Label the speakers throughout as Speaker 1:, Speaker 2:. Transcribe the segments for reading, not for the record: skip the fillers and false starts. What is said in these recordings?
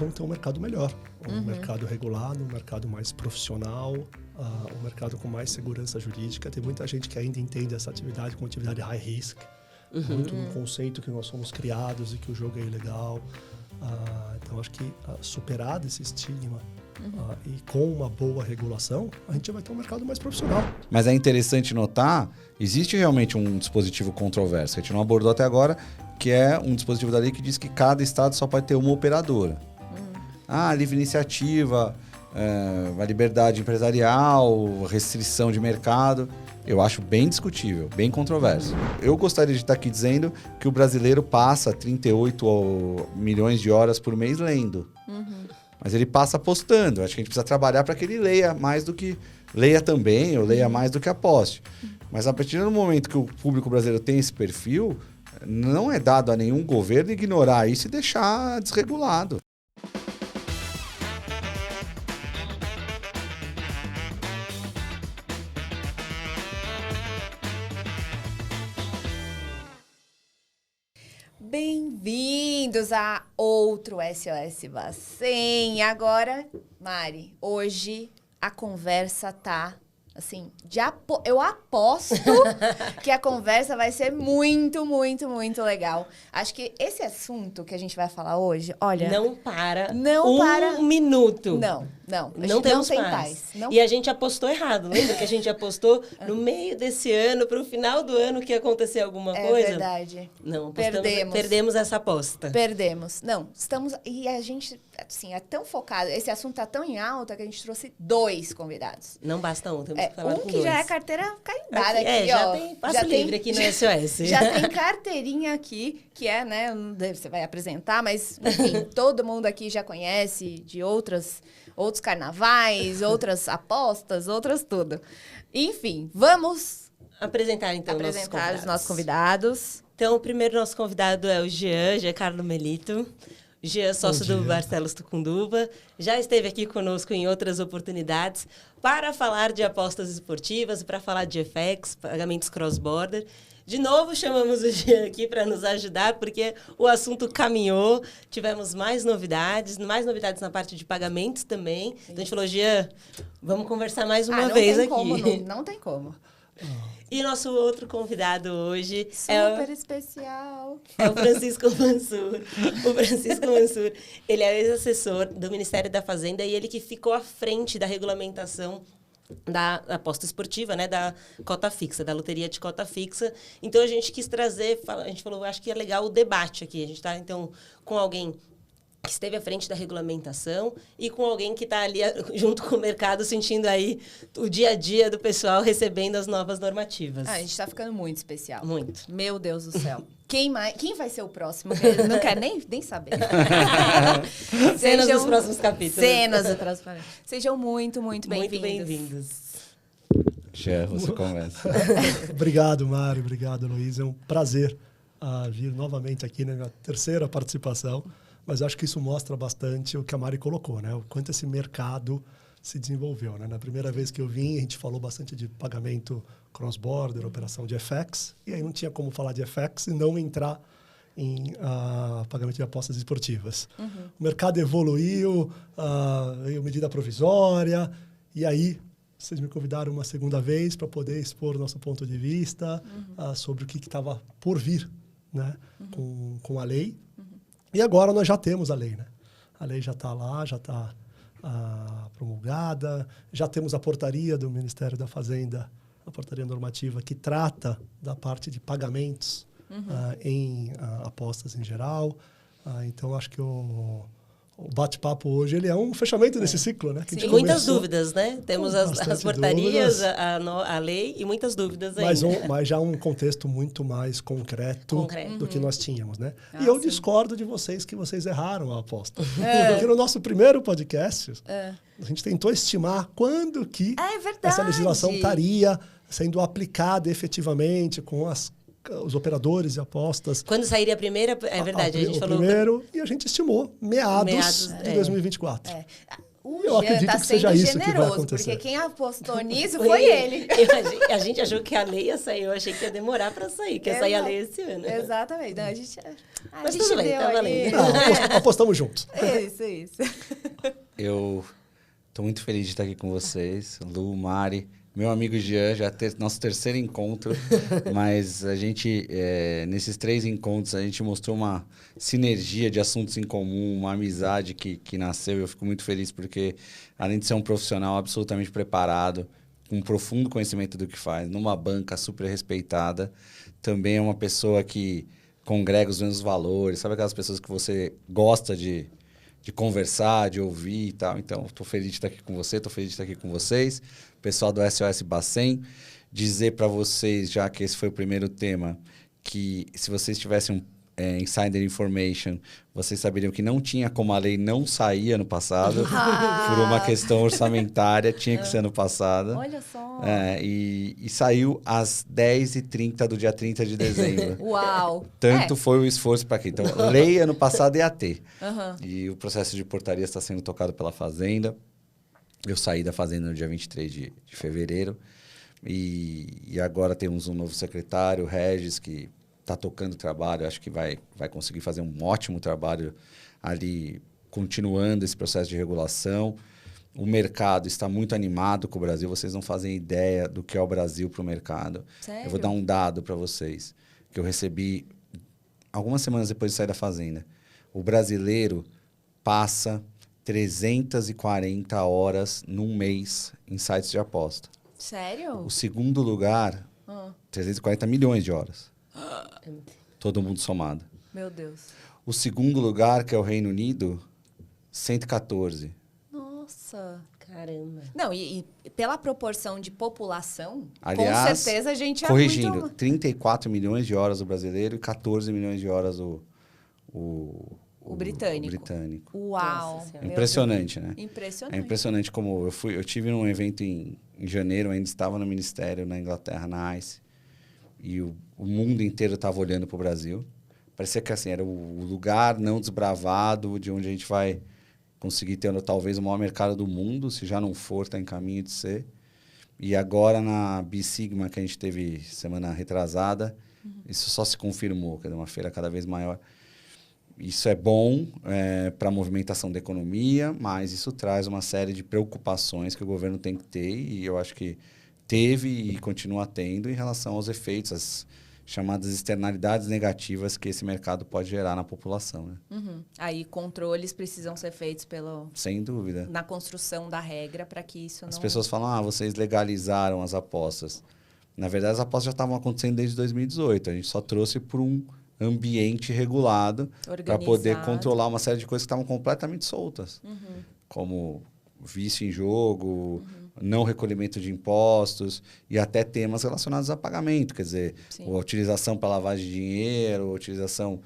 Speaker 1: vamos ter um mercado melhor. Um mercado regulado, um mercado mais profissional, um mercado com mais segurança jurídica. Tem muita gente que ainda entende essa atividade como atividade high risk, muito no conceito que nós somos criados e que o jogo é ilegal. Então, acho que superado esse estigma e com uma boa regulação, a gente vai ter um mercado mais profissional.
Speaker 2: Mas é interessante notar, existe realmente um dispositivo controverso, que a gente não abordou até agora, que é um dispositivo da lei que diz que cada estado só pode ter uma operadora. Livre iniciativa, a liberdade empresarial, restrição de mercado, eu acho bem discutível, bem controverso. Eu gostaria de estar aqui dizendo que o brasileiro passa 38 milhões de horas por mês lendo. Mas ele passa apostando. Acho que a gente precisa trabalhar para que ele leia mais do que... Leia também, ou leia mais do que aposte. Mas a partir do momento que o público brasileiro tem esse perfil, não é dado a nenhum governo ignorar isso e deixar desregulado.
Speaker 3: Bem-vindos a outro SOS Bacen. Agora, Mari, hoje a conversa tá, assim, eu aposto que a conversa vai ser muito, muito, muito legal. Acho que esse assunto que a gente vai falar hoje, olha...
Speaker 4: Não para
Speaker 3: um
Speaker 4: minuto.
Speaker 3: Não
Speaker 4: temos
Speaker 3: tem
Speaker 4: paz.
Speaker 3: Não.
Speaker 4: E a gente apostou errado. Lembra que a gente apostou no meio desse ano, para o final do ano, que ia acontecer alguma coisa?
Speaker 3: É verdade.
Speaker 4: Não,
Speaker 3: Perdemos
Speaker 4: essa aposta.
Speaker 3: Perdemos. Não, estamos... E a gente, assim, é tão focado, esse assunto tá tão em alta que a gente trouxe 2 convidados.
Speaker 4: Não basta um, temos que falar com 2.
Speaker 3: Que já é carteira carimbada aqui,
Speaker 4: já tem passo livre aqui no SOS.
Speaker 3: Já tem carteirinha aqui, que é, né, você vai apresentar, mas, enfim, todo mundo aqui já conhece de outros carnavais, outras apostas, outras tudo. Enfim, vamos
Speaker 4: apresentar, então,
Speaker 3: os nossos convidados.
Speaker 4: Então, o primeiro nosso convidado é o Jean Carlo Melito. Jean, sócio do Barcelos Tucunduva, já esteve aqui conosco em outras oportunidades para falar de apostas esportivas, para falar de FX, pagamentos cross-border. De novo, chamamos o Jean aqui para nos ajudar, porque o assunto caminhou, tivemos mais novidades na parte de pagamentos também. Então, a gente falou, Jean, vamos conversar mais uma vez aqui.
Speaker 3: Não tem como.
Speaker 4: E nosso outro convidado hoje
Speaker 3: especial.
Speaker 4: É o Francisco Mansur. O Francisco Mansur, ele é ex-assessor do Ministério da Fazenda e ele que ficou à frente da regulamentação da aposta esportiva, né, da cota fixa, da loteria de cota fixa. Então, a gente quis trazer, a gente falou, acho que é legal o debate aqui. A gente está, então, com alguém que esteve à frente da regulamentação e com alguém que está ali junto com o mercado, sentindo aí o dia a dia do pessoal recebendo as novas normativas.
Speaker 3: A gente está ficando muito especial.
Speaker 4: Muito.
Speaker 3: Meu Deus do céu. Quem vai ser o próximo? Eu não quero nem saber.
Speaker 4: Cenas dos próximos capítulos.
Speaker 3: Cenas dos próximos capítulos. Sejam muito, muito bem-vindos.
Speaker 4: Muito bem-vindos.
Speaker 2: Jean, você começa.
Speaker 1: Obrigado, Mário. Obrigado, Luiz. É um prazer vir novamente aqui na minha terceira participação. Mas acho que isso mostra bastante o que a Mari colocou, né? O quanto esse mercado se desenvolveu, né? Na primeira vez que eu vim, a gente falou bastante de pagamento cross-border, operação de FX, e aí não tinha como falar de FX e não entrar em pagamento de apostas esportivas. O mercado evoluiu, veio medida provisória, e aí vocês me convidaram uma segunda vez para poder expor nosso ponto de vista sobre o que estava por vir, né? Com a lei. E agora nós já temos a lei, né? A lei já está lá, já está promulgada, já temos a portaria do Ministério da Fazenda, a portaria normativa que trata da parte de pagamentos em apostas em geral. Então, acho que o bate-papo hoje ele é um fechamento desse ciclo, né? Que
Speaker 4: Sim, muitas dúvidas, né? Temos as portarias, a lei e muitas dúvidas ainda.
Speaker 1: Mas já um contexto muito mais concreto. Do que nós tínhamos, né? E eu discordo de vocês que vocês erraram a aposta. Porque no nosso primeiro podcast, a gente tentou estimar quando que essa legislação estaria sendo aplicada efetivamente com os operadores de apostas.
Speaker 4: Quando sairia a primeira, é verdade, a gente falou...
Speaker 1: Primeiro, e a gente estimou meados de 2024. Eu acredito
Speaker 3: tá
Speaker 1: que seja
Speaker 3: sendo
Speaker 1: isso que vai
Speaker 3: generoso,
Speaker 1: acontecer.
Speaker 3: porque quem apostou nisso foi ele.
Speaker 4: A gente achou que a lei ia sair, eu achei que ia demorar para sair, que ia sair a lei esse ano.
Speaker 3: Exatamente. Não, a gente
Speaker 4: Mas tudo bem,
Speaker 3: deu
Speaker 4: tá
Speaker 3: ali.
Speaker 4: valendo.
Speaker 1: Apostamos juntos.
Speaker 3: Isso.
Speaker 2: Eu tô muito feliz de estar aqui com vocês, Lu, Mari, meu amigo Jean, nosso terceiro encontro, mas a gente, nesses 3 encontros, a gente mostrou uma sinergia de assuntos em comum, uma amizade que nasceu. Eu fico muito feliz porque, além de ser um profissional absolutamente preparado, com um profundo conhecimento do que faz, numa banca super respeitada, também é uma pessoa que congrega os mesmos valores, sabe aquelas pessoas que você gosta de conversar, de ouvir e tal. Então, estou feliz de estar aqui com você, estou feliz de estar aqui com vocês. Pessoal do SOS Bacen, dizer para vocês, já que esse foi o primeiro tema, que se vocês tivessem insider information, vocês saberiam que não tinha como a lei não sair ano passado, por uma questão orçamentária, tinha que ser ano passado.
Speaker 3: Olha só.
Speaker 2: E saiu às 10h30 do dia 30 de dezembro.
Speaker 3: Uau.
Speaker 2: Tanto foi o esforço para quê? Então, lei ano passado ia ter.
Speaker 3: Uhum.
Speaker 2: E o processo de portaria está sendo tocado pela Fazenda. Eu saí da Fazenda no dia 23 de fevereiro. E agora temos um novo secretário, o Regis, que está tocando o trabalho. Acho que vai conseguir fazer um ótimo trabalho ali, continuando esse processo de regulação. O mercado está muito animado com o Brasil. Vocês não fazem ideia do que é o Brasil para o mercado.
Speaker 3: Sério?
Speaker 2: Eu vou dar um dado para vocês, que eu recebi algumas semanas depois de sair da Fazenda. O brasileiro passa 340 horas num mês em sites de aposta.
Speaker 3: Sério?
Speaker 2: O segundo lugar, 340 milhões de horas. Todo mundo somado.
Speaker 3: Meu Deus.
Speaker 2: O segundo lugar, que é o Reino Unido, 114.
Speaker 3: Nossa.
Speaker 4: Caramba.
Speaker 3: Não, e pela proporção de população,
Speaker 2: Aliás,
Speaker 3: com certeza a gente é
Speaker 2: corrigindo,
Speaker 3: muito...
Speaker 2: 34 milhões de horas o brasileiro e 14 milhões de horas o
Speaker 3: britânico.
Speaker 2: britânico.
Speaker 3: Uau.
Speaker 4: Nossa Senhora.
Speaker 3: Meu
Speaker 2: Impressionante, né?
Speaker 3: Deus. Impressionante.
Speaker 2: É impressionante como eu tive num evento em janeiro, ainda estava no ministério na Inglaterra, na ICE, e o mundo inteiro estava olhando para o Brasil. Parecia que assim, era o lugar não desbravado de onde a gente vai conseguir ter talvez o maior mercado do mundo, se já não for, está em caminho de ser. E agora na B-Sigma, que a gente teve semana retrasada, isso só se confirmou, quer dizer, uma feira cada vez maior. Isso é bom para a movimentação da economia, mas isso traz uma série de preocupações que o governo tem que ter, e eu acho que teve e continua tendo em relação aos efeitos, as chamadas externalidades negativas que esse mercado pode gerar na população. Né?
Speaker 3: Uhum. Aí controles precisam ser feitos
Speaker 2: Sem dúvida.
Speaker 3: na construção da regra para que isso não...
Speaker 2: As pessoas falam, vocês legalizaram as apostas. Na verdade, as apostas já estavam acontecendo desde 2018. A gente só trouxe por um ambiente regulado para poder controlar uma série de coisas que estavam completamente soltas. Como vício em jogo, não recolhimento de impostos e até temas relacionados a pagamento. Quer dizer, a utilização para lavagem de dinheiro, a utilização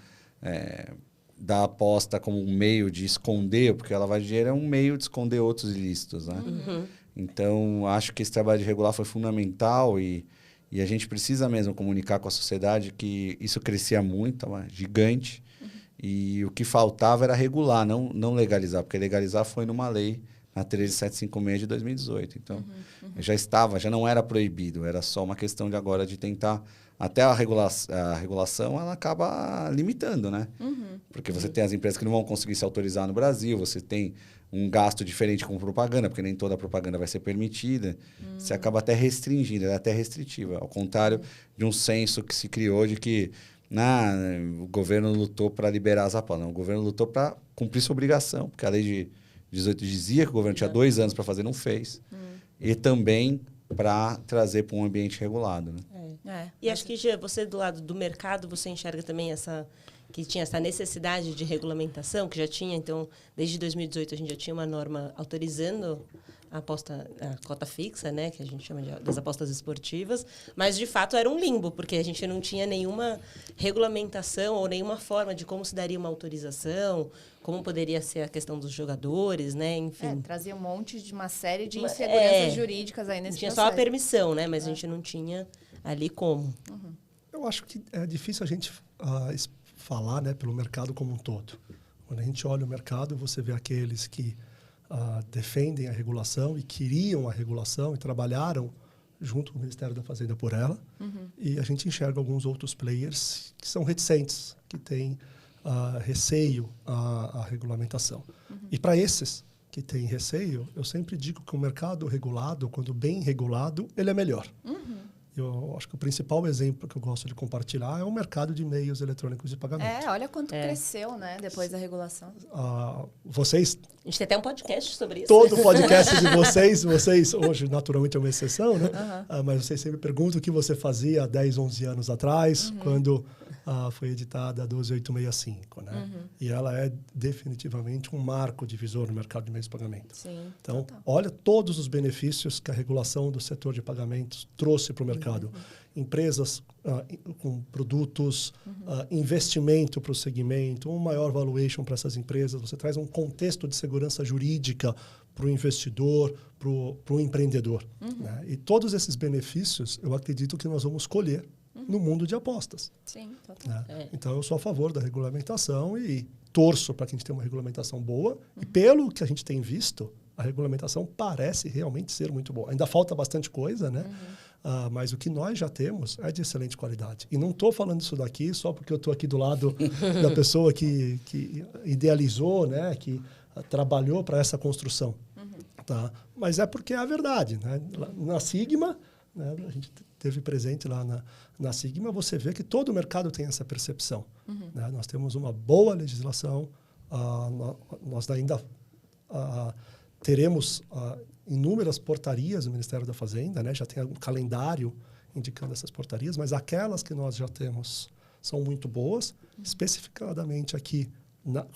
Speaker 2: da aposta como um meio de esconder, porque a lavagem de dinheiro é um meio de esconder outros ilícitos. Né? Então, acho que esse trabalho de regular foi fundamental e a gente precisa mesmo comunicar com a sociedade que isso crescia muito, estava gigante, e o que faltava era regular, não legalizar, porque legalizar foi numa lei, na 13756 de 2018. Então, já não era proibido, era só uma questão de agora de tentar... Até a regulação, ela acaba limitando, né? Porque você tem as empresas que não vão conseguir se autorizar no Brasil, você tem um gasto diferente com propaganda, porque nem toda propaganda vai ser permitida. Você acaba até restringindo, ela é até restritiva. Ao contrário de um censo que se criou de que o governo lutou para liberar as apostas. Não, o governo lutou para cumprir sua obrigação, porque a lei de 18 dizia que o governo tinha 2 anos para fazer, não fez. E também para trazer para um ambiente regulado. Né?
Speaker 4: E acho que, Jean, você do lado do mercado, você enxerga também que tinha essa necessidade de regulamentação, que já tinha, então, desde 2018 a gente já tinha uma norma autorizando a cota fixa, né, que a gente chama das apostas esportivas, mas de fato era um limbo, porque a gente não tinha nenhuma regulamentação ou nenhuma forma de como se daria uma autorização, como poderia ser a questão dos jogadores, né, enfim.
Speaker 3: Trazia uma série de inseguranças jurídicas aí nesse
Speaker 4: tinha
Speaker 3: processo.
Speaker 4: só a permissão, né, mas a gente não tinha ali como.
Speaker 1: Eu acho que é difícil a gente falar, né, pelo mercado como um todo. Quando a gente olha o mercado, você vê aqueles que defendem a regulação e queriam a regulação e trabalharam junto com o Ministério da Fazenda por ela. E a gente enxerga alguns outros players que são reticentes, que têm receio à regulamentação. E para esses que têm receio, eu sempre digo que o mercado regulado, quando bem regulado, ele é melhor. Eu acho que o principal exemplo que eu gosto de compartilhar é o mercado de meios eletrônicos de pagamento.
Speaker 3: Olha quanto cresceu, né, depois da regulação.
Speaker 1: Vocês...
Speaker 4: A gente tem até um podcast sobre isso.
Speaker 1: Todo podcast de vocês, hoje naturalmente é uma exceção, né? Mas vocês sempre perguntam o que você fazia há 10, 11 anos atrás, quando foi editada a 12865, né? E ela é definitivamente um marco divisor no mercado de meios de pagamento.
Speaker 3: Sim,
Speaker 1: então,
Speaker 3: total.
Speaker 1: olha todos os benefícios que a regulação do setor de pagamentos trouxe para o mercado. Empresas com produtos, investimento para o segmento, um maior valuation para essas empresas. Você traz um contexto de segurança jurídica para o investidor, para o empreendedor. Né? E todos esses benefícios, eu acredito que nós vamos colher no mundo de apostas.
Speaker 3: Sim, total.
Speaker 1: Né? Então, eu sou a favor da regulamentação e torço para que a gente tenha uma regulamentação boa. E pelo que a gente tem visto, a regulamentação parece realmente ser muito boa. Ainda falta bastante coisa, né? Mas o que nós já temos é de excelente qualidade. E não estou falando isso daqui só porque eu estou aqui do lado da pessoa que idealizou, né? Que trabalhou para essa construção. Tá? Mas é porque é a verdade. Né? Na Sigma, né? A gente teve presente lá na Sigma, você vê que todo o mercado tem essa percepção. Né? Nós temos uma boa legislação, nós ainda teremos inúmeras portarias do Ministério da Fazenda, né? Já tem um calendário indicando essas portarias, mas aquelas que nós já temos são muito boas. Especificadamente aqui,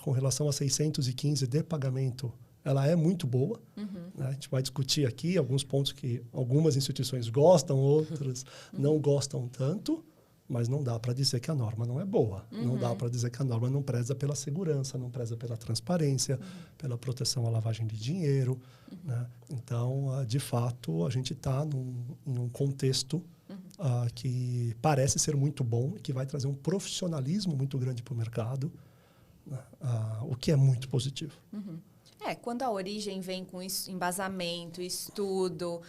Speaker 1: com relação a 615 de pagamento, ela é muito boa. Né? A gente vai discutir aqui alguns pontos que algumas instituições gostam, outras não gostam tanto, mas não dá para dizer que a norma não é boa. Não dá para dizer que a norma não preza pela segurança, não preza pela transparência, pela proteção à lavagem de dinheiro. Né? Então, de fato, a gente está em um contexto que parece ser muito bom e que vai trazer um profissionalismo muito grande para o mercado, né? O que é muito positivo.
Speaker 3: Quando a origem vem com embasamento, estudo,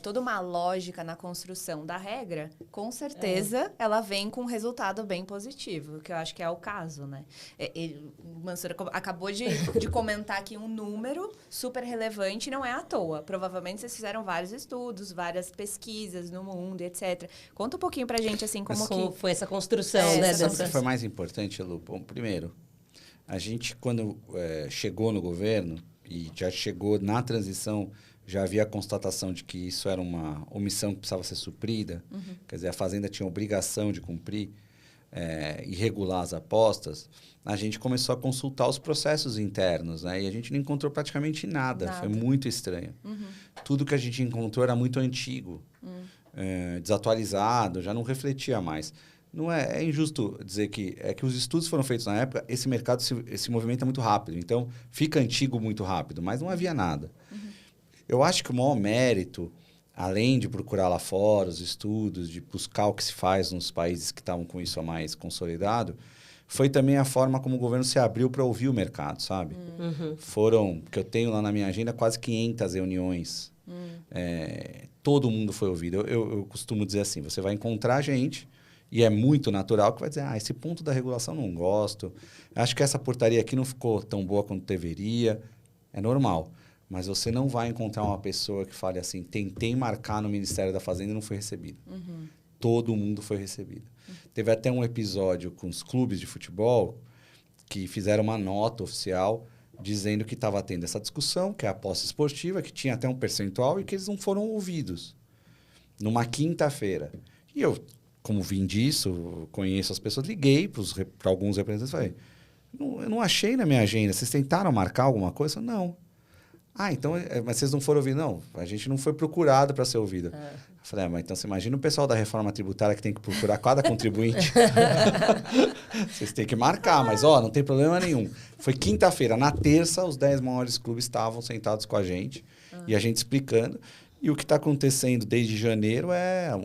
Speaker 3: toda uma lógica na construção da regra, com certeza ela vem com um resultado bem positivo, que eu acho que é o caso, né? O Mansur acabou de comentar aqui um número super relevante, não é à toa. Provavelmente vocês fizeram vários estudos, várias pesquisas no mundo, etc. Conta um pouquinho pra gente, assim, como
Speaker 4: foi essa construção, né?
Speaker 2: Sabe o que foi mais importante, Lu? Bom, primeiro, a gente, quando chegou no governo e já chegou na transição, já havia a constatação de que isso era uma omissão que precisava ser suprida. Quer dizer, a Fazenda tinha a obrigação de cumprir e regular as apostas. A gente começou a consultar os processos internos, né? E a gente não encontrou praticamente nada. Foi muito estranho. Tudo que a gente encontrou era muito antigo, desatualizado, já não refletia mais. Não é injusto dizer que os estudos foram feitos na época, esse mercado se movimenta muito rápido, então fica antigo muito rápido, mas não havia nada. Eu acho que o maior mérito, além de procurar lá fora os estudos, de buscar o que se faz nos países que estavam com isso a mais consolidado, foi também a forma como o governo se abriu para ouvir o mercado, sabe? Foram, que eu tenho lá na minha agenda, quase 500 reuniões. Todo mundo foi ouvido. Eu costumo dizer assim, você vai encontrar gente. E é muito natural que vai dizer, esse ponto da regulação não gosto. Acho que essa portaria aqui não ficou tão boa quanto deveria. É normal. Mas você não vai encontrar uma pessoa que fale assim, tentei marcar no Ministério da Fazenda e não foi recebido. Todo mundo foi recebido. Teve até um episódio com os clubes de futebol que fizeram uma nota oficial dizendo que estava tendo essa discussão, que é a aposta esportiva, que tinha até um percentual e que eles não foram ouvidos. Numa quinta-feira. E eu, como vim disso, conheço as pessoas, liguei para alguns representantes e falei, eu não achei na minha agenda, vocês tentaram marcar alguma coisa? Não. Então, mas vocês não foram ouvidos? Não, a gente não foi procurado para ser ouvido. Eu falei, mas então você imagina o pessoal da reforma tributária que tem que procurar cada contribuinte? Vocês têm que marcar, mas não tem problema nenhum. Foi quinta-feira, na terça, os 10 maiores clubes estavam sentados com a gente e a gente explicando. E o que está acontecendo desde janeiro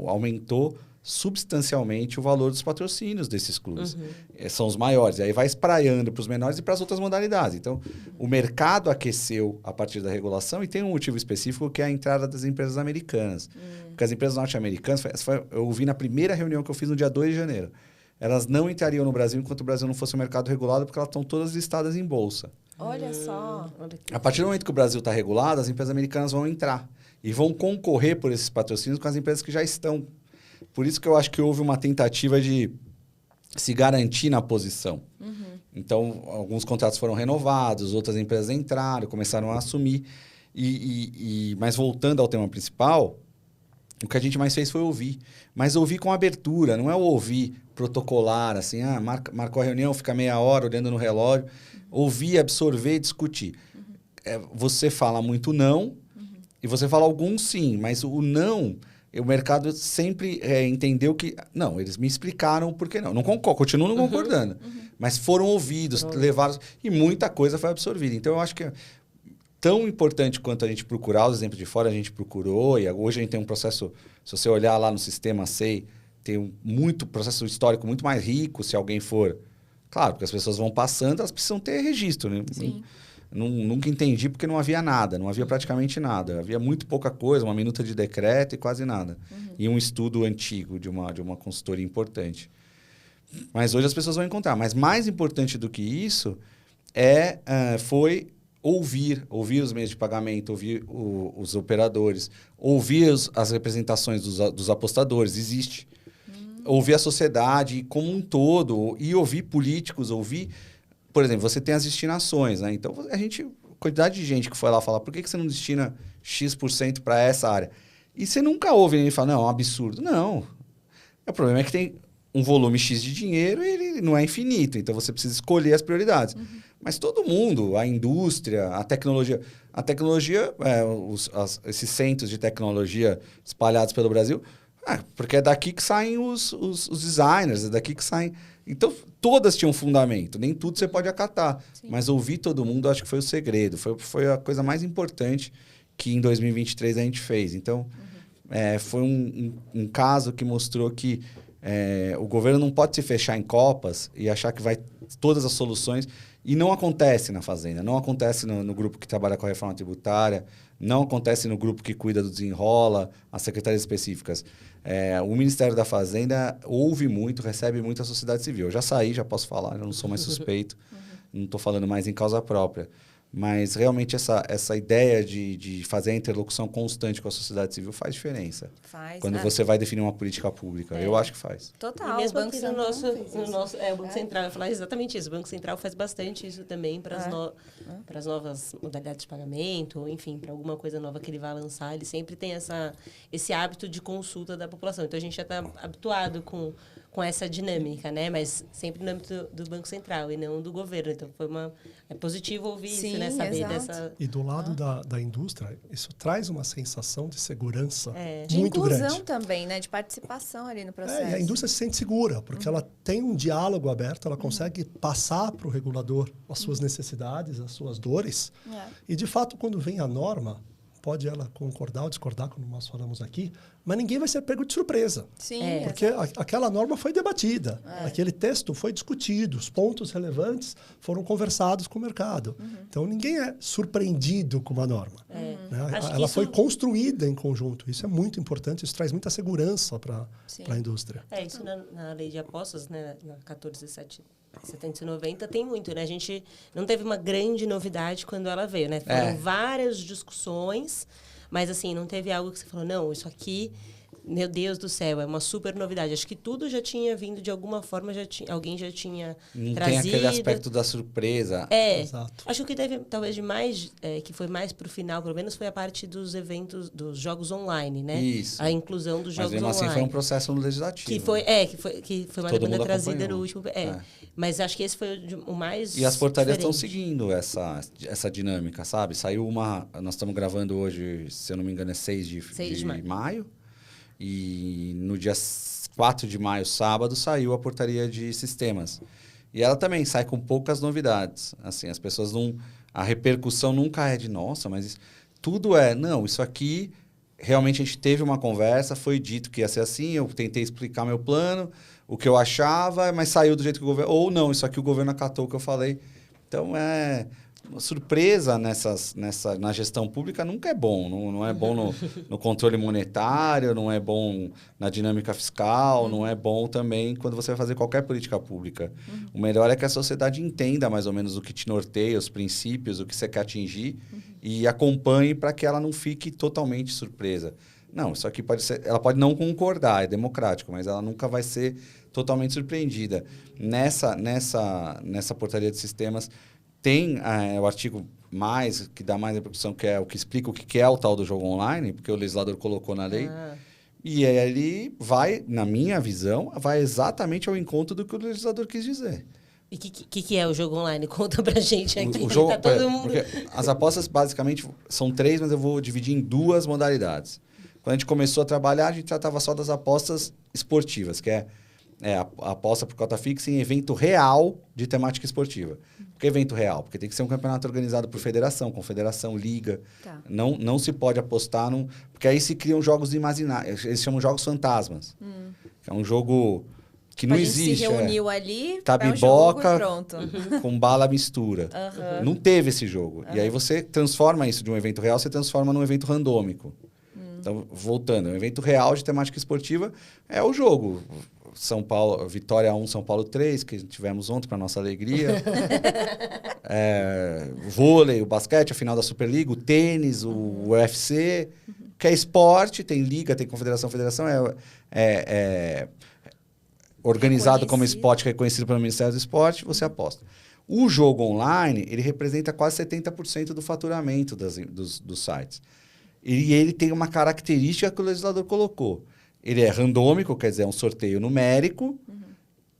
Speaker 2: aumentou substancialmente o valor dos patrocínios desses clubes. São os maiores. E aí vai espraiando para os menores e para as outras modalidades. Então, o mercado aqueceu a partir da regulação e tem um motivo específico que é a entrada das empresas americanas. Porque as empresas norte-americanas, eu ouvi na primeira reunião que eu fiz no dia 2 de janeiro, elas não entrariam no Brasil enquanto o Brasil não fosse um mercado regulado, porque elas estão todas listadas em bolsa.
Speaker 3: Olha só.
Speaker 2: A partir do momento que o Brasil está regulado, as empresas americanas vão entrar e vão concorrer por esses patrocínios com as empresas que já estão. Por isso que eu acho que houve uma tentativa de se garantir na posição. Então, alguns contratos foram renovados, outras empresas entraram, começaram a assumir. Mas voltando ao tema principal, o que a gente mais fez foi ouvir. Mas ouvir com abertura, não é o ouvir protocolar, assim, marcou a reunião, fica meia hora olhando no relógio. Ouvir, absorver, discutir. Você fala muito não e você fala alguns sim, mas o não, o mercado sempre entendeu que... Não, eles me explicaram por que não. Não continuo não concordando, mas foram ouvidos, levaram... E muita coisa foi absorvida. Então, eu acho que tão importante quanto a gente procurar os exemplos de fora, a gente procurou, e hoje a gente tem um processo, se você olhar lá no sistema SEI, tem processo histórico muito mais rico, se alguém for... Claro, porque as pessoas vão passando, elas precisam ter registro, né?
Speaker 3: Sim.
Speaker 2: Nunca entendi porque não havia nada, não havia praticamente nada. Havia muito pouca coisa, uma minuta de decreto e quase nada. E um estudo antigo de uma consultoria importante. Mas hoje as pessoas vão encontrar. Mas mais importante do que isso foi ouvir os meios de pagamento, ouvir os operadores, ouvir as representações dos apostadores. Existe. Ouvir a sociedade como um todo e ouvir políticos, Por exemplo, você tem as destinações, né? Então, a quantidade de gente que foi lá falar, por que você não destina X% para essa área? E você nunca ouve ninguém falar, não, é um absurdo. Não. O problema é que tem um volume X de dinheiro e ele não é infinito. Então, você precisa escolher as prioridades. Mas todo mundo, a indústria, a tecnologia... esses centros de tecnologia espalhados pelo Brasil... porque é daqui que saem os designers, é daqui que saem... Então, todas tinham fundamento, nem tudo você pode acatar. Sim. Mas ouvir todo mundo, acho que foi o segredo. Foi a coisa mais importante que em 2023 a gente fez. Então, foi um caso que mostrou que o governo não pode se fechar em copas e achar que vai todas as soluções... E não acontece na Fazenda, não acontece no grupo que trabalha com a reforma tributária, não acontece no grupo que cuida do desenrola, as secretarias específicas. O Ministério da Fazenda ouve muito, recebe muito a sociedade civil. Eu já saí, já posso falar, eu não sou mais suspeito, não estou falando mais em causa própria. Mas realmente essa ideia de fazer a interlocução constante com a sociedade civil faz diferença. Quando você vai definir uma política pública. Eu acho que faz.
Speaker 3: Total.
Speaker 4: E mesmo aqui no nosso o Banco Central, eu ia falar exatamente isso. O Banco Central faz bastante isso também para as novas modalidades de pagamento, enfim, para alguma coisa nova que ele vai lançar. Ele sempre tem esse hábito de consulta da população. Então, a gente já está habituado com essa dinâmica, né? Mas sempre no âmbito do Banco Central e não do governo. Então, é positivo ouvir isso, né? Saber dessa...
Speaker 1: E do lado da indústria, isso traz uma sensação de segurança
Speaker 3: de
Speaker 1: muito grande.
Speaker 3: De inclusão também, né? De participação ali no processo.
Speaker 1: E a indústria se sente segura, porque ela tem um diálogo aberto, ela consegue passar para o regulador as suas necessidades, as suas dores. E, de fato, quando vem a norma, pode ela concordar ou discordar, como nós falamos aqui, mas ninguém vai ser pego de surpresa.
Speaker 3: Sim,
Speaker 1: porque aquela norma foi debatida, aquele texto foi discutido, os pontos relevantes foram conversados com o mercado. Então, ninguém é surpreendido com uma norma. Né? Ela foi construída em conjunto. Isso é muito importante, isso traz muita segurança para a indústria.
Speaker 4: Isso na lei de apostas, né, na 14.790 tem muito, né? A gente não teve uma grande novidade quando ela veio, né? Foram várias discussões, mas assim, não teve algo que você falou, não, isso aqui, meu Deus do céu, é uma super novidade. Acho que tudo já tinha vindo de alguma forma, alguém já tinha
Speaker 2: não
Speaker 4: trazido.
Speaker 2: Tem aquele aspecto da surpresa.
Speaker 1: Exato.
Speaker 4: Acho que teve, talvez, de mais, que foi mais pro final, pelo menos, foi a parte dos eventos, dos jogos online, né?
Speaker 2: Isso.
Speaker 4: A inclusão dos jogos online.
Speaker 2: Mas mesmo assim foi um processo no legislativo.
Speaker 4: Que foi uma demanda trazida no último... Mas acho que esse foi o mais
Speaker 2: E as portarias estão
Speaker 4: diferente.
Speaker 2: seguindo essa dinâmica, sabe? Saiu nós estamos gravando hoje, se eu não me engano, é 6 de maio. E no dia 4 de maio, sábado, saiu a portaria de sistemas. E ela também sai com poucas novidades. Assim, as pessoas não... A repercussão nunca é de, nossa, mas tudo não, isso aqui realmente a gente teve uma conversa, foi dito que ia ser assim, eu tentei explicar meu plano, o que eu achava, mas saiu do jeito que o governo... Ou não, isso aqui o governo acatou o que eu falei. Então, surpresa na gestão pública nunca é bom. Não é bom no controle monetário, não é bom na dinâmica fiscal, não é bom também quando você vai fazer qualquer política pública. O melhor é que a sociedade entenda mais ou menos o que te norteia, os princípios, o que você quer atingir e acompanhe para que ela não fique totalmente surpresa. Não, isso aqui pode ser... Ela pode não concordar, é democrático, mas ela nunca vai ser totalmente surpreendida. Nessa portaria de sistemas, tem o artigo que dá mais repercussão, que é o que explica o que é o tal do jogo online, porque o legislador colocou na lei. E aí ele vai, na minha visão, vai exatamente ao encontro do que o legislador quis dizer.
Speaker 4: E o que é o jogo online? Conta pra gente aqui.
Speaker 2: O jogo,
Speaker 4: tá todo mundo...
Speaker 2: As apostas, basicamente, são 3, mas eu vou dividir em 2 modalidades. Quando a gente começou a trabalhar, a gente tratava só das apostas esportivas, que é a aposta por cota fixa em evento real de temática esportiva. Por que evento real? Porque tem que ser um campeonato organizado por federação, confederação, liga.
Speaker 3: Tá.
Speaker 2: Não se pode apostar porque aí se criam jogos imaginários. Eles chamam jogos fantasmas. Que é um jogo que não existe.
Speaker 3: A gente se reuniu ali,
Speaker 2: tabiboca,
Speaker 3: é um jogo, pronto.
Speaker 2: com bala mistura. Não teve esse jogo. E aí você transforma isso de um evento real, você transforma num evento randômico. Então, voltando, um evento real de temática esportiva é o jogo. São Paulo, Vitória 1, São Paulo 3, que tivemos ontem, para nossa alegria. O vôlei, o basquete, a final da Superliga, o tênis, o UFC, que é esporte, tem liga, tem confederação, federação, organizado como esporte, reconhecido pelo Ministério do Esporte, você aposta. O jogo online, ele representa quase 70% do faturamento dos sites. E ele tem uma característica que o legislador colocou. Ele é randômico, quer dizer, é um sorteio numérico,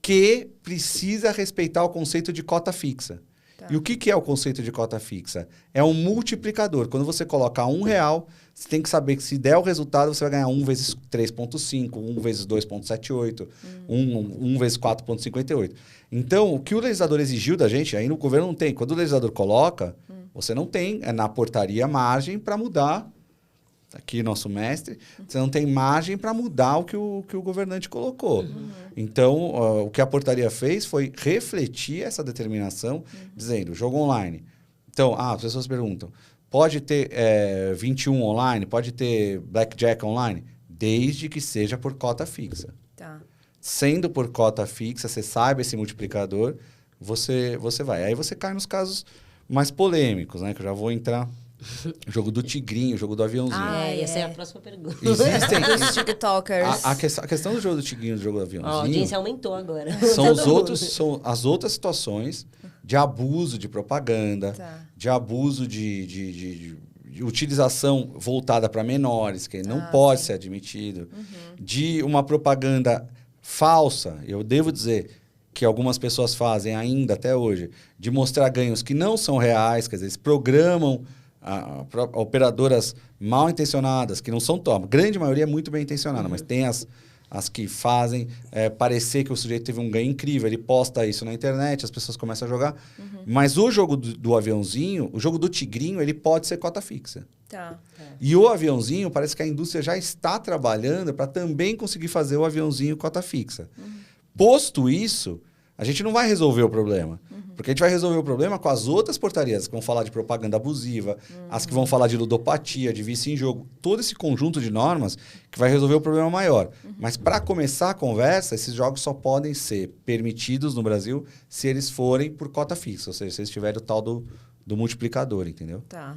Speaker 2: que precisa respeitar o conceito de cota fixa. Tá. E o que é o conceito de cota fixa? É um multiplicador. Quando você coloca R$1, você tem que saber que se der o resultado, você vai ganhar 1 vezes 3,5, 1 vezes 2,78, 1 vezes 4,58. Então, o que o legislador exigiu da gente, aí no governo não tem. Quando o legislador coloca, você não tem na portaria margem para mudar. Aqui, nosso mestre, você não tem margem para mudar o que o governante colocou. Então, o que a portaria fez foi refletir essa determinação, dizendo, jogo online. Então, as pessoas perguntam, pode ter 21 online, pode ter blackjack online? Desde que seja por cota fixa.
Speaker 3: Tá.
Speaker 2: Sendo por cota fixa, você sabe esse multiplicador, você vai. Aí você cai nos casos mais polêmicos, né? Que eu já vou entrar... O jogo do tigrinho, o jogo do aviãozinho.
Speaker 4: Essa é a próxima pergunta.
Speaker 2: Existem
Speaker 3: Os tiktokers.
Speaker 2: A questão do jogo do tigrinho, do jogo do aviãozinho...
Speaker 4: A audiência aumentou agora.
Speaker 2: São as outras situações de abuso de propaganda, de abuso de utilização voltada para menores, que não pode ser admitido, de uma propaganda falsa, eu devo dizer... que algumas pessoas fazem ainda até hoje, de mostrar ganhos que não são reais, quer dizer, eles programam operadoras mal intencionadas, que não são top. A grande maioria é muito bem intencionada, mas tem as que fazem parecer que o sujeito teve um ganho incrível, ele posta isso na internet, as pessoas começam a jogar. Mas o jogo do aviãozinho, o jogo do tigrinho, ele pode ser cota fixa.
Speaker 3: Tá.
Speaker 2: E o aviãozinho, parece que a indústria já está trabalhando para também conseguir fazer o aviãozinho cota fixa. Posto isso, a gente não vai resolver o problema. Porque a gente vai resolver o problema com as outras portarias que vão falar de propaganda abusiva, as que vão falar de ludopatia, de vício em jogo. Todo esse conjunto de normas que vai resolver o problema maior. Mas para começar a conversa, esses jogos só podem ser permitidos no Brasil se eles forem por cota fixa. Ou seja, se eles tiverem o tal do multiplicador, entendeu?
Speaker 3: Tá.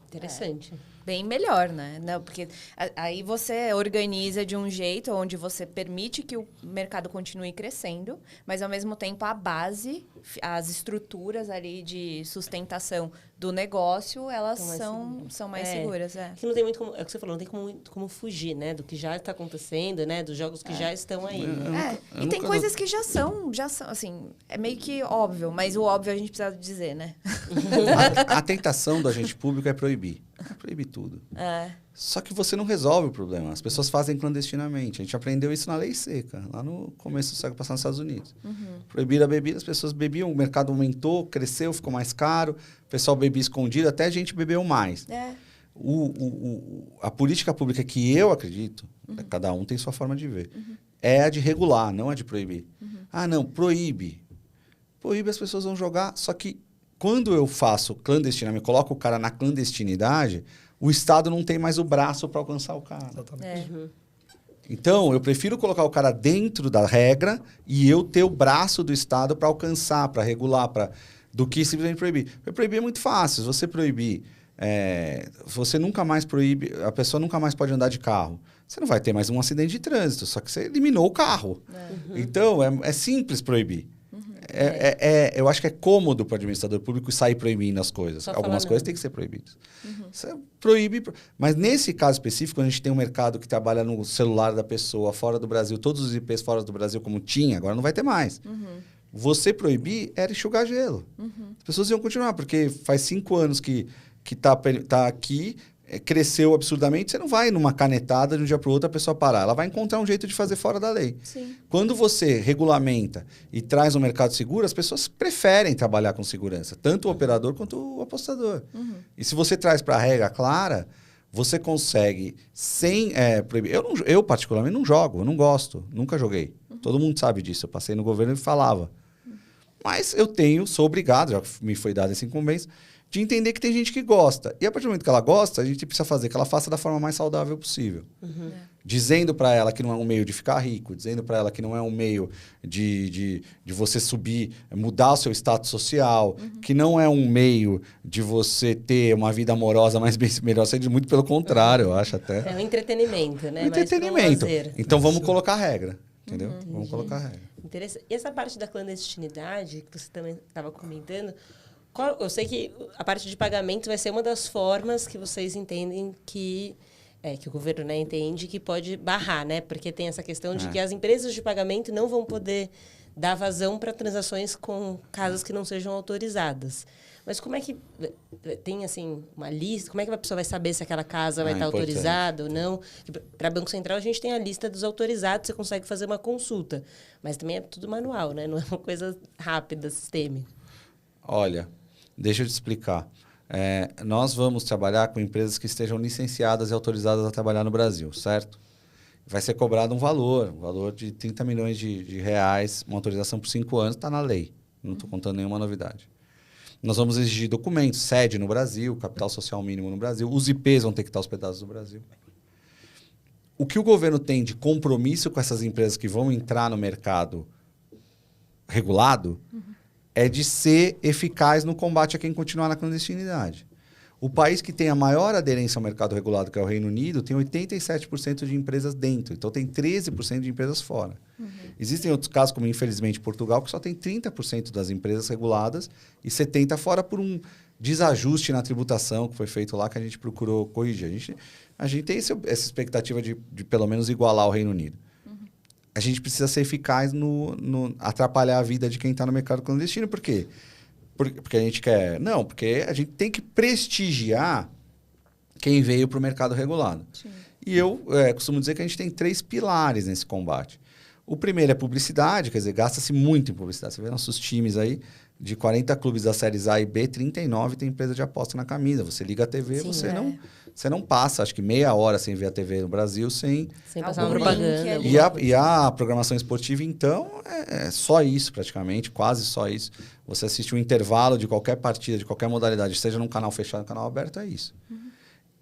Speaker 4: Interessante.
Speaker 3: Bem melhor, né? Não, porque aí você organiza de um jeito onde você permite que o mercado continue crescendo, mas ao mesmo tempo a base, as estruturas ali de sustentação do negócio, elas são mais seguras.
Speaker 4: Que não tem muito como, é o que você falou, não tem muito como fugir, né? Do que já está acontecendo, né? Dos jogos que já estão aí.
Speaker 3: E tem coisas que já são, assim, é meio que óbvio, mas o óbvio a gente precisa dizer, né?
Speaker 2: A tentação do agente público é proibir. Proibir tudo. Só que você não resolve o problema. As pessoas fazem clandestinamente. A gente aprendeu isso na lei seca, lá no começo do século passado nos Estados Unidos. Proibiram a bebida, as pessoas bebiam, o mercado aumentou, cresceu, ficou mais caro, o pessoal bebia escondido, até a gente bebeu mais. A política pública que eu acredito, cada um tem sua forma de ver, é a de regular, não a de proibir. Ah, não, proíbe. Proíbe, as pessoas vão jogar. Só que quando eu faço clandestinamente, coloco o cara na clandestinidade, o Estado não tem mais o braço para alcançar o cara.
Speaker 1: Exatamente.
Speaker 2: Então, eu prefiro colocar o cara dentro da regra e eu ter o braço do Estado para alcançar, para regular, do que simplesmente proibir. Porque proibir é muito fácil. Se você proibir, você nunca mais proíbe, a pessoa nunca mais pode andar de carro. Você não vai ter mais um acidente de trânsito, só que você eliminou o carro. Então, é simples proibir. Eu acho que é cômodo para o administrador público sair proibindo as coisas.
Speaker 4: Só
Speaker 2: Algumas coisas têm que ser proibidas. Você proíbe. Mas nesse caso específico, quando a gente tem um mercado que trabalha no celular da pessoa, fora do Brasil, todos os IPs fora do Brasil, como tinha, agora não vai ter mais. Você proibir era enxugar gelo. As pessoas iam continuar, porque faz 5 anos que tá aqui, cresceu absurdamente, você não vai numa canetada de um dia para o outro a pessoa parar. Ela vai encontrar um jeito de fazer fora da lei.
Speaker 3: Sim.
Speaker 2: Quando você regulamenta e traz um mercado seguro, as pessoas preferem trabalhar com segurança, tanto o operador quanto o apostador. E se você traz para a regra clara, você consegue sem proibir. Eu, particularmente, não jogo, eu não gosto, nunca joguei. Todo mundo sabe disso, eu passei no governo e falava. Mas eu sou obrigado, já me foi dado essa incumbência, de entender que tem gente que gosta. E a partir do momento que ela gosta, a gente precisa fazer que ela faça da forma mais saudável possível. Dizendo para ela que não é um meio de ficar rico, dizendo para ela que não é um meio de você subir, mudar o seu status social, que não é um meio de você ter uma vida amorosa mais melhor, muito pelo contrário, eu acho até.
Speaker 4: É um entretenimento, né?
Speaker 2: Entretenimento.
Speaker 4: Mais pra um lazer.
Speaker 2: Então vamos colocar regra, entendeu? Vamos colocar regra.
Speaker 4: Interessante. E essa parte da clandestinidade, que você também estava comentando, eu sei que a parte de pagamento vai ser uma das formas que vocês entendem que o governo, né, entende que pode barrar, né? Porque tem essa questão de que as empresas de pagamento não vão poder dar vazão para transações com casas que não sejam autorizadas. Mas como é que tem assim uma lista? Como é que a pessoa vai saber se aquela casa vai estar autorizada ou não? Para Banco Central a gente tem a lista dos autorizados, você consegue fazer uma consulta, mas também é tudo manual, né? Não é uma coisa rápida, sistêmica.
Speaker 2: Olha, deixa eu te explicar. Nós vamos trabalhar com empresas que estejam licenciadas e autorizadas a trabalhar no Brasil, certo? Vai ser cobrado um valor de 30 milhões de reais, uma autorização por 5 anos, está na lei. Não estou contando nenhuma novidade. Nós vamos exigir documentos, sede no Brasil, capital social mínimo no Brasil, os IPs vão ter que estar hospedados no Brasil. O que o governo tem de compromisso com essas empresas que vão entrar no mercado regulado é de ser eficaz no combate a quem continuar na clandestinidade. O país que tem a maior aderência ao mercado regulado, que é o Reino Unido, tem 87% de empresas dentro. Então, tem 13% de empresas fora. Existem outros casos, como infelizmente Portugal, que só tem 30% das empresas reguladas e 70% fora por um desajuste na tributação que foi feito lá, que a gente procurou corrigir. A gente tem essa expectativa de pelo menos igualar o Reino Unido. A gente precisa ser eficaz no atrapalhar a vida de quem está no mercado clandestino. Por quê? Porque a gente quer... Não, porque a gente tem que prestigiar quem veio para o mercado regulado. Sim. E eu costumo dizer que a gente tem 3 pilares nesse combate. O primeiro é publicidade, quer dizer, gasta-se muito em publicidade. Você vê nossos times aí, de 40 clubes das séries A e B, 39 tem empresa de aposta na camisa. Você liga a TV,
Speaker 4: Sim,
Speaker 2: você não passa, acho que meia hora sem ver a TV no Brasil, sem
Speaker 4: passar uma propaganda.
Speaker 2: E a programação esportiva, então, é só isso praticamente, quase só isso. Você assiste um intervalo de qualquer partida, de qualquer modalidade, seja num canal fechado, num canal aberto, é isso.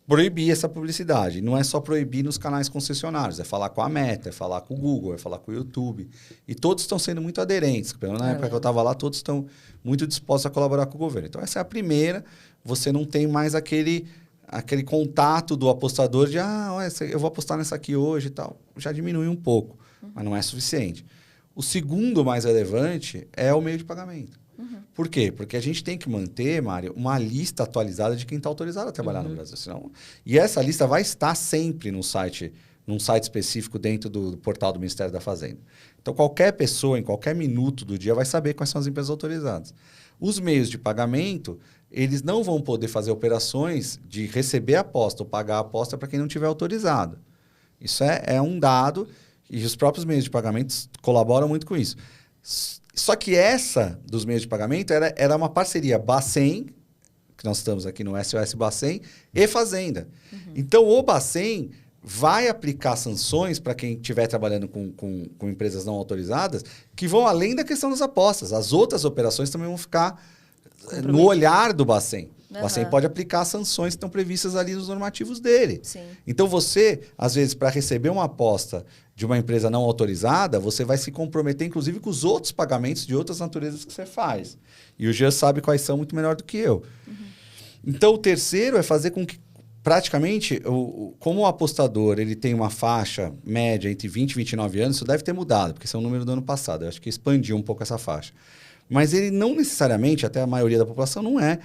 Speaker 2: Proibir essa publicidade. Não é só proibir nos canais concessionários, é falar com a Meta, é falar com o Google, é falar com o YouTube. E todos estão sendo muito aderentes. Na época que eu estava lá, todos estão muito dispostos a colaborar com o governo. Então, essa é a primeira. Você não tem mais aquele contato do apostador de olha, eu vou apostar nessa aqui hoje e tal. Já diminui um pouco, mas não é suficiente. O segundo mais relevante é o meio de pagamento. Por quê? Porque a gente tem que manter, Mário, uma lista atualizada de quem está autorizado a trabalhar no Brasil. Senão... E essa lista vai estar sempre num site específico dentro do portal do Ministério da Fazenda. Então, qualquer pessoa, em qualquer minuto do dia, vai saber quais são as empresas autorizadas. Os meios de pagamento, eles não vão poder fazer operações de receber a aposta ou pagar a aposta para quem não tiver autorizado. Isso é um dado e os próprios meios de pagamento colaboram muito com isso. Só que essa dos meios de pagamento era uma parceria Bacen que nós estamos aqui no SOS Bacen, e Fazenda. Então, o Bacen vai aplicar sanções para quem estiver trabalhando com empresas não autorizadas, que vão além da questão das apostas. As outras operações também vão ficar no olhar do Bacen. O Bacen pode aplicar as sanções que estão previstas ali nos normativos dele.
Speaker 3: Sim.
Speaker 2: Então, você, às vezes, para receber uma aposta de uma empresa não autorizada, você vai se comprometer, inclusive, com os outros pagamentos de outras naturezas que você faz. E o Jean sabe quais são muito melhor do que eu. Então, o terceiro é fazer com que, praticamente, como o apostador ele tem uma faixa média entre 20 e 29 anos, isso deve ter mudado, porque esse é o número do ano passado. Eu acho que expandiu um pouco essa faixa. Mas ele não necessariamente, até a maioria da população, não é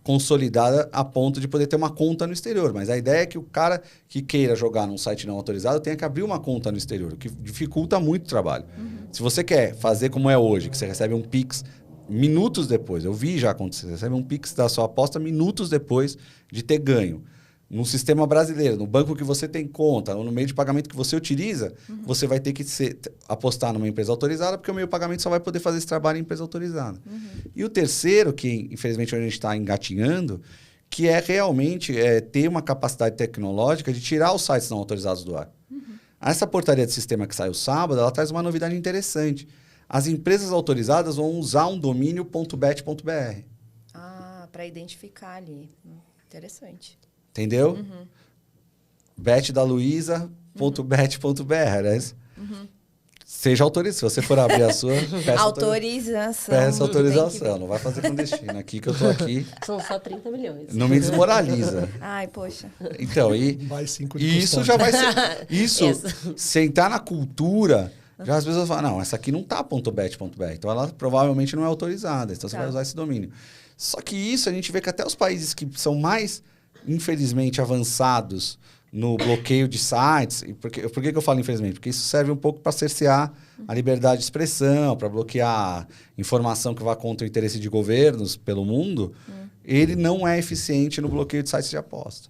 Speaker 2: consolidada a ponto de poder ter uma conta no exterior. Mas a ideia é que o cara que queira jogar num site não autorizado tenha que abrir uma conta no exterior, o que dificulta muito o trabalho. Se você quer fazer como é hoje, que você recebe um Pix minutos depois, eu vi já acontecer, você recebe um Pix da sua aposta minutos depois de ter ganho. No sistema brasileiro, no banco que você tem conta, ou no meio de pagamento que você utiliza, você vai ter que apostar numa empresa autorizada, porque o meio de pagamento só vai poder fazer esse trabalho em empresa autorizada. E o terceiro, que infelizmente a gente está engatinhando, que é realmente ter uma capacidade tecnológica de tirar os sites não autorizados do ar. Essa portaria de sistema que saiu sábado, ela traz uma novidade interessante. As empresas autorizadas vão usar um domínio .bet.br.
Speaker 3: Ah, para identificar ali. Interessante.
Speaker 2: Entendeu? betdaluiza.bet.br, né? Seja autorizado. Se você for abrir a sua, peça
Speaker 3: autorização.
Speaker 2: Peça autorização. Não vai fazer clandestino. Aqui que eu tô aqui.
Speaker 4: São só 30 milhões.
Speaker 2: Não me desmoraliza.
Speaker 3: Ai, poxa.
Speaker 2: Então,
Speaker 1: Mais 5 de
Speaker 2: isso
Speaker 1: custódia.
Speaker 2: já vai ser... Isso, sentar na cultura... Já as pessoas falam, não, essa aqui não tá .bet.br. Então, ela provavelmente não é autorizada. Então, você vai usar esse domínio. Só que isso, a gente vê que até os países que são mais... infelizmente, avançados no bloqueio de sites. E por que eu falo infelizmente? Porque isso serve um pouco para cercear a liberdade de expressão, para bloquear informação que vá contra o interesse de governos pelo mundo. Ele não é eficiente no bloqueio de sites de aposta.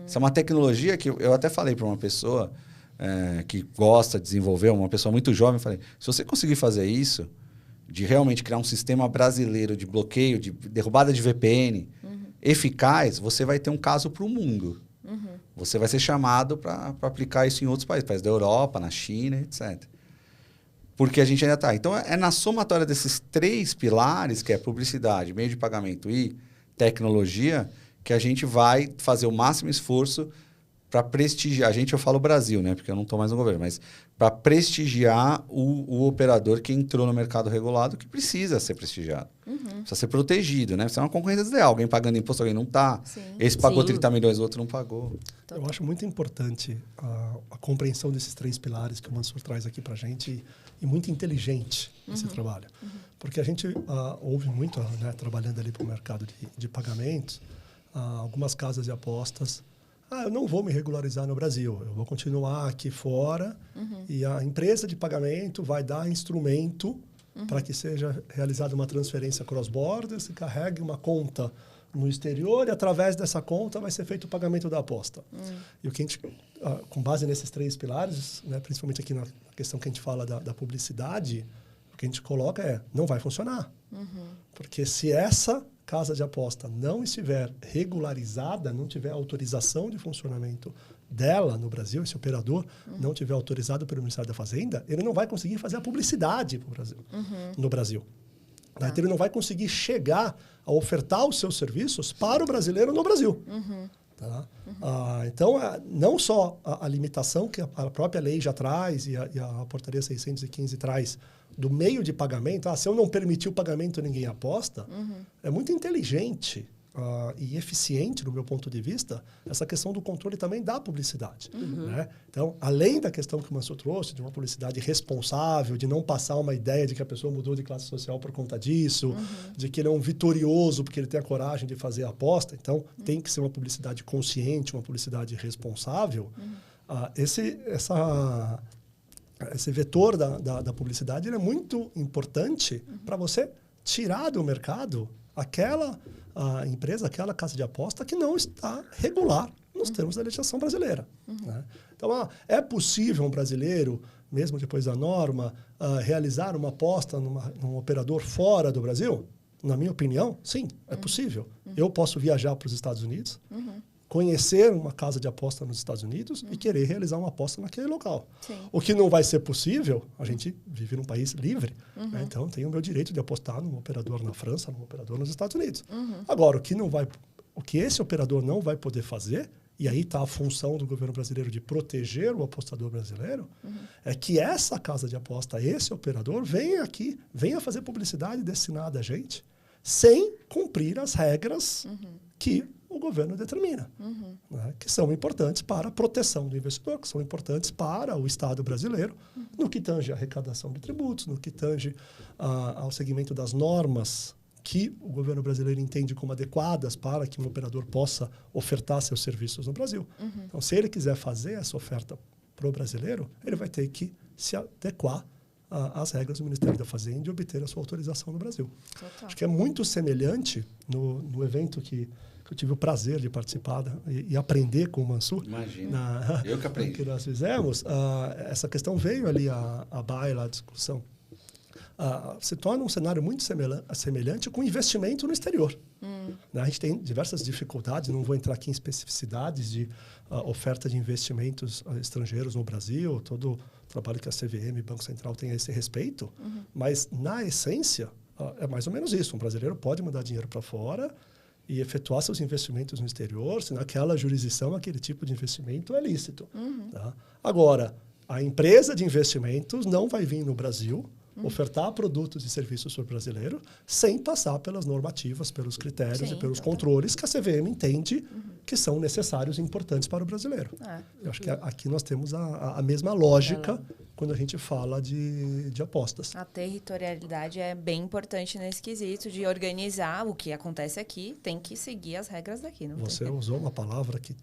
Speaker 2: Isso é uma tecnologia que eu até falei para uma pessoa que gosta de desenvolver, uma pessoa muito jovem, falei, se você conseguir fazer isso, de realmente criar um sistema brasileiro de bloqueio, de derrubada de VPN, eficaz, você vai ter um caso para o mundo. Você vai ser chamado para aplicar isso em outros países da Europa, na China, etc. Porque a gente ainda está. Então, é na somatória desses 3 pilares, que é publicidade, meio de pagamento e tecnologia, que a gente vai fazer o máximo esforço para prestigiar. A gente, eu falo Brasil, né? Porque eu não estou mais no governo, mas para prestigiar o operador que entrou no mercado regulado, que precisa ser prestigiado. Precisa ser protegido, né? Precisa ser uma concorrência desleal. Alguém pagando imposto, alguém não está. Esse pagou 30 milhões, o outro não pagou.
Speaker 1: Eu acho muito importante a compreensão desses 3 pilares que o Mansur traz aqui para a gente e muito inteligente esse trabalho. Porque a gente ouve muito, né, trabalhando ali para o mercado de pagamentos, algumas casas de apostas. Eu não vou me regularizar no Brasil, eu vou continuar aqui fora e a empresa de pagamento vai dar instrumento para que seja realizada uma transferência cross-border, se carregue uma conta no exterior e através dessa conta vai ser feito o pagamento da aposta. E o que a gente, com base nesses 3 pilares, né, principalmente aqui na questão que a gente fala da publicidade, o que a gente coloca não vai funcionar. Porque se essa casa de aposta não estiver regularizada, não tiver autorização de funcionamento dela no Brasil, esse operador não tiver autorizado pelo Ministério da Fazenda, ele não vai conseguir fazer a publicidade pro Brasil, no Brasil. Então, ele não vai conseguir chegar a ofertar os seus serviços para o brasileiro no Brasil. Tá? Então, não só a limitação que a própria lei já traz e a portaria 615 traz do meio de pagamento, se eu não permitir o pagamento, ninguém aposta, é muito inteligente e eficiente, do meu ponto de vista, essa questão do controle também da publicidade. Né? Então, além da questão que o Mansur trouxe, de uma publicidade responsável, de não passar uma ideia de que a pessoa mudou de classe social por conta disso, de que ele é um vitorioso porque ele tem a coragem de fazer a aposta, então tem que ser uma publicidade consciente, uma publicidade responsável, esse vetor da publicidade ele é muito importante para você tirar do mercado aquela empresa, aquela casa de aposta que não está regular nos termos da legislação brasileira. Né? Então, é possível um brasileiro, mesmo depois da norma, realizar uma aposta num operador fora do Brasil? Na minha opinião, sim, é possível. Eu posso viajar para os Estados Unidos, conhecer uma casa de aposta nos Estados Unidos e querer realizar uma aposta naquele local.
Speaker 3: Sim.
Speaker 1: O que não vai ser possível, a gente vive num país livre, né? Então tenho o meu direito de apostar num operador na França, num operador nos Estados Unidos. Agora, o que esse operador não vai poder fazer, e aí está a função do governo brasileiro de proteger o apostador brasileiro, é que essa casa de aposta, esse operador, venha fazer publicidade destinada a gente, sem cumprir as regras que o governo determina, né, que são importantes para a proteção do investidor, que são importantes para o Estado brasileiro, no que tange à arrecadação de tributos, no que tange ao segmento das normas que o governo brasileiro entende como adequadas para que um operador possa ofertar seus serviços no Brasil. Então, se ele quiser fazer essa oferta para o brasileiro, ele vai ter que se adequar às regras do Ministério da Fazenda e obter a sua autorização no Brasil.
Speaker 3: Total.
Speaker 1: Acho que é muito semelhante no evento que eu tive o prazer de participar e aprender com o Mansur.
Speaker 2: Imagina. Eu que aprendi.
Speaker 1: Que nós fizemos. Essa questão veio ali à baila, à discussão. Se torna um cenário muito semelhante com investimento no exterior. A gente tem diversas dificuldades, não vou entrar aqui em especificidades de oferta de investimentos estrangeiros no Brasil, todo o trabalho que a CVM e Banco Central tem a esse respeito, mas, na essência, é mais ou menos isso. Um brasileiro pode mandar dinheiro para fora e efetuar seus investimentos no exterior, se naquela jurisdição aquele tipo de investimento é lícito. Tá? Agora, a empresa de investimentos não vai vir no Brasil ofertar produtos e serviços para o brasileiro sem passar pelas normativas, pelos critérios e pelos controles que a CVM entende que são necessários e importantes para o brasileiro. Eu acho que aqui nós temos a mesma lógica quando a gente fala de apostas.
Speaker 3: A territorialidade é bem importante nesse quesito de organizar o que acontece aqui, tem que seguir as regras daqui.
Speaker 1: Você usou uma palavra que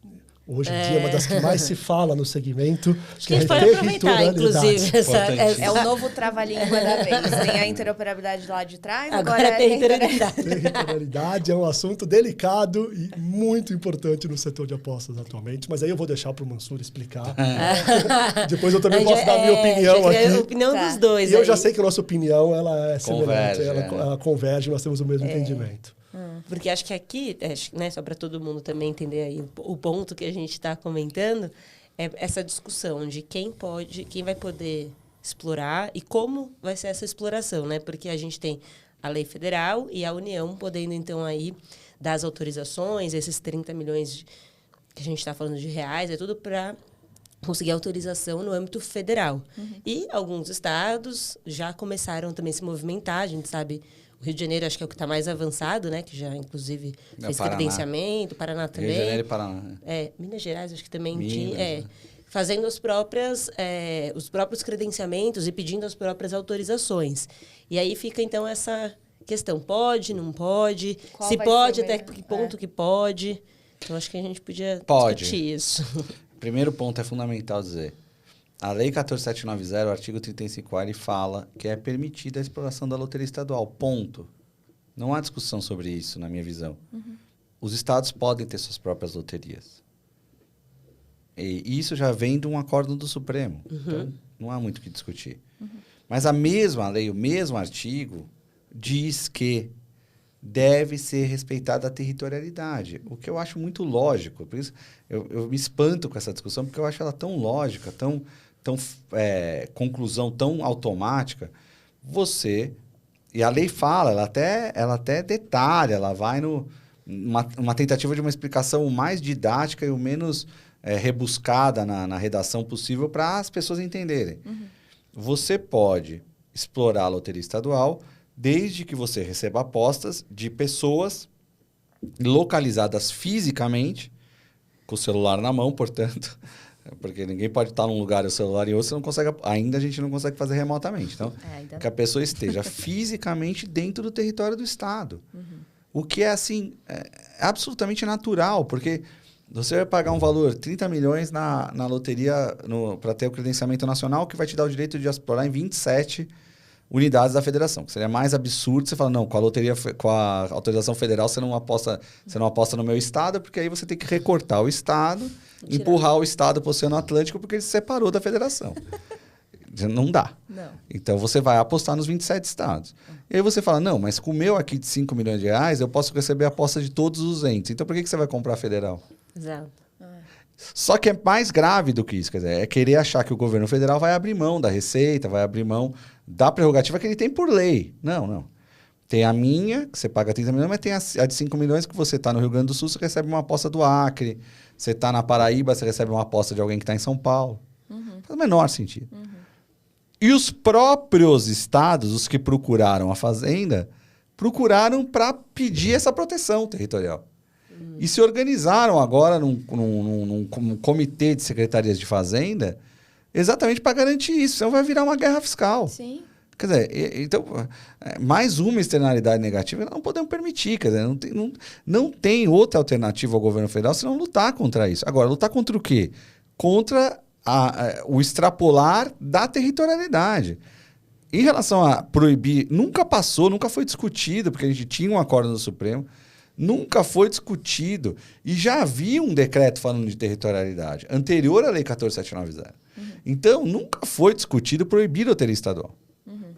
Speaker 1: hoje em dia é uma das que mais se fala no segmento,
Speaker 4: que é territorialidade. Inclusive,
Speaker 3: é o novo trava-língua da vez. Tem a interoperabilidade lá de trás,
Speaker 4: agora é territorialidade.
Speaker 1: Territorialidade é um assunto delicado e muito importante no setor de apostas atualmente, mas aí eu vou deixar para o Mansur explicar. Depois eu também posso dar a minha opinião aqui.
Speaker 4: A opinião dos dois.
Speaker 1: E eu já sei que a nossa opinião ela é semelhante, ela converge, nós temos o mesmo entendimento.
Speaker 4: Porque acho que aqui, né, só para todo mundo também entender aí o ponto que a gente está comentando, é essa discussão de quem vai poder explorar e como vai ser essa exploração, né? Porque a gente tem a lei federal e a União podendo, então, aí dar as autorizações, esses 30 milhões que a gente está falando de reais, é tudo para conseguir autorização no âmbito federal. E alguns estados já começaram também a se movimentar, a gente sabe. O Rio de Janeiro acho que é o que está mais avançado, né? Que já, inclusive, fez credenciamento. Paraná também. Rio de Janeiro e Paraná. Minas Gerais acho que também tinha. Fazendo os próprios credenciamentos e pedindo as próprias autorizações. E aí fica, então, essa questão. Pode, não pode? Se pode, até que ponto que pode? Então, acho que a gente podia discutir isso.
Speaker 2: Primeiro ponto é fundamental dizer. A Lei 14.790, o artigo 35A, ele fala que é permitida a exploração da loteria estadual. Ponto. Não há discussão sobre isso, na minha visão. Os estados podem ter suas próprias loterias. E isso já vem de um acórdão do Supremo. Então, não há muito o que discutir. Mas a mesma lei, o mesmo artigo, diz que deve ser respeitada a territorialidade, o que eu acho muito lógico. Por isso, eu me espanto com essa discussão, porque eu acho ela tão lógica, tão conclusão tão automática. E a lei fala, ela até detalha, ela vai numa tentativa de uma explicação o mais didática e o menos rebuscada na redação possível para as pessoas entenderem. Você pode explorar a loteria estadual desde que você receba apostas de pessoas localizadas fisicamente, com o celular na mão, portanto, porque ninguém pode estar num lugar e o celular em outro, ainda a gente não consegue fazer remotamente. Então, que a pessoa esteja fisicamente dentro do território do Estado. O que é, assim, absolutamente natural, porque você vai pagar um valor, 30 milhões na loteria para ter o credenciamento nacional, que vai te dar o direito de explorar em 27 unidades da federação, que seria mais absurdo você falar, não, com a autorização federal você não aposta no meu estado, porque aí você tem que recortar o estado, empurrar o estado para o Oceano Atlântico, porque ele se separou da federação. Não dá.
Speaker 3: Não.
Speaker 2: Então, você vai apostar nos 27 estados. E aí você fala, não, mas com o meu aqui de 5 milhões de reais, eu posso receber a aposta de todos os entes. Então, por que você vai comprar a federal?
Speaker 4: Exato.
Speaker 2: Só que é mais grave do que isso. Quer dizer, é querer achar que o governo federal vai abrir mão da receita, vai abrir mão da prerrogativa que ele tem por lei. Não. Tem a minha, que você paga 30 milhões, mas tem a de 5 milhões que você está no Rio Grande do Sul, você recebe uma aposta do Acre. Você está na Paraíba, você recebe uma aposta de alguém que está em São Paulo. Faz o menor sentido. E os próprios estados, os que procuraram a Fazenda, procuraram para pedir essa proteção territorial. E se organizaram agora num comitê de secretarias de Fazenda exatamente para garantir isso. Senão vai virar uma guerra fiscal.
Speaker 3: Sim.
Speaker 2: Quer dizer, então, mais uma externalidade negativa não podemos permitir. Quer dizer, não tem outra alternativa ao governo federal senão lutar contra isso. Agora, lutar contra o quê? Contra o extrapolar da territorialidade. Em relação a proibir, nunca foi discutido, porque a gente tinha um acordo no Supremo, nunca foi discutido. E já havia um decreto falando de territorialidade, anterior à Lei 14.790. Então, nunca foi discutido proibir a loteria estadual.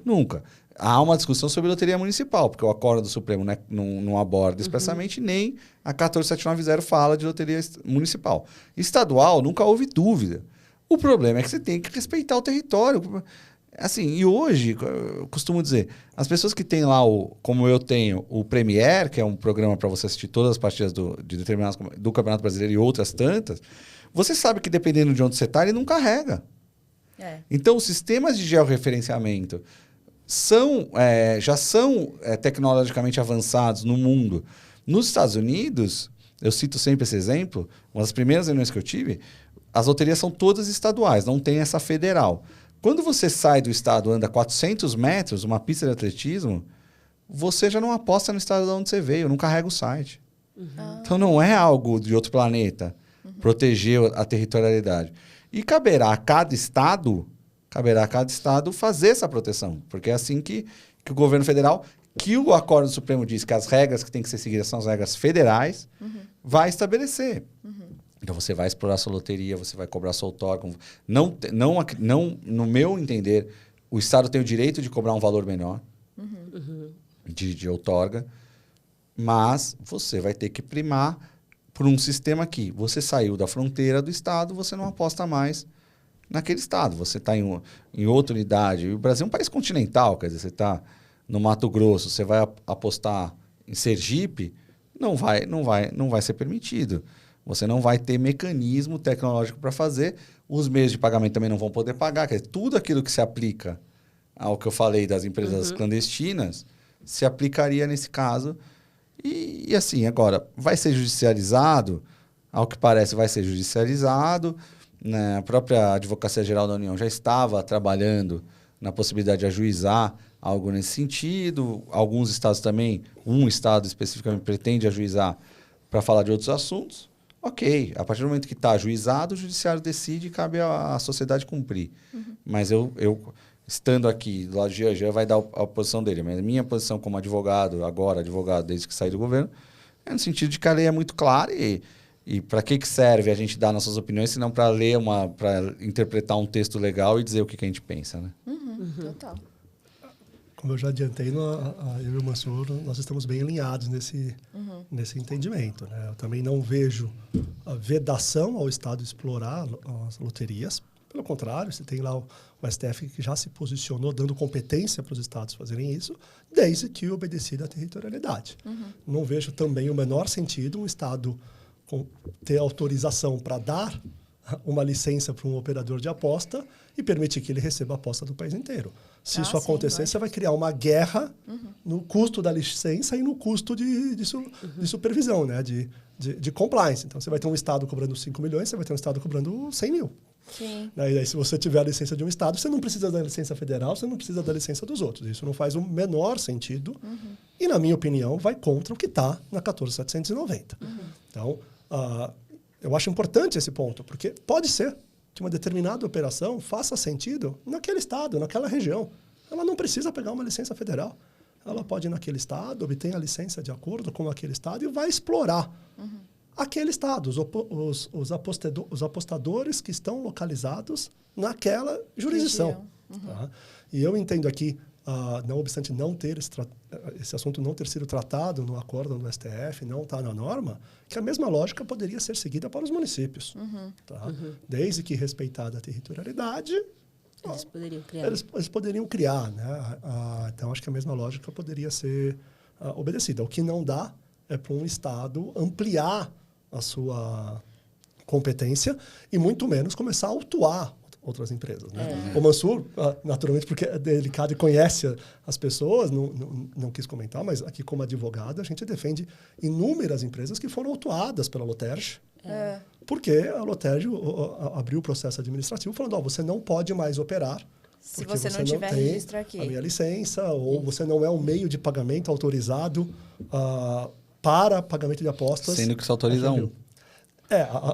Speaker 2: Nunca. Há uma discussão sobre loteria municipal, porque o acordo do Supremo, né, não aborda expressamente, nem a 14.790 fala de loteria municipal. Estadual, nunca houve dúvida. O problema é que você tem que respeitar o território. Assim, e hoje, eu costumo dizer, as pessoas que têm lá, como eu tenho, o Premier, que é um programa para você assistir todas as partidas do Campeonato Brasileiro e outras tantas, você sabe que dependendo de onde você está, ele não carrega. Então, os sistemas de georreferenciamento já são tecnologicamente avançados no mundo. Nos Estados Unidos, eu cito sempre esse exemplo, uma das primeiras reuniões que eu tive, as loterias são todas estaduais, não tem essa federal. Quando você sai do estado, anda 400 metros, uma pista de atletismo, você já não aposta no estado de onde você veio, não carrega o site. Então não é algo de outro planeta proteger a territorialidade. E caberá a cada estado fazer essa proteção, porque é assim que o governo federal, que o Acordo do Supremo diz que as regras que têm que ser seguidas são as regras federais, vai estabelecer. Então você vai explorar sua loteria, você vai cobrar sua outorga. Não, no meu entender, o Estado tem o direito de cobrar um valor menor de outorga, mas você vai ter que primar por um sistema que você saiu da fronteira do Estado, você não aposta mais naquele Estado. Você está em outra unidade. E o Brasil é um país continental, quer dizer, você está no Mato Grosso, você vai apostar em Sergipe, não vai ser permitido. Você não vai ter mecanismo tecnológico para fazer. Os meios de pagamento também não vão poder pagar. Quer dizer, tudo aquilo que se aplica ao que eu falei das empresas clandestinas se aplicaria nesse caso. E assim, agora, vai ser judicializado? Ao que parece, vai ser judicializado. Né? A própria Advocacia Geral da União já estava trabalhando na possibilidade de ajuizar algo nesse sentido. Alguns estados também, um estado especificamente pretende ajuizar para falar de outros assuntos. Ok, a partir do momento que está ajuizado, o judiciário decide e cabe à sociedade cumprir. Mas eu, estando aqui do lado de Jean vai dar a posição dele, mas a minha posição como advogado, desde que saí do governo, é no sentido de que a lei é muito clara e para que serve a gente dar nossas opiniões, se não para ler para interpretar um texto legal e dizer o que a gente pensa, né?
Speaker 3: Total.
Speaker 1: Como eu já adiantei, eu e o Mansur, nós estamos bem alinhados nesse entendimento. Né? Eu também não vejo a vedação ao Estado explorar as loterias. Pelo contrário, você tem lá o STF que já se posicionou dando competência para os estados fazerem isso, desde que obedecida a territorialidade. Não vejo também o menor sentido um estado ter autorização para dar uma licença para um operador de aposta e permitir que ele receba a aposta do país inteiro. Se isso acontecer, você vai criar uma guerra no custo da licença e no custo de supervisão, né? de compliance. Então, você vai ter um estado cobrando 5 milhões, você vai ter um estado cobrando 100 mil.
Speaker 3: Sim.
Speaker 1: E aí, se você tiver a licença de um estado, você não precisa da licença federal, você não precisa da licença dos outros. Isso não faz o menor sentido e, na minha opinião, vai contra o que está na 14.790. Então, eu acho importante esse ponto, porque pode ser que uma determinada operação faça sentido naquele estado, naquela região. Ela não precisa pegar uma licença federal. Ela pode ir naquele estado, obter a licença de acordo com aquele estado e vai explorar aquele estado, os apostadores que estão localizados naquela jurisdição. Tá? E eu entendo aqui, não obstante não ter esse assunto não ter sido tratado no acordo do STF, não está na norma, que a mesma lógica poderia ser seguida para os municípios. Tá? Desde que respeitada a territorialidade,
Speaker 4: Eles poderiam criar.
Speaker 1: eles poderiam criar. Né? Então, acho que a mesma lógica poderia ser obedecida. O que não dá é para um Estado ampliar a sua competência e muito menos começar a autuar outras empresas. Né? O Mansur, naturalmente, porque é delicado e conhece as pessoas, não quis comentar, mas aqui como advogado a gente defende inúmeras empresas que foram autuadas pela Loterge, porque a Loterge abriu o processo administrativo falando, você não pode mais operar
Speaker 3: Se
Speaker 1: porque
Speaker 3: você não tiver
Speaker 1: tem
Speaker 3: registro aqui.
Speaker 1: a minha licença, ou você não é um meio de pagamento autorizado para pagamento de apostas.
Speaker 2: Sendo que se autoriza um.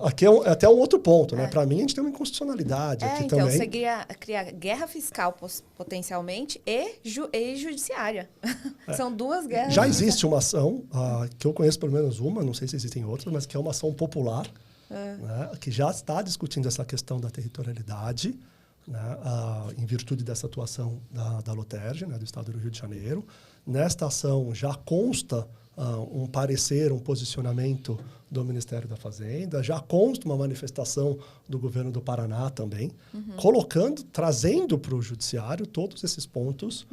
Speaker 1: Aqui é até um outro ponto, né? Para mim, a gente tem uma inconstitucionalidade aqui
Speaker 3: então,
Speaker 1: também.
Speaker 3: você cria guerra fiscal potencialmente e judiciária. São duas guerras.
Speaker 1: Já existe uma ação, que eu conheço pelo menos uma, não sei se existem outras, mas que é uma ação popular, né? Que já está discutindo essa questão da territorialidade, né? Em virtude dessa atuação da Loterge, né? Do Estado do Rio de Janeiro. Nesta ação já consta um parecer, um posicionamento do Ministério da Fazenda, já consta uma manifestação do governo do Paraná também, trazendo para o judiciário todos esses pontos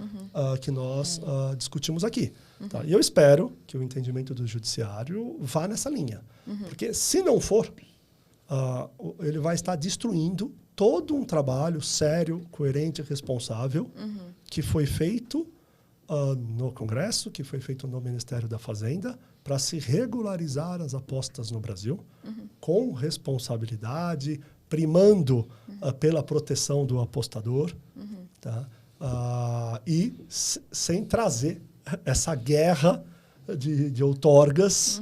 Speaker 1: que nós discutimos aqui. Tá? E eu espero que o entendimento do judiciário vá nessa linha. Porque se não for, ele vai estar destruindo todo um trabalho sério, coerente e responsável que foi feito no Congresso, que foi feito no Ministério da Fazenda, para se regularizar as apostas no Brasil, com responsabilidade, primando pela proteção do apostador, tá? E sem trazer essa guerra de outorgas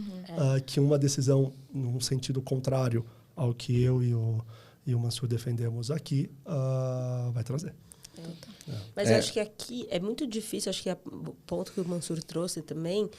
Speaker 1: que uma decisão, num sentido contrário ao que eu e o Mansur defendemos aqui, vai trazer.
Speaker 4: Mas eu acho que aqui é muito difícil, acho que o ponto que o Mansur trouxe também,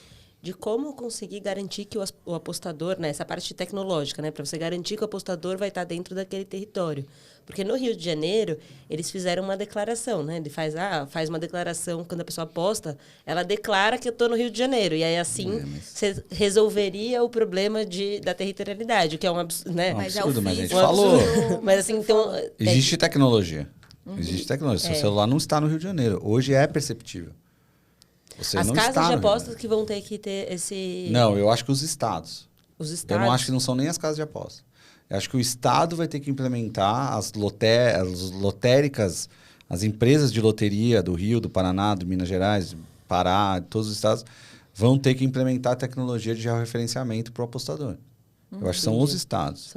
Speaker 4: de como conseguir garantir que o apostador, né, essa parte tecnológica, né, para você garantir que o apostador vai estar dentro daquele território. Porque no Rio de Janeiro, eles fizeram uma declaração, né? Ele faz uma declaração, quando a pessoa aposta, ela declara que eu estou no Rio de Janeiro. E aí, assim, você resolveria o problema da territorialidade, o que é um absurdo, né?
Speaker 2: É um
Speaker 3: Mas
Speaker 2: absurdo, mas a gente
Speaker 3: absurdo.
Speaker 2: falou.
Speaker 4: Mas assim, então...
Speaker 2: Existe tecnologia. Existe tecnologia. Seu celular não está no Rio de Janeiro. Hoje é perceptível. Você
Speaker 4: As
Speaker 2: não
Speaker 4: casas
Speaker 2: está
Speaker 4: de
Speaker 2: no Rio de
Speaker 4: apostas
Speaker 2: Janeiro.
Speaker 4: que vão ter que ter esse...
Speaker 2: Não, eu acho que os estados.
Speaker 4: Os
Speaker 2: Eu
Speaker 4: estados...
Speaker 2: não acho que não são nem as casas de aposta. Eu acho que o Estado vai ter que implementar as lotéricas, as empresas de loteria do Rio, do Paraná, do Minas Gerais, Pará, todos os estados, vão ter que implementar a tecnologia de georreferenciamento para o apostador. Eu acho que são os estados.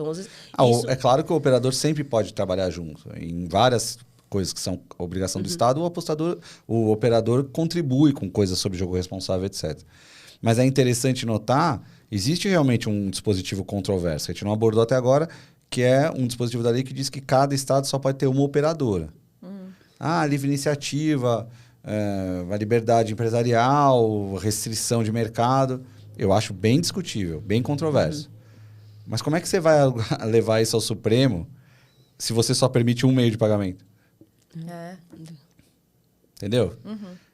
Speaker 2: É claro que o operador sempre pode trabalhar junto. Em várias coisas que são obrigação do Estado, o operador contribui com coisas sobre jogo responsável, etc. Mas é interessante notar, existe realmente um dispositivo controverso, que a gente não abordou até agora, que é um dispositivo da lei que diz que cada estado só pode ter uma operadora. Livre iniciativa, a liberdade empresarial, restrição de mercado. Eu acho bem discutível, bem controverso. Mas como é que você vai levar isso ao Supremo se você só permite um meio de pagamento? Entendeu?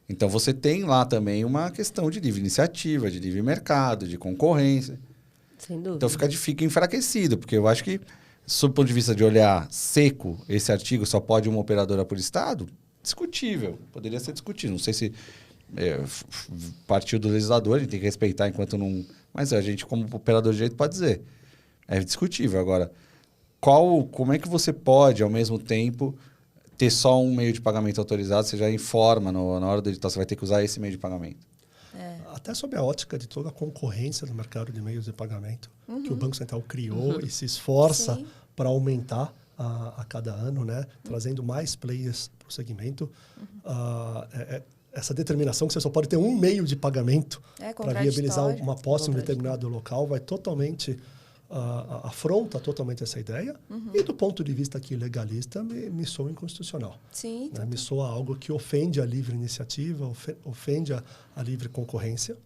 Speaker 2: Então, você tem lá também uma questão de livre iniciativa, de livre mercado, de concorrência.
Speaker 4: Sem dúvida.
Speaker 2: Então, fica enfraquecido, porque eu acho que, sob o ponto de vista de olhar seco, esse artigo só pode uma operadora por estado, discutível. Poderia ser discutido. Não sei se partiu do legislador, a gente tem que respeitar enquanto não... Mas a gente, como operador de direito, pode dizer. É discutível. Agora, como é que você pode, ao mesmo tempo, ter só um meio de pagamento autorizado? Você já informa na hora do edital, você vai ter que usar esse meio de pagamento.
Speaker 1: Até sob a ótica de toda a concorrência no mercado de meios de pagamento, que o Banco Central criou e se esforça para aumentar a cada ano, né? Trazendo mais players para o segmento. Essa determinação que você só pode ter um meio de pagamento para viabilizar uma aposta em um determinado local vai totalmente... afronta totalmente essa ideia e do ponto de vista aqui legalista me soa inconstitucional.
Speaker 3: Sim.
Speaker 1: Né? Me soa algo que ofende a livre iniciativa, ofende a livre concorrência.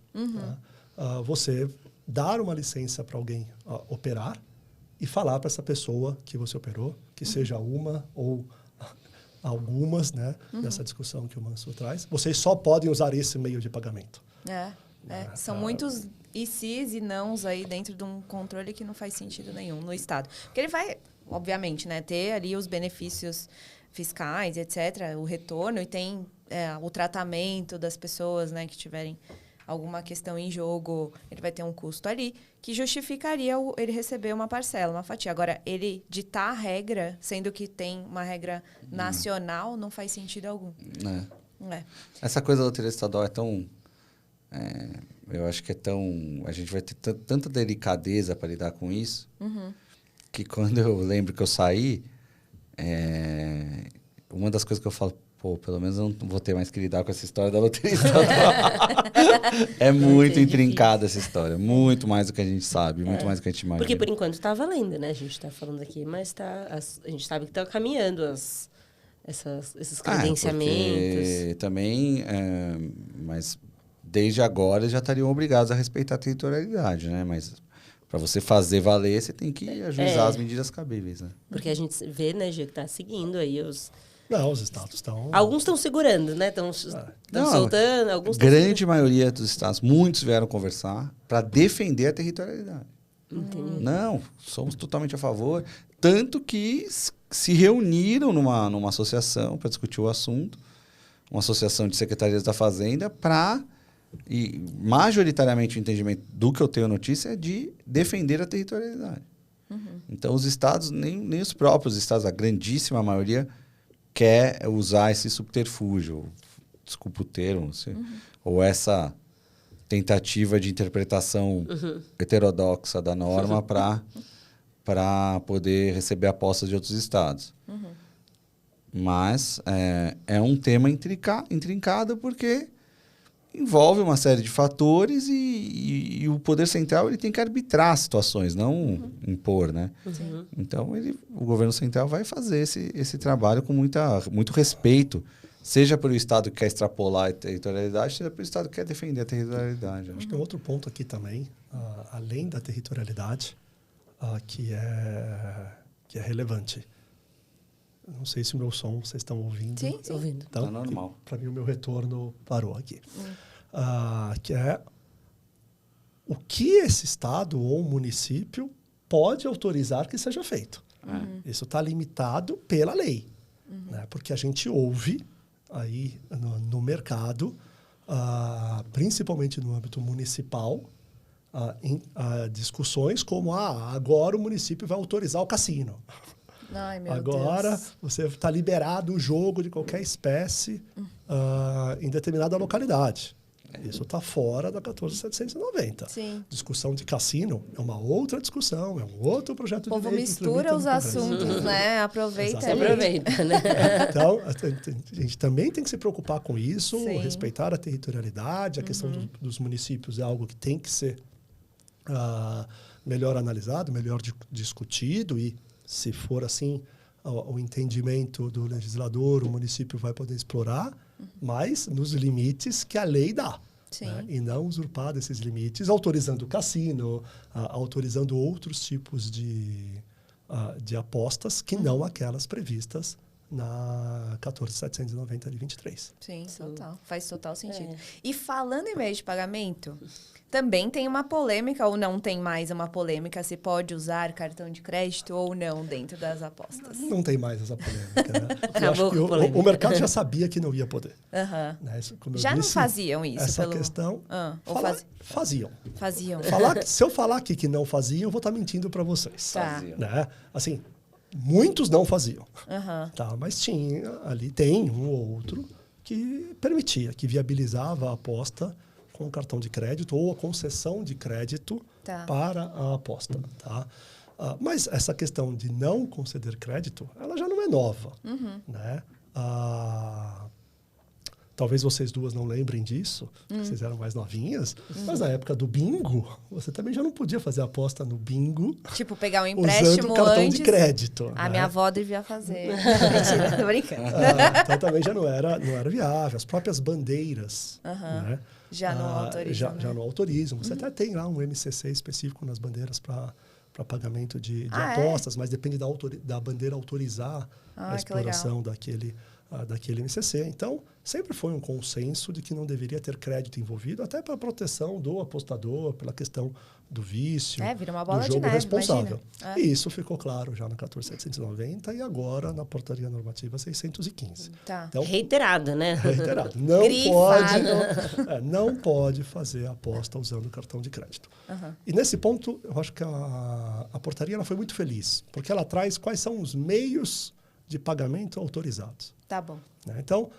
Speaker 1: Tá? Você dar uma licença para alguém operar e falar para essa pessoa que você operou, que seja uma ou algumas, né, dessa discussão que o Mansur traz. Vocês só podem usar esse meio de pagamento.
Speaker 3: São muitos ICs e nãos aí dentro de um controle que não faz sentido nenhum no Estado. Porque ele vai, obviamente, né, ter ali os benefícios fiscais, etc., o retorno, e tem o tratamento das pessoas, né, que tiverem alguma questão em jogo, ele vai ter um custo ali que justificaria ele receber uma parcela, uma fatia. Agora, ele ditar a regra, sendo que tem uma regra nacional, não faz sentido algum.
Speaker 2: Essa coisa da loteria estadual é tão... eu acho que é tão... A gente vai ter tanta delicadeza para lidar com isso, que quando eu lembro que eu saí, uma das coisas que eu falo, pô, pelo menos eu não vou ter mais que lidar com essa história da loteria estadual. É muito intrincada essa história. Muito mais do que a gente sabe, muito mais do que a gente imagina.
Speaker 4: Porque, por enquanto, está valendo, né? A gente está falando aqui, mas a gente sabe que está caminhando esses credenciamentos.
Speaker 2: Também, mas desde agora já estariam obrigados a respeitar a territorialidade, né? Mas para você fazer valer, você tem que ajuizar as medidas cabíveis, né?
Speaker 4: Porque a gente vê, né, Gê, que está seguindo aí os...
Speaker 1: Não, os estados estão...
Speaker 4: Alguns estão segurando, né? Estão soltando, alguns
Speaker 2: grande maioria dos estados, muitos vieram conversar para defender a territorialidade.
Speaker 4: Entendi.
Speaker 2: Não, somos totalmente a favor. Tanto que se reuniram numa associação para discutir o assunto, uma associação de secretarias da Fazenda, e majoritariamente o entendimento do que eu tenho notícia é de defender a territorialidade. Então, os estados, nem os próprios estados, a grandíssima maioria, quer usar esse subterfúgio, desculpa o termo, ou essa tentativa de interpretação heterodoxa da norma para poder receber apostas de outros estados. Mas é um tema intrincado porque envolve uma série de fatores e o Poder Central ele tem que arbitrar situações, não impor, né? Então, o governo central vai fazer esse trabalho com muito respeito, seja pelo Estado que quer extrapolar a territorialidade, seja pelo Estado que quer defender a territorialidade.
Speaker 1: Acho que tem outro ponto aqui também, além da territorialidade, que é relevante. Não sei se o meu som vocês estão ouvindo.
Speaker 3: Sim.
Speaker 4: Ouvindo.
Speaker 2: Então, tá normal.
Speaker 1: Para mim, o meu retorno parou aqui. Que é o que esse estado ou município pode autorizar que seja feito. Isso está limitado pela lei. Né? Porque a gente ouve aí no mercado, principalmente no âmbito municipal, discussões como agora o município vai autorizar o cassino.
Speaker 3: Ai, meu
Speaker 1: Agora,
Speaker 3: Deus.
Speaker 1: você está liberado o jogo de qualquer espécie em determinada localidade. Isso está fora da 14.790.
Speaker 3: Sim.
Speaker 1: Discussão de cassino é uma outra discussão, é um outro projeto
Speaker 3: O povo
Speaker 1: de lei.
Speaker 3: mistura os assuntos, né? Aproveita
Speaker 1: Exatamente.
Speaker 3: ali.
Speaker 4: Aproveita, né?
Speaker 1: Então, a gente também tem que se preocupar com isso,
Speaker 3: Sim.
Speaker 1: respeitar a territorialidade, a questão dos municípios é algo que tem que ser melhor analisado, melhor discutido e, se for assim, o entendimento do legislador, o município vai poder explorar, mas nos limites que a lei dá. Né? E não usurpar desses limites, autorizando o cassino, autorizando outros tipos de apostas que não aquelas previstas na 14.790 de 23.
Speaker 3: Sim, total. Faz total sentido. E falando em meio de pagamento, também tem uma polêmica, ou não tem mais uma polêmica, se pode usar cartão de crédito ou não dentro das apostas.
Speaker 1: Não tem mais essa polêmica. Né? Eu
Speaker 4: Acabou
Speaker 1: acho que
Speaker 4: com a polêmica.
Speaker 1: o mercado já sabia que não ia poder.
Speaker 3: Uhum.
Speaker 1: Né? Isso, como eu
Speaker 3: Já
Speaker 1: disse,
Speaker 3: não faziam isso?
Speaker 1: Essa questão... Faziam.
Speaker 3: Faziam.
Speaker 1: Se eu falar aqui que não faziam, eu vou estar mentindo para vocês.
Speaker 3: Tá.
Speaker 1: Né? Assim, muitos não faziam.
Speaker 3: Uhum.
Speaker 1: Tá? Mas tem um ou outro que permitia, que viabilizava a aposta com o cartão de crédito ou a concessão de crédito para a aposta. Tá? Mas essa questão de não conceder crédito, ela já não é nova. Né? Talvez vocês duas não lembrem disso, vocês eram mais novinhas, mas na época do bingo, você também já não podia fazer aposta no bingo.
Speaker 3: Tipo, pegar um empréstimo
Speaker 1: usando o cartão
Speaker 3: antes.
Speaker 1: de crédito.
Speaker 3: A
Speaker 1: né?
Speaker 3: minha avó devia fazer. Mentira, tô brincando.
Speaker 1: Então também já não era viável. As próprias bandeiras né?
Speaker 3: Já não autorizam.
Speaker 1: Já não autorizam. Você até tem lá um MCC específico nas bandeiras para para pagamento de apostas, mas depende da bandeira autorizar a exploração daquele MCC. Então, sempre foi um consenso de que não deveria ter crédito envolvido, até para a proteção do apostador, pela questão do vício,
Speaker 3: vira uma bola
Speaker 1: do
Speaker 3: de
Speaker 1: jogo
Speaker 3: neve,
Speaker 1: responsável.
Speaker 3: imagina.
Speaker 1: E isso ficou claro já na 14.790 e agora na portaria normativa 615.
Speaker 3: Tá.
Speaker 1: Então,
Speaker 4: Reiterado, né?
Speaker 1: reiterado. Não pode fazer aposta usando cartão de crédito. E nesse ponto, eu acho que a portaria ela foi muito feliz, porque ela traz quais são os meios de pagamento autorizados.
Speaker 3: Tá bom.
Speaker 1: Né? Então,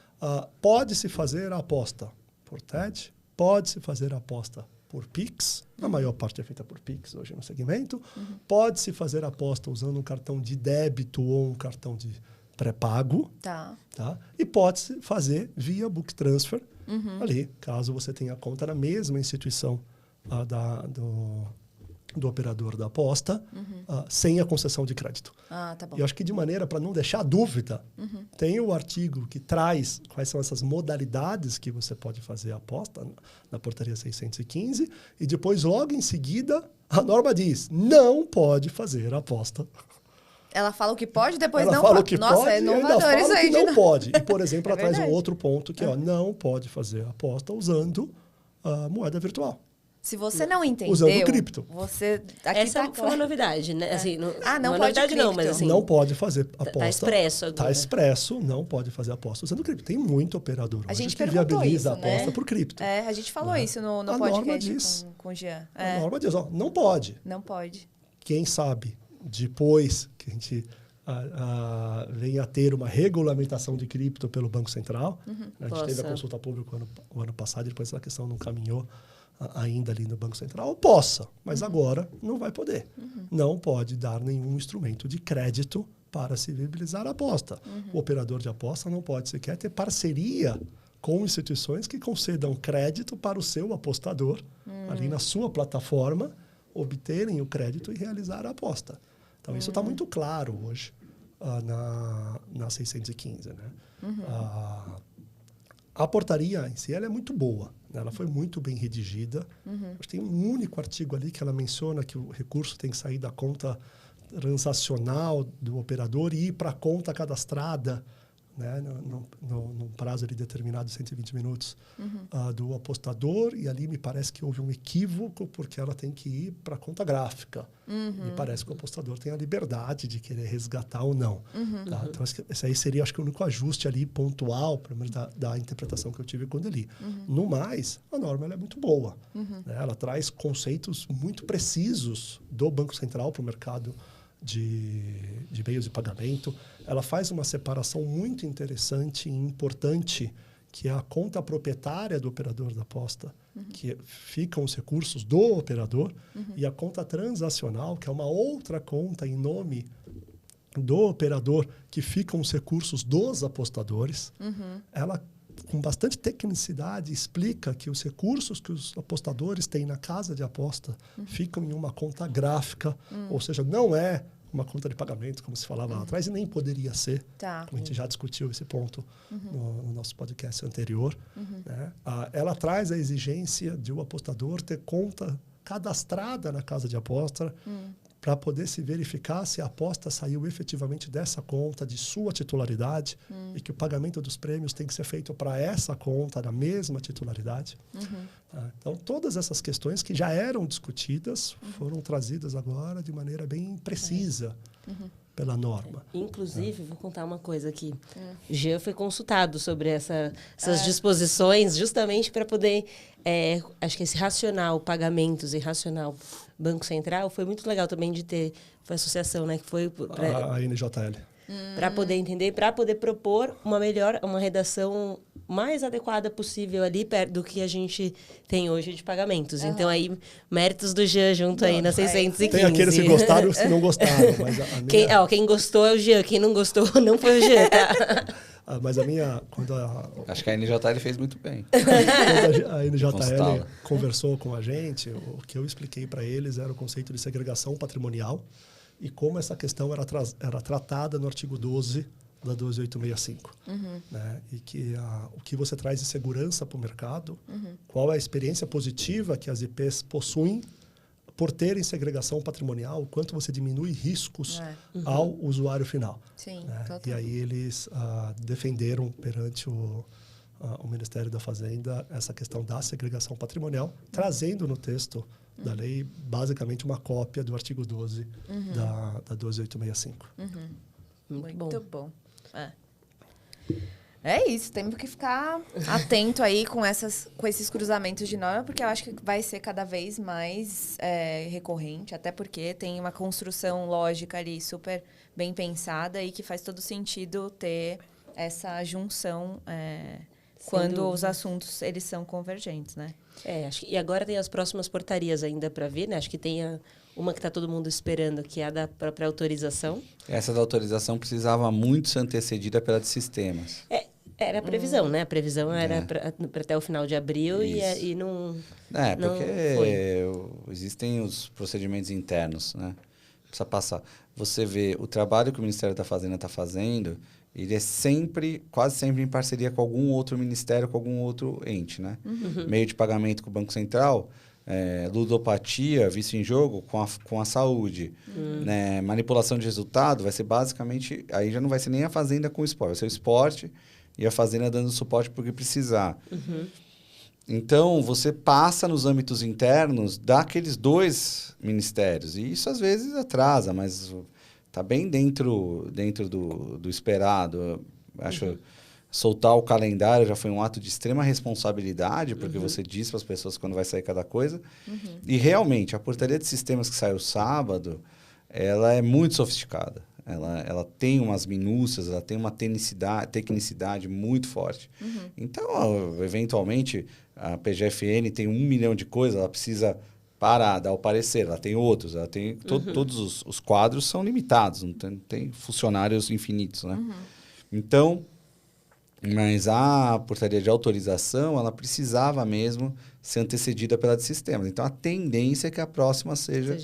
Speaker 1: pode-se fazer a aposta por TED, pode-se fazer a aposta por Pix, a maior parte é feita por Pix hoje no segmento, pode-se fazer a aposta usando um cartão de débito ou um cartão de pré-pago,
Speaker 3: Tá.
Speaker 1: e pode-se fazer via book transfer, ali, caso você tenha conta na mesma instituição do operador da aposta, sem a concessão de crédito.
Speaker 3: Tá bom.
Speaker 1: E eu acho que de maneira para não deixar dúvida, tem o artigo que traz quais são essas modalidades que você pode fazer a aposta na portaria 615 e depois, logo em seguida, a norma diz, não pode fazer a aposta.
Speaker 3: Ela fala o que pode, depois
Speaker 1: Ela
Speaker 3: não
Speaker 1: fala
Speaker 3: pode.
Speaker 1: o que
Speaker 3: Nossa,
Speaker 1: pode
Speaker 3: é
Speaker 1: e ainda
Speaker 3: inovador
Speaker 1: fala
Speaker 3: isso
Speaker 1: que
Speaker 3: aí.
Speaker 1: não pode. E, por exemplo,
Speaker 3: É
Speaker 1: ela traz um
Speaker 3: verdade.
Speaker 1: outro ponto que não pode fazer a aposta usando a moeda virtual.
Speaker 3: Se você não entendeu...
Speaker 1: Usando cripto.
Speaker 3: Você... Aqui
Speaker 4: Essa
Speaker 3: tá
Speaker 4: foi uma novidade, né? Assim,
Speaker 3: não
Speaker 4: uma
Speaker 3: pode
Speaker 4: novidade não,
Speaker 3: cripto.
Speaker 4: mas assim...
Speaker 1: Não pode fazer aposta.
Speaker 4: Tá expresso agora.
Speaker 1: Está expresso, não pode fazer aposta usando cripto. Tem muito operador
Speaker 3: A
Speaker 1: hoje
Speaker 3: gente
Speaker 1: que
Speaker 3: perguntou
Speaker 1: viabiliza
Speaker 3: isso,
Speaker 1: a aposta
Speaker 3: né?
Speaker 1: por cripto.
Speaker 3: A gente falou isso no
Speaker 1: A norma
Speaker 3: podcast
Speaker 1: diz.
Speaker 3: com o Jean.
Speaker 1: A norma diz, não pode.
Speaker 3: Não pode.
Speaker 1: Quem sabe, depois que a gente venha a ter uma regulamentação de cripto pelo Banco Central, a gente teve a consulta pública o ano passado e depois essa questão não caminhou ainda ali no Banco Central, possa, mas agora não vai poder. Não pode dar nenhum instrumento de crédito para se viabilizar a aposta. O operador de aposta não pode sequer ter parceria com instituições que concedam crédito para o seu apostador, ali na sua plataforma, obterem o crédito e realizar a aposta. Então, isso está muito claro hoje na 615. Né? A portaria em si ela é muito boa. Né? Ela foi muito bem redigida. Acho que tem um único artigo ali que ela menciona que o recurso tem que sair da conta transacional do operador e ir para a conta cadastrada, né? Num prazo ali determinado de 120 minutos do apostador. E ali me parece que houve um equívoco porque ela tem que ir para a conta gráfica. Me parece que o apostador tem a liberdade de querer resgatar ou não. Tá? Então, esse aí seria, acho que, o único ajuste ali pontual, pelo menos da interpretação que eu tive quando eu li. No mais, a norma ela é muito boa. Né? Ela traz conceitos muito precisos do Banco Central para o mercado de meios de pagamento. Ela faz uma separação muito interessante e importante, que é a conta proprietária do operador da aposta, que ficam os recursos do operador, e a conta transacional, que é uma outra conta em nome do operador, que ficam os recursos dos apostadores. Ela, com bastante tecnicidade, explica que os recursos que os apostadores têm na casa de aposta ficam em uma conta gráfica, ou seja, não é uma conta de pagamento, como se falava lá atrás, e nem poderia ser.
Speaker 3: Tá.
Speaker 1: Como a gente já discutiu esse ponto no nosso podcast anterior. Né? Ela traz a exigência de o apostador ter conta cadastrada na casa de aposta para poder se verificar se a aposta saiu efetivamente dessa conta, de sua titularidade, e que o pagamento dos prêmios tem que ser feito para essa conta, da mesma titularidade. Então, todas essas questões que já eram discutidas foram trazidas agora de maneira bem precisa pela norma.
Speaker 4: Inclusive, vou contar uma coisa aqui. O Jean foi consultado sobre essas disposições justamente para poder... acho que esse racional pagamentos e racional Banco Central foi muito legal também de ter... Foi a associação, né? Que foi
Speaker 1: A NJL.
Speaker 4: Para poder entender, para poder propor uma redação mais adequada possível ali perto do que a gente tem hoje de pagamentos. Então, aí, méritos do Jean junto aí na 615.
Speaker 1: Tem aqueles que gostaram e os que não gostaram. Mas
Speaker 4: quem gostou é o Jean, quem não gostou não foi o Jean, tá?
Speaker 1: Mas
Speaker 2: acho que a NJL fez muito bem.
Speaker 1: Quando a NJL
Speaker 2: Constala.
Speaker 1: conversou com a gente, o que eu expliquei para eles era o conceito de segregação patrimonial e como essa questão era tratada no artigo 12 da 12865. Né? E que o que você traz de segurança para o mercado, qual é a experiência positiva que as IPs possuem por terem segregação patrimonial, o quanto você diminui riscos ao usuário final.
Speaker 3: Sim,
Speaker 1: Né?
Speaker 3: total.
Speaker 1: E aí eles defenderam perante o Ministério da Fazenda essa questão da segregação patrimonial, trazendo no texto da lei basicamente uma cópia do artigo 12 da 12865.
Speaker 3: Muito bom. É isso, temos que ficar atento aí com esses cruzamentos de norma, porque eu acho que vai ser cada vez mais recorrente, até porque tem uma construção lógica ali super bem pensada e que faz todo sentido ter essa junção quando os assuntos eles são convergentes, né?
Speaker 4: E agora tem as próximas portarias ainda para vir, né? Acho que tem uma que está todo mundo esperando, que é a da própria autorização.
Speaker 2: Essa da autorização precisava muito ser antecedida pela de sistemas.
Speaker 4: Era a previsão, né? A previsão era para até o final de abril e não...
Speaker 2: Porque existem os procedimentos internos, né? Precisa passar. Você vê o trabalho que o Ministério da Fazenda está fazendo, ele é quase sempre em parceria com algum outro ministério, com algum outro ente, né? Meio de pagamento com o Banco Central, ludopatia, vício em jogo com a saúde. Né? Manipulação de resultado vai ser basicamente... Aí já não vai ser nem a Fazenda com o esporte, vai ser o esporte e a Fazenda dando suporte porque precisar. Então, você passa nos âmbitos internos daqueles dois ministérios. E isso, às vezes, atrasa, mas está bem dentro do esperado. Acho soltar o calendário já foi um ato de extrema responsabilidade, porque você diz para as pessoas quando vai sair cada coisa. E, realmente, a portaria de sistemas que saiu sábado, ela é muito sofisticada. Ela tem umas minúcias, ela tem uma tecnicidade muito forte. Então, eventualmente, a PGFN tem 1 milhão de coisas, ela precisa parar, dar o parecer. Ela tem outros, ela tem todos os quadros são limitados, não tem funcionários infinitos, né? Então, mas a portaria de autorização, ela precisava mesmo ser antecedida pela de sistemas. Então, a tendência é que a próxima seja...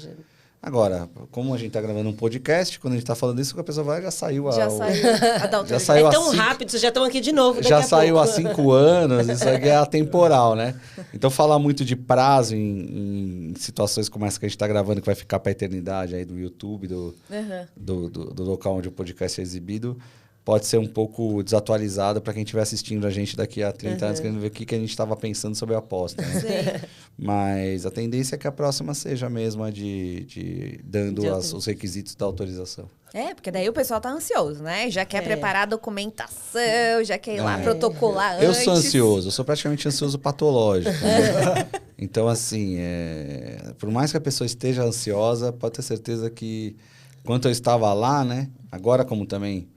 Speaker 2: Agora, como a gente está gravando um podcast, quando a gente está falando isso, a pessoa já saiu a...
Speaker 3: Já
Speaker 2: Já saiu
Speaker 4: é tão rápido, vocês já estão aqui de novo.
Speaker 2: Já saiu há 5 anos, isso aqui é atemporal, né? Então, falar muito de prazo em situações como essa que a gente está gravando, que vai ficar para a eternidade aí do YouTube, do local onde o podcast é exibido, pode ser um pouco desatualizado para quem estiver assistindo a gente daqui a 30 anos, querendo ver o que a gente estava pensando sobre a aposta. Né? Mas a tendência é que a próxima seja mesmo a dando os requisitos da autorização.
Speaker 3: Porque daí o pessoal tá ansioso, né? Já quer preparar a documentação, já quer ir lá protocolar antes.
Speaker 2: Eu sou ansioso, eu sou praticamente ansioso patológico. Né? Então, assim, por mais que a pessoa esteja ansiosa, pode ter certeza que, enquanto eu estava lá, né? Agora, como também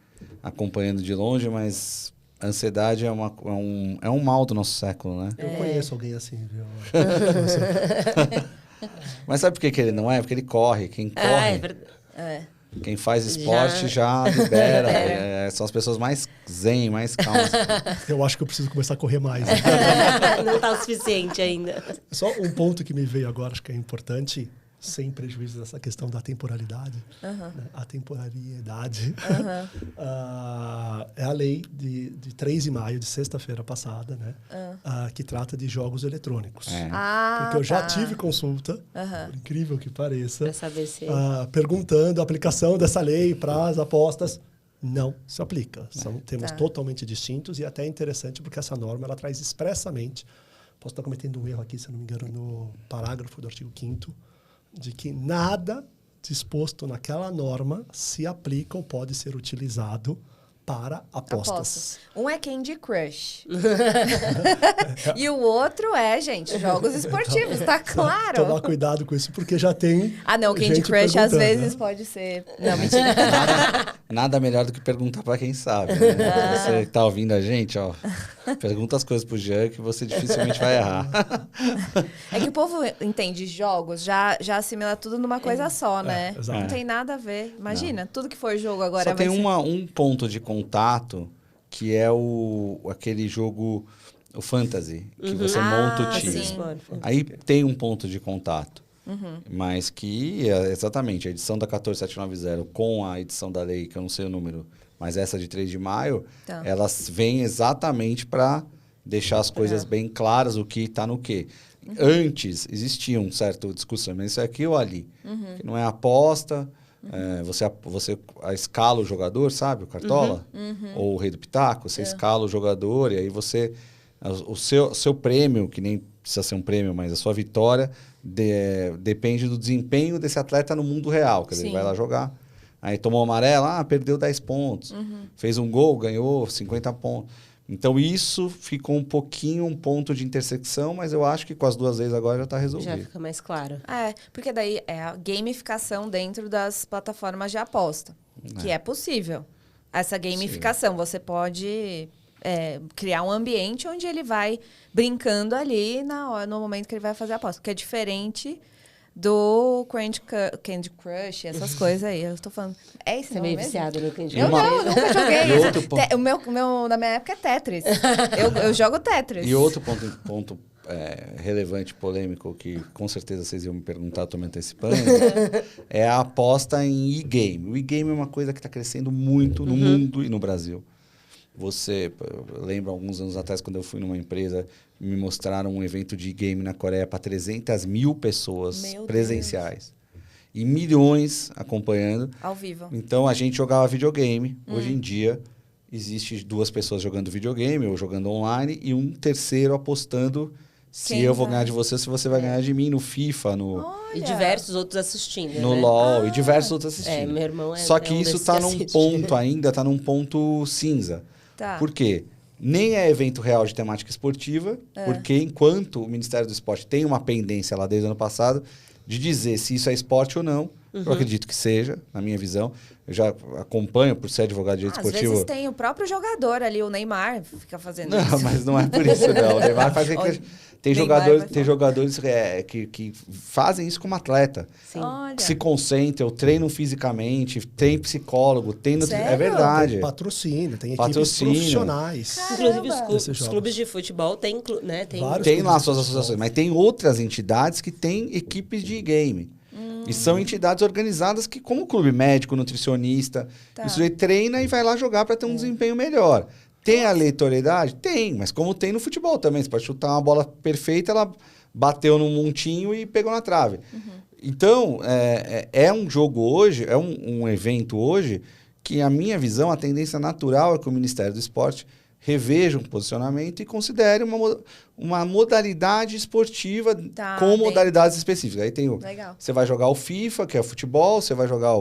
Speaker 2: acompanhando de longe, mas a ansiedade é um mal do nosso século, né?
Speaker 1: Eu conheço alguém assim, viu?
Speaker 2: Mas sabe por que ele não é? Porque ele corre. Quem corre... Quem faz esporte já libera. São as pessoas mais zen, mais calmas.
Speaker 1: Eu acho que eu preciso começar a correr mais.
Speaker 4: Não está o suficiente ainda.
Speaker 1: Só um ponto que me veio agora, acho que é importante, sem prejuízo dessa questão da temporalidade. Né? A temporariedade. É a lei de 3 de maio, de sexta-feira passada, né? Que trata de jogos eletrônicos. Porque eu já tive consulta, por incrível que pareça,
Speaker 4: para saber se...
Speaker 1: perguntando a aplicação dessa lei para as apostas. Não se aplica. São temas totalmente distintos e até é interessante porque essa norma ela traz expressamente, posso estar cometendo um erro aqui, se não me engano, no parágrafo do artigo 5º, de que nada disposto naquela norma se aplica ou pode ser utilizado para apostas.
Speaker 3: Um é Candy Crush. E o outro é, gente, jogos esportivos, tá claro.
Speaker 1: Tomar cuidado com isso, porque já tem
Speaker 3: não, Candy Crush às vezes pode ser... Não, mentira.
Speaker 2: Nada melhor do que perguntar para quem sabe. Né? Você que tá ouvindo a gente, pergunta as coisas pro Jean que você dificilmente vai errar.
Speaker 3: É que o povo entende jogos, já assimila tudo numa coisa só, né? Não tem nada a ver. Imagina, tudo que for jogo agora
Speaker 2: só
Speaker 3: vai
Speaker 2: tem
Speaker 3: ser...
Speaker 2: um ponto de contato que é aquele jogo, o Fantasy, que você monta o time.
Speaker 3: Sim.
Speaker 2: Aí tem um ponto de contato. Mas que, exatamente, a edição da 14790 com a edição da lei, que eu não sei o número, mas essa de 3 de maio, elas vêm exatamente para deixar as coisas bem claras, o que está no quê. Antes existia um certo discussão, mas isso é aqui ou ali. Que não é aposta, você escala o jogador, sabe? O Cartola? Ou o Rei do Pitaco. Você escala o jogador e aí você... O seu prêmio, que nem precisa ser um prêmio, mas a sua vitória depende do desempenho desse atleta no mundo real. Quer dizer, ele vai lá jogar, aí tomou amarelo, perdeu 10 pontos. Fez um gol, ganhou 50 pontos. Então, isso ficou um ponto de intersecção, mas eu acho que com as 2 vezes agora já está resolvido.
Speaker 4: Já fica mais claro.
Speaker 3: Porque daí é a gamificação dentro das plataformas de aposta, que é possível. Essa gamificação, você pode... criar um ambiente onde ele vai brincando ali no momento que ele vai fazer a aposta. Que é diferente do Candy Crush, essas coisas aí. Eu tô falando... É esse
Speaker 4: Você é
Speaker 3: nome
Speaker 4: meio
Speaker 3: mesmo?
Speaker 4: viciado no Candy
Speaker 3: Eu
Speaker 4: Crush.
Speaker 3: não, eu nunca joguei.
Speaker 2: E outro ponto-
Speaker 3: O meu, na minha época, é Tetris. Eu jogo Tetris.
Speaker 2: E outro ponto relevante, polêmico, que com certeza vocês iam me perguntar, estou me antecipando, é a aposta em e-game. O e-game é uma coisa que está crescendo muito no mundo e no Brasil. Eu lembro alguns anos atrás, quando eu fui numa empresa, me mostraram um evento de game na Coreia para 300 mil pessoas presenciais. E milhões acompanhando.
Speaker 3: Ao vivo.
Speaker 2: Então, a gente jogava videogame. Hoje em dia, existe 2 pessoas jogando videogame ou jogando online e um terceiro apostando se eu vou ganhar de você, se você vai ganhar de mim no FIFA,
Speaker 4: E diversos outros assistindo,
Speaker 2: no
Speaker 4: né?
Speaker 2: LOL e diversos outros assistindo.
Speaker 4: Meu irmão
Speaker 2: Só que
Speaker 4: um
Speaker 2: isso
Speaker 4: desses
Speaker 2: está
Speaker 4: que
Speaker 2: num
Speaker 4: assiste.
Speaker 2: ponto ainda, está num ponto cinza.
Speaker 3: Tá.
Speaker 2: Por quê? Nem é evento real de temática esportiva, porque enquanto o Ministério do Esporte tem uma pendência lá desde o ano passado de dizer se isso é esporte ou não, eu acredito que seja, na minha visão. Eu já acompanho, por ser advogado de direito
Speaker 3: Às
Speaker 2: esportivo...
Speaker 3: vezes tem o próprio jogador ali, o Neymar, fica fazendo
Speaker 2: Não,
Speaker 3: isso.
Speaker 2: mas não é por isso, não. O Neymar faz...
Speaker 3: Olha,
Speaker 2: Tem
Speaker 3: Neymar
Speaker 2: jogadores,
Speaker 3: vai
Speaker 2: tem
Speaker 3: falar.
Speaker 2: jogadores que fazem isso como atleta.
Speaker 4: Sim.
Speaker 3: Olha.
Speaker 2: Que se concentram, treinam fisicamente, tem psicólogo, tem... É
Speaker 3: Sério?
Speaker 2: verdade.
Speaker 1: Tem patrocínio, tem equipes
Speaker 2: Patrocínio.
Speaker 1: profissionais.
Speaker 4: Inclusive,
Speaker 1: Desses
Speaker 4: os
Speaker 1: jogos.
Speaker 4: clubes de futebol têm, né?
Speaker 1: Vários
Speaker 2: Tem lá
Speaker 1: clubes
Speaker 2: suas
Speaker 1: de
Speaker 2: associações,
Speaker 1: futebol.
Speaker 2: mas tem outras entidades que têm equipes de game. E são entidades organizadas que, como clube médico, nutricionista,
Speaker 3: Tá.
Speaker 2: o sujeito treina e vai lá jogar para ter um desempenho melhor. Tem a aleatoriedade? Tem, mas como tem no futebol também. Você pode chutar uma bola perfeita, ela bateu num montinho e pegou na trave. Então, é um jogo hoje, é um evento hoje, que a minha visão, a tendência natural é que o Ministério do Esporte reveja um posicionamento e considere uma modalidade esportiva
Speaker 3: Tá,
Speaker 2: com
Speaker 3: bem.
Speaker 2: modalidades específicas. Aí tem
Speaker 3: Legal.
Speaker 2: você vai jogar o FIFA, que é futebol, você vai jogar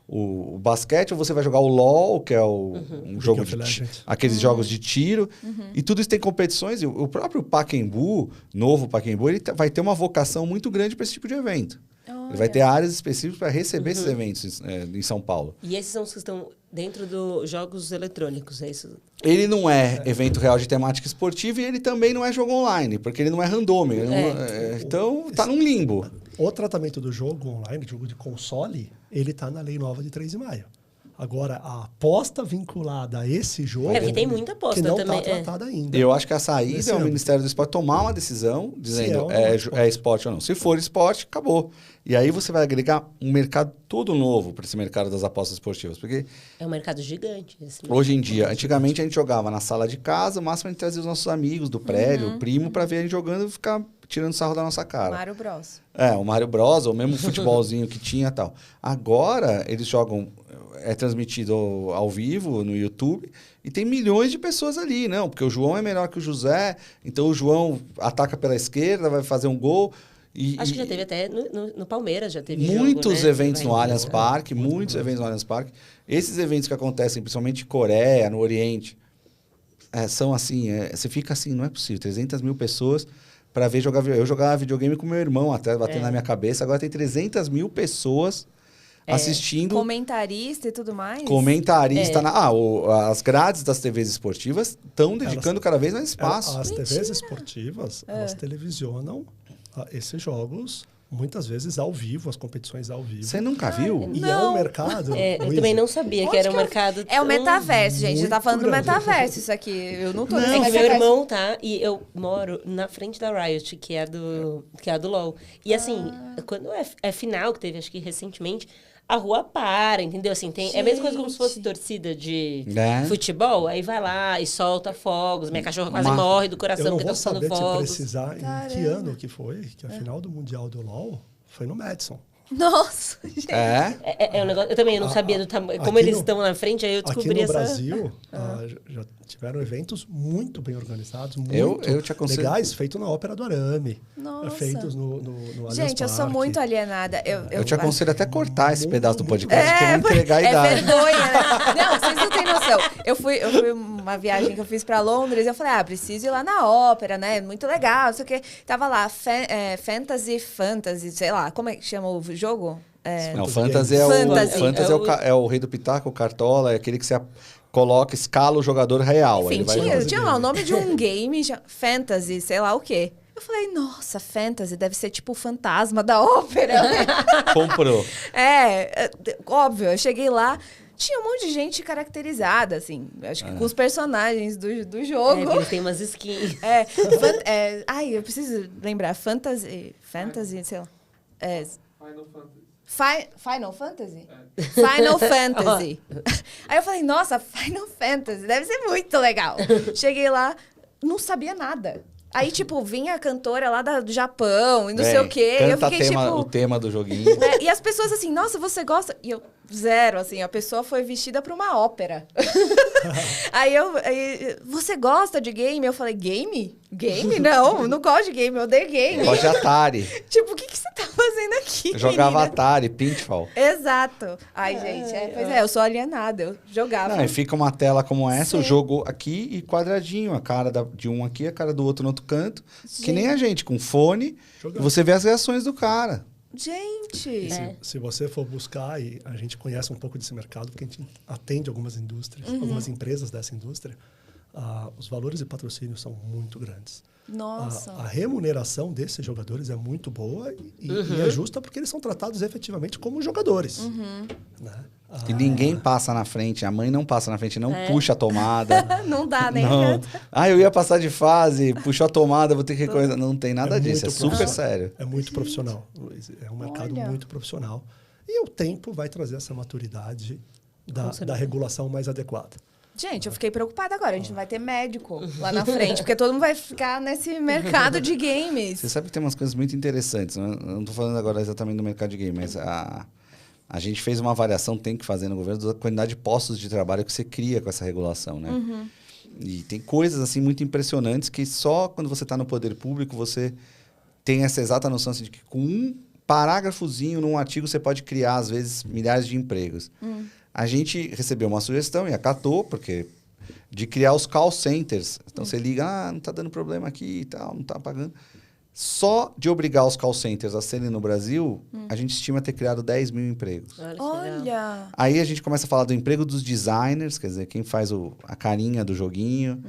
Speaker 2: o basquete, ou você vai jogar o LOL, que é um jogo
Speaker 1: League of
Speaker 2: de
Speaker 1: Legends.
Speaker 2: aqueles jogos de tiro. E tudo isso tem competições. E o próprio Pacaembu, novo Pacaembu, ele vai ter uma vocação muito grande para esse tipo de evento. Ele vai ter áreas específicas para receber esses eventos em São Paulo.
Speaker 4: E esses são os que estão dentro dos jogos eletrônicos, é isso?
Speaker 2: Ele não é evento real de temática esportiva e ele também não é jogo online, porque ele não é randômico. Então, tá num limbo.
Speaker 1: O tratamento do jogo online, jogo de console, ele está na lei nova de 3 de maio. Agora, a aposta vinculada a esse jogo...
Speaker 4: Porque tem muita aposta
Speaker 1: que não
Speaker 4: também,
Speaker 1: está tratada ainda.
Speaker 2: Eu acho que a saída
Speaker 1: Nesse
Speaker 2: é o
Speaker 1: âmbito.
Speaker 2: Ministério do Esporte tomar uma decisão dizendo
Speaker 1: Se é ou não é esporte.
Speaker 2: é esporte ou não. Se for esporte, acabou. E aí você vai agregar um mercado todo novo para esse mercado das apostas esportivas. Porque
Speaker 4: É um mercado gigante. Esse
Speaker 2: hoje em dia, antigamente a gente jogava na sala de casa, o máximo a gente trazia os nossos amigos do prédio, o primo, para ver a gente jogando e ficar tirando sarro da nossa cara.
Speaker 3: Mario Bros.
Speaker 2: O Mario Bros, ou mesmo o futebolzinho que tinha e tal. Agora, eles jogam, é transmitido ao vivo no YouTube e tem milhões de pessoas ali, não, porque o João é melhor que o José, então o João ataca pela esquerda, vai fazer um gol.
Speaker 4: Acho que já teve até no Palmeiras, já teve jogo,
Speaker 2: muitos
Speaker 4: né?
Speaker 2: eventos
Speaker 4: Vai
Speaker 2: no
Speaker 4: em
Speaker 2: Allianz
Speaker 4: jogo.
Speaker 2: Parque, muitos eventos no Allianz Parque. Esses eventos que acontecem, principalmente em Coreia, no Oriente, são assim, você fica assim, não é possível, 300 mil pessoas para ver jogar. Eu jogava videogame com meu irmão até, batendo na minha cabeça, agora tem 300 mil pessoas assistindo.
Speaker 3: Comentarista e tudo mais?
Speaker 2: Comentarista. As grades das TVs esportivas estão dedicando cada vez mais espaço.
Speaker 1: As TVs esportivas, elas televisionam esses jogos, muitas vezes ao vivo, as competições ao vivo.
Speaker 2: Você nunca viu?
Speaker 1: E é
Speaker 3: Não.
Speaker 1: um mercado...
Speaker 4: Eu
Speaker 1: Luísa,
Speaker 4: também não sabia que era um mercado
Speaker 3: É o metaverso, gente. A gente tá
Speaker 1: muito
Speaker 3: falando do
Speaker 1: grande.
Speaker 3: metaverso isso aqui. Eu não tô
Speaker 4: É
Speaker 3: nesse
Speaker 4: que meu
Speaker 3: metaverso.
Speaker 4: irmão tá, e eu moro na frente da Riot, que é a do LoL. E assim, quando é final, que teve acho que recentemente, a rua para, entendeu? Assim, é a mesma coisa como se fosse
Speaker 3: Gente.
Speaker 4: torcida de
Speaker 2: É.
Speaker 4: futebol, aí vai lá e solta fogos, minha cachorra quase morre do
Speaker 1: Eu
Speaker 4: coração
Speaker 1: não
Speaker 4: porque
Speaker 1: vou
Speaker 4: tá soltando
Speaker 1: saber te
Speaker 4: fogos.
Speaker 1: precisar em que
Speaker 3: Caramba.
Speaker 1: ano que foi, que a final do Mundial do LoL foi no Madison.
Speaker 3: Nossa, gente.
Speaker 2: É?
Speaker 4: É um negócio, eu também não sabia do tamanho, como
Speaker 1: aqui
Speaker 4: eles
Speaker 1: no-
Speaker 4: estão na frente, aí eu
Speaker 1: Aqui
Speaker 4: descobri
Speaker 1: no
Speaker 4: essa...
Speaker 1: Brasil, já tiveram eventos muito bem organizados, muito
Speaker 2: Eu te aconselho-
Speaker 1: legais, feitos na Ópera do Arame.
Speaker 3: Nossa.
Speaker 1: Feitos no Allianz
Speaker 3: Gente, eu sou
Speaker 1: Parque.
Speaker 3: muito alienada.
Speaker 2: Eu te aconselho até cortar esse
Speaker 1: Muito,
Speaker 2: pedaço do
Speaker 1: muito
Speaker 2: podcast, que eu vou entregar a idade.
Speaker 3: vergonha, né? Não, vocês não têm noção. Eu fui uma viagem que eu fiz pra Londres, eu falei, preciso ir lá na ópera, né? Muito legal, não sei o quê. Tava lá, Fantasy, sei lá, como é que chama o jogo?
Speaker 2: Não,
Speaker 1: Fantasy
Speaker 2: Fantasy é o,
Speaker 3: Fantasy.
Speaker 2: Fantasy é o rei do pitaco, o cartola, é aquele que você coloca, escala o jogador real.
Speaker 3: Enfim,
Speaker 2: ele vai
Speaker 3: tinha lá o nome de um game, Fantasy, sei lá o quê. Eu falei, nossa, Fantasy deve ser tipo o fantasma da ópera.
Speaker 2: Comprou.
Speaker 3: Óbvio, eu cheguei lá, tinha um monte de gente caracterizada, assim, acho que com os personagens do
Speaker 4: É,
Speaker 3: jogo.
Speaker 4: porque eles têm umas skins.
Speaker 3: Ai, eu preciso lembrar, Fantasy, sei lá. Final Fantasy? Final Fantasy. Aí eu falei, nossa, Final Fantasy, deve ser muito legal. Cheguei lá, não sabia nada. Aí, tipo, vinha a cantora lá do Japão e não sei o quê. E eu
Speaker 2: Canta
Speaker 3: fiquei, tipo...
Speaker 2: o tema do joguinho.
Speaker 3: E as pessoas assim, nossa, você gosta? E eu, zero, assim, a pessoa foi vestida pra uma ópera. aí, você gosta de game? Eu falei, game? Game? Não gosto de game, eu odeio game.
Speaker 2: Gosto de Atari.
Speaker 3: Tipo, o que você tá fazendo aqui,
Speaker 2: Eu jogava
Speaker 3: menina?
Speaker 2: Atari, Pinfall.
Speaker 3: Exato. Ai, gente, eu sou alienada, eu jogava.
Speaker 2: Não, e fica uma tela como essa, o jogo aqui e quadradinho. A cara de um aqui, a cara do outro no outro canto. Que nem a gente, com fone. E você vê as reações do cara.
Speaker 3: Gente!
Speaker 1: Se você for buscar, e a gente conhece um pouco desse mercado, porque a gente atende algumas indústrias, algumas empresas dessa indústria, os valores de patrocínio são muito grandes.
Speaker 3: Nossa.
Speaker 1: A remuneração desses jogadores é muito boa e é justa porque eles são tratados efetivamente como jogadores. Né?
Speaker 2: E ninguém passa na frente, a mãe não passa na frente, não puxa a tomada.
Speaker 3: Não dá, nem
Speaker 2: Não.
Speaker 3: adianta.
Speaker 2: Eu ia passar de fase, puxou a tomada, vou ter que recorrer. Não tem nada disso, é
Speaker 1: muito
Speaker 2: super
Speaker 1: profissional.
Speaker 2: sério.
Speaker 1: É muito profissional, Luiz. É um mercado
Speaker 3: Olha.
Speaker 1: muito profissional. E o tempo vai trazer essa maturidade da regulação mais adequada.
Speaker 3: Gente, eu fiquei preocupada agora. A gente não vai ter médico lá na frente, porque todo mundo vai ficar nesse mercado de games.
Speaker 2: Você sabe que tem umas coisas muito interessantes. Né? Eu não estou falando agora exatamente do mercado de game, mas a gente fez uma avaliação, tem que fazer no governo, da quantidade de postos de trabalho que você cria com essa regulação. Né? E tem coisas assim muito impressionantes que só quando você está no poder público você tem essa exata noção assim, de que com um parágrafozinho num artigo você pode criar, às vezes, milhares de empregos. A gente recebeu uma sugestão e acatou, porque de criar os call centers. Então, você liga, não está dando problema aqui e tal, não está pagando. Só de obrigar os call centers a serem no Brasil, a gente estima ter criado 10 mil empregos.
Speaker 4: Olha, que legal.
Speaker 3: Olha!
Speaker 2: Aí a gente começa a falar do emprego dos designers, quer dizer, quem faz a carinha do joguinho.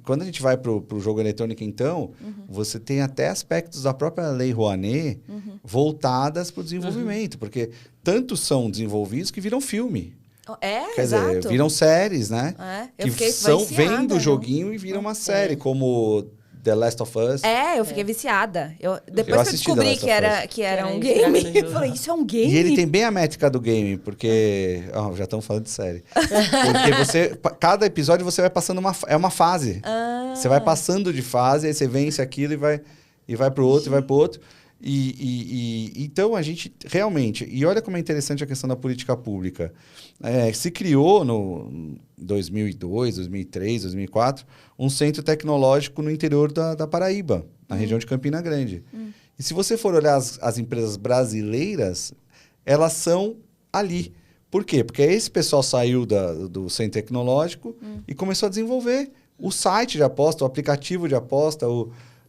Speaker 2: Quando a gente vai para o jogo eletrônico, então, você tem até aspectos da própria Lei Rouanet voltadas para o desenvolvimento, porque tantos são desenvolvidos que viram filme. Quer
Speaker 3: Exato.
Speaker 2: dizer, viram séries, né?
Speaker 3: Eu
Speaker 2: Que
Speaker 3: fiquei
Speaker 2: vem
Speaker 3: viciada,
Speaker 2: do
Speaker 3: né?
Speaker 2: joguinho e viram uma série, como The Last of Us.
Speaker 3: Eu fiquei viciada. Depois que eu
Speaker 2: assisti The
Speaker 3: descobri
Speaker 2: Last
Speaker 3: que
Speaker 2: of
Speaker 3: era,
Speaker 2: Us.
Speaker 3: que era um
Speaker 4: inspirado
Speaker 3: game,
Speaker 4: no
Speaker 3: eu
Speaker 4: jogo.
Speaker 3: falei, isso é um game?
Speaker 2: E ele tem bem a métrica do game, porque... já estamos falando de série. Porque cada episódio você vai passando uma fase. Você vai passando de fase, aí você vence aquilo e vai pro outro, e vai pro outro. Então, a gente realmente... E olha como é interessante a questão da política pública. Se criou no 2002, 2003, 2004, um centro tecnológico no interior da Paraíba, na região de Campina Grande. E se você for olhar as empresas brasileiras, elas são ali. Por quê? Porque esse pessoal saiu do centro tecnológico e começou a desenvolver o site de aposta, o aplicativo de aposta,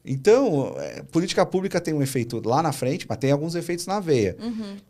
Speaker 2: Então, política pública tem um efeito lá na frente, mas tem alguns efeitos na veia.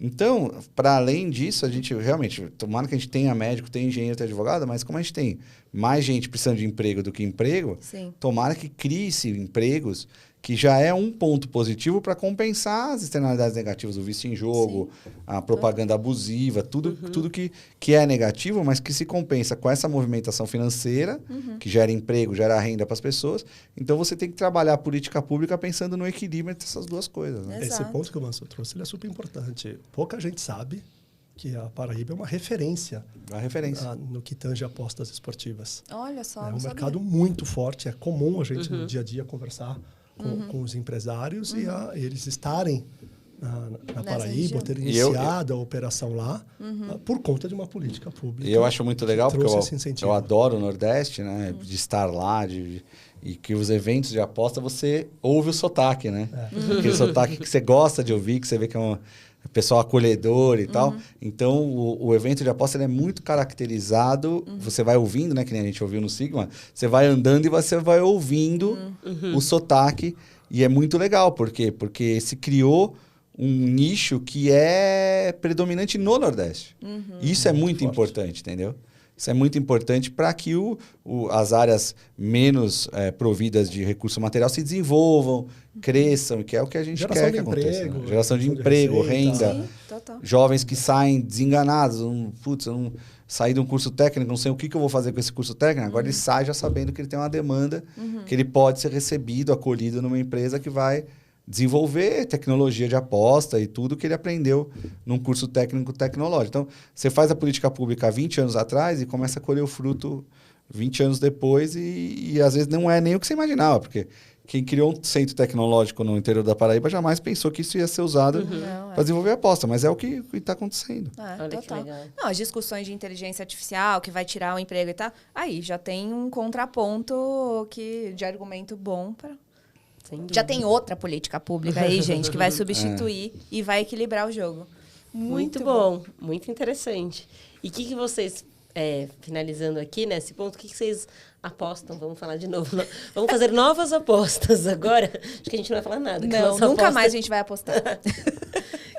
Speaker 2: Então, para além disso, a gente realmente, tomara que a gente tenha médico, tenha engenheiro, tenha advogado, mas como a gente tem mais gente precisando de emprego do que emprego,
Speaker 3: Sim.
Speaker 2: tomara que crie-se empregos que já é um ponto positivo para compensar as externalidades negativas, o vício em jogo, a propaganda abusiva, tudo que é negativo, mas que se compensa com essa movimentação financeira, que gera emprego, gera renda para as pessoas. Então, você tem que trabalhar a política pública pensando no equilíbrio entre essas duas coisas. Né?
Speaker 3: Exato.
Speaker 1: Esse ponto que o Mansur trouxe ele é super importante. Pouca gente sabe que a Paraíba é uma referência,
Speaker 2: A referência.
Speaker 1: no que tange apostas esportivas.
Speaker 3: Olha só,
Speaker 1: É
Speaker 3: não
Speaker 1: um
Speaker 3: sabia.
Speaker 1: mercado muito forte. É comum a gente, no dia a dia, conversar com os empresários e eles estarem na Paraíba,
Speaker 3: região.
Speaker 1: terem
Speaker 2: E eu-
Speaker 1: iniciado a operação lá por conta de uma política pública.
Speaker 2: E eu acho muito legal,
Speaker 1: que
Speaker 2: porque
Speaker 1: trouxe esse incentivo.
Speaker 2: eu adoro o Nordeste, né? De estar lá, e que os eventos de aposta você ouve o sotaque, né? Aquele sotaque que você gosta de ouvir, que você vê que é um pessoal acolhedor e tal. Então, o evento de aposta ele é muito caracterizado. Você vai ouvindo, né? Que nem a gente ouviu no Sigma. Você vai andando e você vai ouvindo o sotaque. E é muito legal. Por quê? Porque se criou um nicho que é predominante no Nordeste. Isso é muito
Speaker 1: forte.
Speaker 2: importante, entendeu? Isso é muito importante para que as áreas menos providas de recurso material se desenvolvam, cresçam, que é o que a gente
Speaker 1: Geração
Speaker 2: quer
Speaker 1: de
Speaker 2: que aconteça.
Speaker 1: emprego,
Speaker 2: Né? Geração de
Speaker 1: geração de
Speaker 2: emprego,
Speaker 1: receita.
Speaker 2: renda.
Speaker 3: Sim, total.
Speaker 2: Jovens que saem desenganados. Eu não saí de um curso técnico, não sei o que eu vou fazer com esse curso técnico. Agora ele sai já sabendo que ele tem uma demanda, que ele pode ser recebido, acolhido numa empresa que vai desenvolver tecnologia de aposta e tudo que ele aprendeu num curso técnico tecnológico. Então, você faz a política pública há 20 anos atrás e começa a colher o fruto 20 anos depois e às vezes não é nem o que você imaginava, porque quem criou um centro tecnológico no interior da Paraíba jamais pensou que isso ia ser usado
Speaker 3: Não,
Speaker 2: para desenvolver aposta, mas é o que está acontecendo.
Speaker 4: Olha que
Speaker 3: Total.
Speaker 4: legal.
Speaker 3: Não, as discussões de inteligência artificial, que vai tirar o emprego e tal, aí já tem um contraponto de argumento bom para...
Speaker 4: Sem dúvida.
Speaker 3: Já tem outra política pública aí, gente, que vai substituir e vai equilibrar o jogo.
Speaker 4: Muito bom, muito interessante. E o que vocês, finalizando aqui nesse ponto, o que vocês apostam? Vamos falar de novo. Vamos fazer novas apostas agora. Acho que a gente não vai falar nada. que
Speaker 3: Não,
Speaker 4: nossa
Speaker 3: nunca
Speaker 4: aposta-
Speaker 3: mais a gente vai apostar.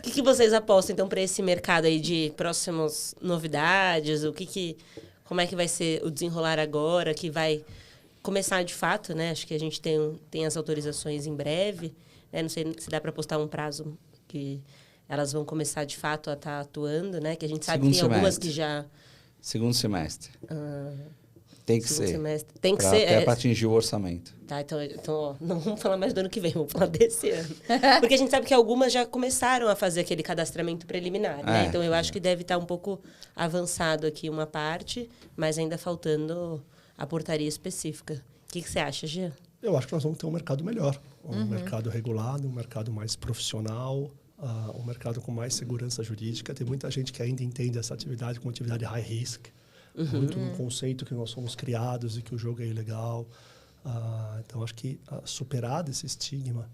Speaker 4: O que vocês apostam, então, para esse mercado aí de próximas novidades? Como é que vai ser o desenrolar agora, que vai começar de fato, né? Acho que a gente tem as autorizações em breve. Né? Não sei se dá para postar um prazo que elas vão começar de fato a estar atuando, né? Que a gente sabe que tem
Speaker 2: Segundo
Speaker 4: algumas
Speaker 2: semestre.
Speaker 4: que já...
Speaker 2: Segundo semestre. Tem que
Speaker 4: segundo
Speaker 2: ser.
Speaker 4: semestre. Tem que
Speaker 2: Pra-
Speaker 4: ser...
Speaker 2: até para atingir o orçamento.
Speaker 4: Tá, então ó, não vamos falar mais do ano que vem, vamos falar desse ano. Porque a gente sabe que algumas já começaram a fazer aquele cadastramento preliminar, né? Então, eu acho que deve estar um pouco avançado aqui uma parte, mas ainda faltando a portaria específica. O que você acha, Jean?
Speaker 1: Eu acho que nós vamos ter um mercado melhor. Um mercado regulado, um mercado mais profissional, um mercado com mais segurança jurídica. Tem muita gente que ainda entende essa atividade como atividade high risk. Muito no conceito que nós somos criados e que o jogo é ilegal. Então, acho que superado esse estigma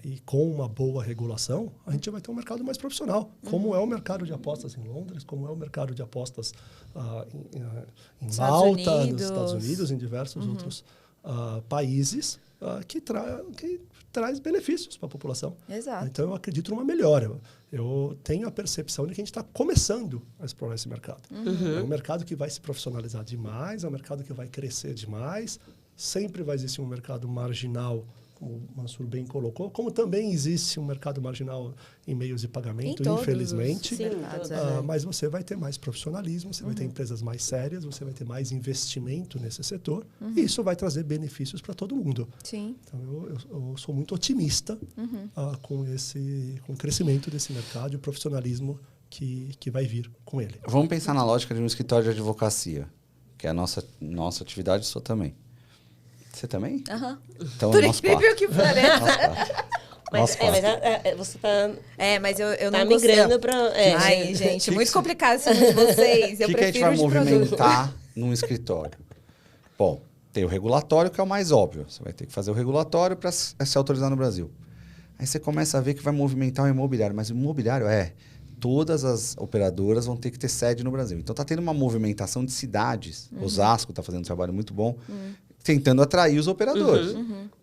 Speaker 1: e com uma boa regulação, a gente vai ter um mercado mais profissional. Como é o mercado de apostas em Londres, como é o mercado de apostas em
Speaker 3: Estados
Speaker 1: Malta,
Speaker 3: Unidos.
Speaker 1: nos Estados Unidos, em diversos outros países que traz benefícios para a população.
Speaker 3: Exato.
Speaker 1: Então, eu acredito numa melhora. Eu tenho a percepção de que a gente está começando a explorar esse mercado. É um mercado que vai se profissionalizar demais, é um mercado que vai crescer demais. Sempre vai existir um mercado marginal, como o Mansur bem colocou, como também existe um mercado marginal em meios de pagamento,
Speaker 3: Em todos os
Speaker 1: infelizmente.
Speaker 3: mercados,
Speaker 1: Mas você vai ter mais profissionalismo, você vai ter empresas mais sérias, você vai ter mais investimento nesse setor, e isso vai trazer benefícios para todo mundo.
Speaker 3: Sim.
Speaker 1: Então, eu sou muito otimista com o crescimento desse mercado e o profissionalismo que vai vir com ele.
Speaker 2: Vamos pensar na lógica de um escritório de advocacia, que é a nossa atividade, sou também. Você também?
Speaker 3: Aham.
Speaker 2: Então,
Speaker 3: Por
Speaker 2: nós
Speaker 3: incrível
Speaker 2: quatro.
Speaker 3: que pareça.
Speaker 2: Nós quatro. Nós quatro.
Speaker 4: Você tá
Speaker 3: Mas eu
Speaker 4: tá
Speaker 3: não
Speaker 4: migrando
Speaker 3: gostei.
Speaker 4: para...
Speaker 3: Ai, gente, muito complicado esse mundo de vocês.
Speaker 2: O
Speaker 3: Eu
Speaker 2: que a gente
Speaker 3: prefiro
Speaker 2: vai
Speaker 3: de produto.
Speaker 2: movimentar num escritório? Bom, tem o regulatório, que é o mais óbvio. Você vai ter que fazer o regulatório para se autorizar no Brasil. Aí você começa a ver que vai movimentar o imobiliário. Mas o imobiliário todas as operadoras vão ter que ter sede no Brasil. Então, está tendo uma movimentação de cidades. Osasco está fazendo um trabalho muito bom, tentando atrair os operadores.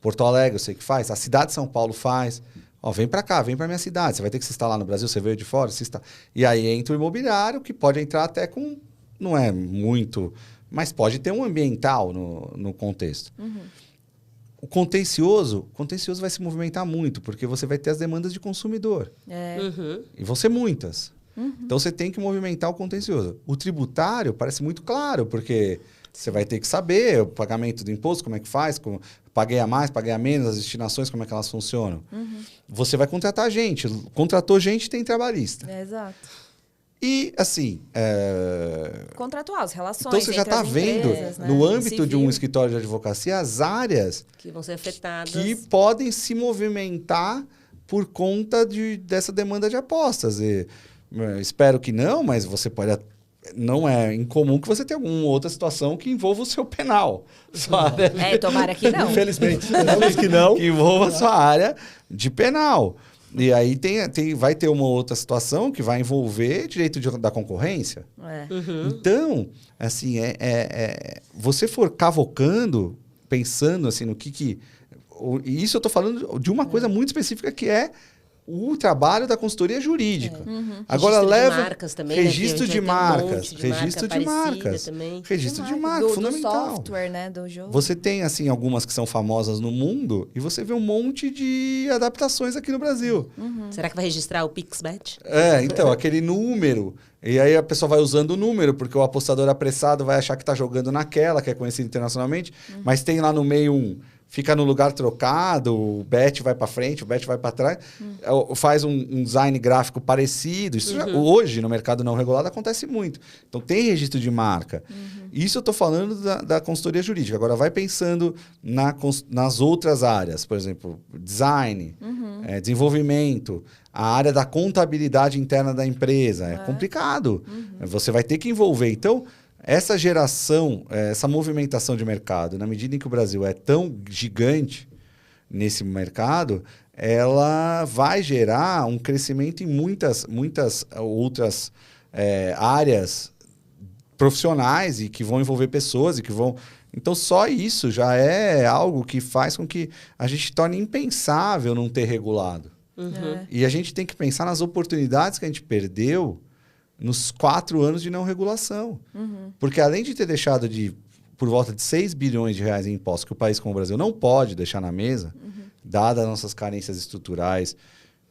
Speaker 2: Porto Alegre, eu sei que faz. A cidade de São Paulo faz. Vem para cá, vem para minha cidade. Você vai ter que se instalar no Brasil, você veio de fora, se instala. E aí entra o imobiliário, que pode entrar até com... Não é muito... Mas pode ter um ambiental no contexto. o contencioso vai se movimentar muito, porque você vai ter as demandas de consumidor. E vão ser muitas. Então, você tem que movimentar o contencioso. O tributário parece muito claro, porque você vai ter que saber o pagamento do imposto, como é que faz, paguei a mais, paguei a menos, as destinações, como é que elas funcionam. Você vai contratar gente. Contratou gente, tem trabalhista.
Speaker 3: Exato.
Speaker 2: E, assim...
Speaker 3: Contratual, as relações.
Speaker 2: Então, você já está vendo,
Speaker 3: né?
Speaker 2: no âmbito de um
Speaker 3: Civil.
Speaker 2: escritório de advocacia, as áreas
Speaker 4: Que vão ser afetadas.
Speaker 2: que podem se movimentar por conta dessa demanda de apostas. Espero que não, mas você pode... Não é incomum que você tenha alguma outra situação que envolva o seu penal.
Speaker 3: Tomara que não.
Speaker 1: Infelizmente. Esperamos que não.
Speaker 2: Que envolva a sua área de penal. E aí vai ter uma outra situação que vai envolver direito da concorrência. Então, assim, você for cavocando, pensando assim, no que... E isso eu estou falando de uma coisa muito específica, que é o trabalho da consultoria jurídica. Agora
Speaker 4: registro de marcas também,
Speaker 2: registro de marcas,
Speaker 4: registro de marcas,
Speaker 2: registro de marcas, fundamental.
Speaker 3: Do software, né, do jogo.
Speaker 2: Você tem assim algumas que são famosas no mundo e você vê um monte de adaptações aqui no Brasil.
Speaker 4: Será que vai registrar o PixBet?
Speaker 2: Então, aquele número. E aí a pessoa vai usando o número, porque o apostador apressado vai achar que está jogando naquela, que é conhecida internacionalmente, mas tem lá no meio fica no lugar trocado, o bet vai para frente, o bet vai para trás, faz um design gráfico parecido. Isso hoje, no mercado não regulado, acontece muito. Então, tem registro de marca. Isso eu estou falando da consultoria jurídica. Agora, vai pensando nas outras áreas. Por exemplo, design, desenvolvimento, a área da contabilidade interna da empresa. É complicado. Você vai ter que envolver. Então... Essa geração, essa movimentação de mercado, na medida em que o Brasil é tão gigante nesse mercado, ela vai gerar um crescimento em muitas outras áreas profissionais e que vão envolver pessoas e que vão... Então, só isso já é algo que faz com que a gente torne impensável não ter regulado. E a gente tem que pensar nas oportunidades que a gente perdeu nos 4 anos de não regulação. Porque além de ter deixado por volta de 6 bilhões de reais em impostos, que o país como o Brasil não pode deixar na mesa, dadas as nossas carências estruturais,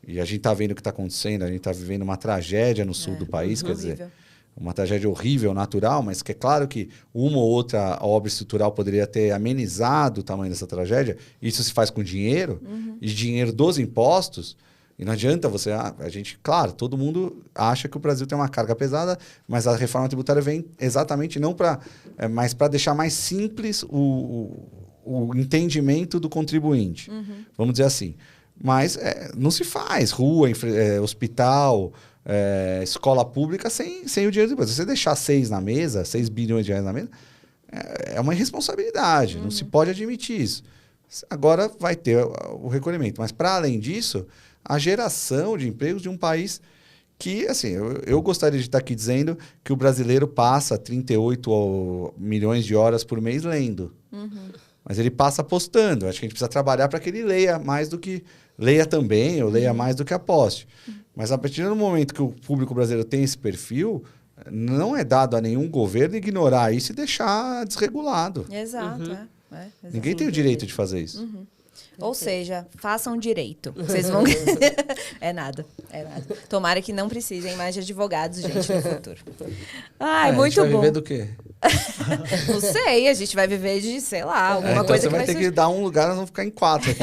Speaker 2: e a gente está vendo o que está acontecendo, a gente está vivendo uma tragédia no sul do país, quer dizer, uma tragédia horrível, natural, mas que é claro que uma ou outra obra estrutural poderia ter amenizado o tamanho dessa tragédia. Isso se faz com dinheiro, e dinheiro dos impostos. E não adianta você... A gente, claro, todo mundo acha que o Brasil tem uma carga pesada, mas a reforma tributária vem exatamente não para... mas para deixar mais simples o entendimento do contribuinte. Vamos dizer assim. Mas não se faz rua, hospital, escola pública sem o dinheiro do Brasil. Se você deixar 6 na mesa, 6 bilhões de reais na mesa, é uma irresponsabilidade. Não se pode admitir isso. Agora vai ter o recolhimento. Mas, para além disso... a geração de empregos de um país que, assim, eu gostaria de estar aqui dizendo que o brasileiro passa 38 milhões de horas por mês lendo. Mas ele passa apostando. Acho que a gente precisa trabalhar para que ele leia mais do que... leia também, ou leia mais do que aposte. Mas a partir do momento que o público brasileiro tem esse perfil, não é dado a nenhum governo ignorar isso e deixar desregulado.
Speaker 3: Exato,
Speaker 2: Ninguém tem o direito de fazer isso.
Speaker 3: Ou seja, façam direito. Vocês vão... É nada. Tomara que não precisem mais de advogados, gente, no futuro. Ai, muito bom.
Speaker 2: A gente vai viver do quê?
Speaker 3: Não sei, a gente vai viver de, sei lá, alguma coisa
Speaker 2: você vai ter que dar um lugar, nós vamos ficar em 4 aqui.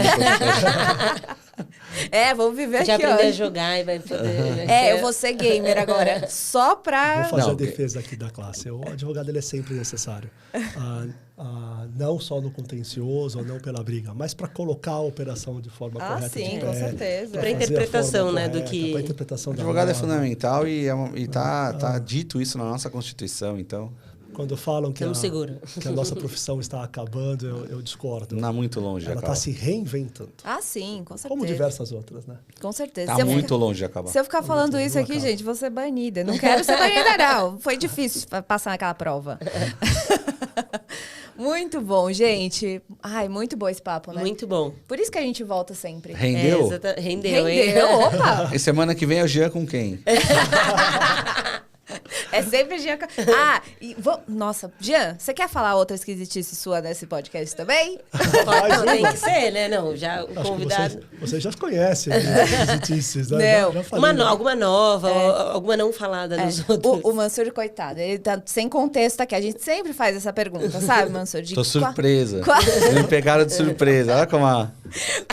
Speaker 3: Vamos viver aqui,
Speaker 4: já aprender a jogar e vai poder...
Speaker 3: eu vou ser gamer agora, só pra...
Speaker 1: Vou fazer a defesa aqui da classe. O advogado ele é sempre necessário. Não só no contencioso, ou não pela briga, mas para colocar a operação de forma correta.
Speaker 3: Sim, com certeza.
Speaker 4: Para interpretação, né, do que...
Speaker 1: Para interpretação
Speaker 2: o advogado é fundamental e tá dito isso na nossa Constituição, então...
Speaker 1: Quando falam que
Speaker 4: que
Speaker 1: a nossa profissão está acabando, eu discordo.
Speaker 2: Não é muito longe de acabar.
Speaker 1: Ela está se reinventando.
Speaker 3: Sim, com certeza.
Speaker 1: Como diversas outras, né?
Speaker 3: Com certeza.
Speaker 2: Está muito longe de acabar.
Speaker 3: Se eu ficar falando isso aqui, gente, vou ser banida. Não quero ser banida, não. Foi difícil passar naquela prova. Muito bom, gente. Muito bom esse papo, né?
Speaker 4: Muito bom.
Speaker 3: Por isso que a gente volta sempre.
Speaker 2: Rendeu?
Speaker 4: Rendeu, hein?
Speaker 3: Opa!
Speaker 2: E semana que vem é o Jean com quem?
Speaker 3: É sempre Jean. Nossa, Jean, você quer falar outra esquisitice sua nesse podcast também?
Speaker 4: Não, tem que ser, né? Não, já o
Speaker 1: Acho
Speaker 4: convidado...
Speaker 1: que você já conhece as esquisitices, né?
Speaker 3: Não.
Speaker 1: Já falei,
Speaker 4: Alguma nova, alguma não falada nos outros.
Speaker 3: O Mansur, coitado, ele tá sem contexto aqui. A gente sempre faz essa pergunta, sabe, Mansur?
Speaker 2: Tô surpresa.
Speaker 3: Qual-
Speaker 2: Me pegaram de surpresa. Olha como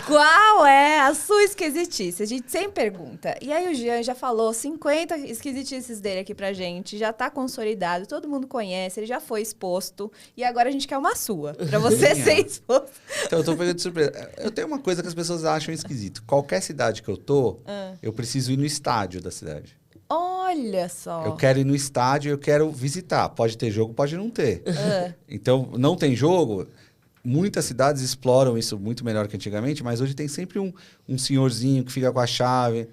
Speaker 3: Qual é a sua esquisitice? A gente sempre pergunta. E aí o Jean já falou 50 esquisitices dele aqui pra gente. Já tá consolidado, todo mundo conhece, ele já foi exposto. E agora a gente quer uma sua, pra você ser exposto.
Speaker 2: Então, eu tô pegando de surpresa. Eu tenho uma coisa que as pessoas acham esquisito. Qualquer cidade que eu tô, eu preciso ir no estádio da cidade.
Speaker 3: Olha só.
Speaker 2: Eu quero ir no estádio, eu quero visitar. Pode ter jogo, pode não ter. Então, não tem jogo... Muitas cidades exploram isso muito melhor que antigamente, mas hoje tem sempre um senhorzinho que fica com a chave.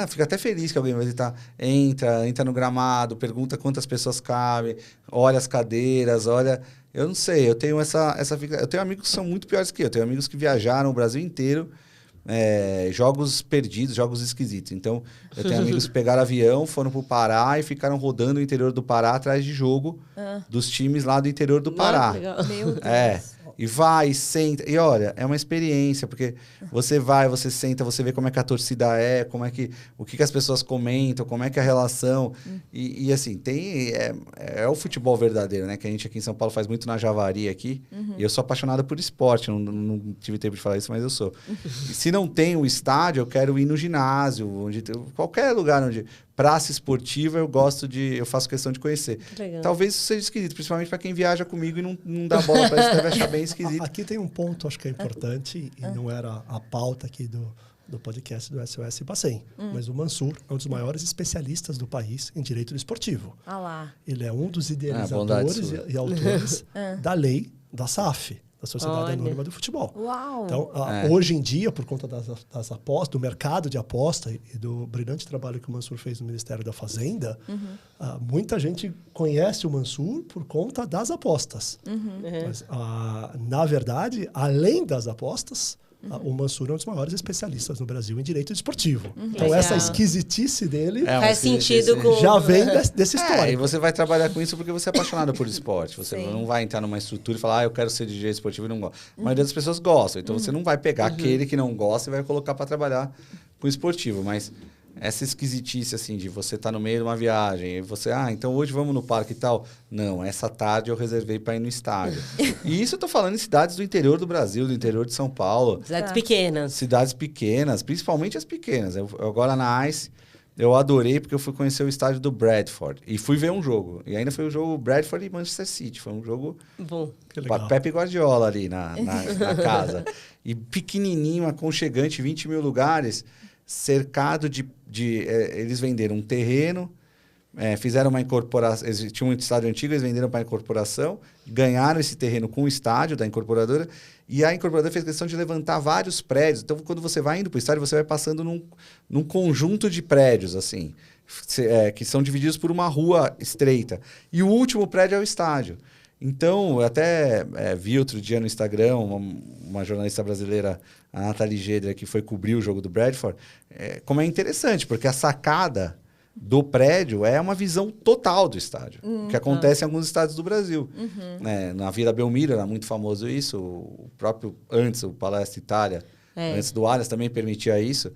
Speaker 2: Fica até feliz que alguém vai visitar. Entra no gramado, pergunta quantas pessoas cabem, olha as cadeiras, olha... Eu não sei, eu tenho eu tenho amigos que são muito piores que eu. Tenho amigos que viajaram o Brasil inteiro, jogos perdidos, jogos esquisitos. Então, eu tenho amigos que pegaram avião, foram pro Pará e ficaram rodando o interior do Pará atrás de jogo dos times lá do interior do Pará.
Speaker 3: Meu Deus.
Speaker 2: E vai, senta. E olha, é uma experiência, porque você vai, você senta, você vê como é que a torcida é, o que as pessoas comentam, como é que é a relação. E assim, é o futebol verdadeiro, né? Que a gente aqui em São Paulo faz muito na Javari aqui. E eu sou apaixonado por esporte, não tive tempo de falar isso, mas eu sou. E se não tem o estádio, eu quero ir no ginásio, qualquer lugar onde... Praça esportiva, eu faço questão de conhecer.
Speaker 4: Legal.
Speaker 2: Talvez isso seja esquisito, principalmente para quem viaja comigo e não dá bola para isso, deve achar bem esquisito.
Speaker 1: Aqui tem um ponto, acho que é importante, e não era a pauta aqui do podcast do SOS Bacen, mas o Mansur é um dos maiores especialistas do país em direito desportivo.
Speaker 3: Ah lá.
Speaker 1: Ele é um dos
Speaker 2: bondade
Speaker 1: idealizadores
Speaker 2: sua.
Speaker 1: e autores da lei da SAF, da Sociedade Anônima do Futebol.
Speaker 3: Uau!
Speaker 1: Então, hoje em dia, por conta das apostas, do mercado de aposta e do brilhante trabalho que o Mansur fez no Ministério da Fazenda, muita gente conhece o Mansur por conta das apostas. Mas, na verdade, além das apostas, o Mansur é um dos maiores especialistas no Brasil em direito desportivo. Então,
Speaker 4: Legal.
Speaker 1: essa esquisitice dele
Speaker 4: Faz sentido com...
Speaker 1: já vem desse
Speaker 2: E
Speaker 1: histórico.
Speaker 2: você vai trabalhar com isso porque você é apaixonado por esporte. Você
Speaker 3: Sim.
Speaker 2: não vai entrar numa estrutura e falar, eu quero ser DJ esportivo e não gosto. A maioria das pessoas gostam. Então, você não vai pegar aquele que não gosta e vai colocar para trabalhar com esportivo. Mas essa esquisitice, assim, de você estar no meio de uma viagem e você, então hoje vamos no parque e tal. Não, essa tarde eu reservei para ir no estádio. E isso eu tô falando em cidades do interior do Brasil, do interior de São Paulo.
Speaker 4: Cidades pequenas.
Speaker 2: Cidades pequenas, principalmente as pequenas. Eu agora na ICE, eu adorei porque eu fui conhecer o estádio do Bradford. E fui ver um jogo. E ainda foi o jogo Bradford e Manchester City. Foi um jogo
Speaker 4: Bom.
Speaker 2: para Pepe Guardiola ali na casa. E pequenininho, aconchegante, 20 mil lugares, cercado eles venderam um terreno, fizeram uma incorporação. Eles tinham um estádio antigo, eles venderam para a incorporação, ganharam esse terreno com o estádio da incorporadora, e a incorporadora fez questão de levantar vários prédios. Então, quando você vai indo para o estádio, você vai passando num conjunto de prédios, assim, que são divididos por uma rua estreita. E o último prédio é o estádio. Então, eu até vi outro dia no Instagram uma jornalista brasileira, a Nathalie Gedra, que foi cobrir o jogo do Bradford, como é interessante, porque a sacada do prédio é uma visão total do estádio, que acontece em alguns estádios do Brasil. Na Vila Belmiro era muito famoso isso, o próprio, antes, o Palestra Itália, antes do Allianz também permitia isso.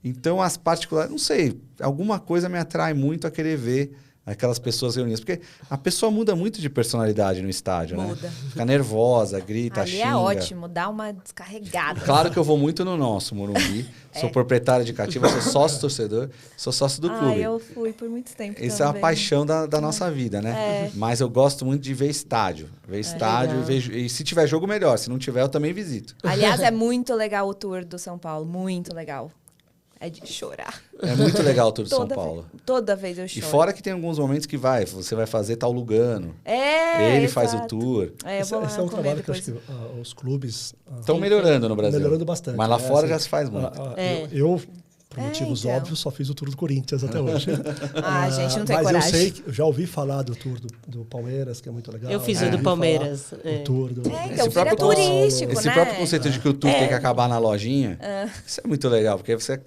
Speaker 2: Então, as particulares, não sei, alguma coisa me atrai muito a querer ver aquelas pessoas reunidas. Porque a pessoa muda muito de personalidade no estádio,
Speaker 3: Muda.
Speaker 2: né? Fica nervosa, grita,
Speaker 3: Ali
Speaker 2: xinga.
Speaker 3: é ótimo, dá uma descarregada.
Speaker 2: Claro que eu vou muito no nosso, Morumbi. Sou proprietário de cativa, sou sócio torcedor, sou sócio do clube.
Speaker 3: Eu fui por muito tempo
Speaker 2: Isso é a
Speaker 3: também.
Speaker 2: paixão da nossa vida, né? Mas eu gosto muito de ver estádio. Ver estádio e se tiver jogo, melhor. Se não tiver, eu também visito.
Speaker 3: Aliás, é muito legal o tour do São Paulo, muito legal. É de chorar.
Speaker 2: É muito legal o Tour de São Paulo.
Speaker 3: Toda vez eu choro.
Speaker 2: E fora que tem alguns momentos que você vai fazer tal Lugano. Ele faz o tour.
Speaker 3: Eu vou lá
Speaker 1: Esse é um
Speaker 3: comer
Speaker 1: trabalho que eu
Speaker 3: depois.
Speaker 1: acho que os clubes
Speaker 2: Estão melhorando no Brasil.
Speaker 1: melhorando bastante.
Speaker 2: Mas lá
Speaker 1: né?
Speaker 2: fora
Speaker 1: Assim,
Speaker 2: já se faz muito.
Speaker 1: Eu por motivos
Speaker 3: então.
Speaker 1: óbvios, só fiz o tour do Corinthians até hoje.
Speaker 3: Gente, não tem
Speaker 1: mas
Speaker 3: coragem.
Speaker 1: eu sei, eu já ouvi falar do tour do Palmeiras, que é muito legal.
Speaker 4: Eu fiz
Speaker 1: Já
Speaker 4: o do
Speaker 1: ouvi
Speaker 4: Palmeiras.
Speaker 1: falar O tour do...
Speaker 3: Então,
Speaker 2: Esse
Speaker 3: vira
Speaker 2: próprio
Speaker 3: turístico,
Speaker 2: Esse
Speaker 3: né?
Speaker 2: próprio conceito de que o tour tem que acabar na lojinha, isso é muito legal, porque você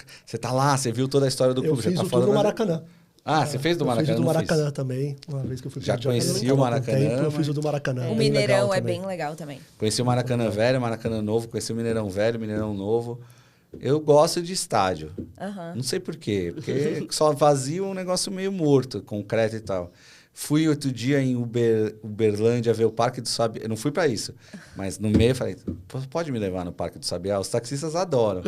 Speaker 2: tá lá, você viu toda a história do
Speaker 1: Eu
Speaker 2: clube. Você
Speaker 1: fiz
Speaker 2: tá
Speaker 1: o tour
Speaker 2: falando,
Speaker 1: no
Speaker 2: mas-
Speaker 1: Maracanã.
Speaker 2: Ah, você fez do
Speaker 1: Eu
Speaker 2: Maracanã?
Speaker 1: fiz o do
Speaker 2: Não
Speaker 1: Maracanã
Speaker 2: fiz.
Speaker 1: também, uma vez que eu fui
Speaker 2: Já
Speaker 1: pro Rio de Janeiro,
Speaker 2: conheci
Speaker 1: eu
Speaker 2: o
Speaker 1: tava com
Speaker 2: Maracanã,
Speaker 1: tempo, eu fiz o
Speaker 2: mas-
Speaker 1: do Maracanã.
Speaker 3: O
Speaker 1: bem
Speaker 3: Mineirão
Speaker 1: legal
Speaker 3: é
Speaker 1: também.
Speaker 3: bem legal também.
Speaker 2: Conheci o Maracanã Velho, Maracanã Novo, conheci o Mineirão Velho, Mineirão Novo. Eu gosto de estádio. Não sei por quê. Porque só vazio é um negócio meio morto, concreto e tal. Fui outro dia em Uberlândia ver o Parque do Sabiá. Eu não fui pra isso. Mas no meio eu falei, pode me levar no Parque do Sabiá? Os taxistas adoram.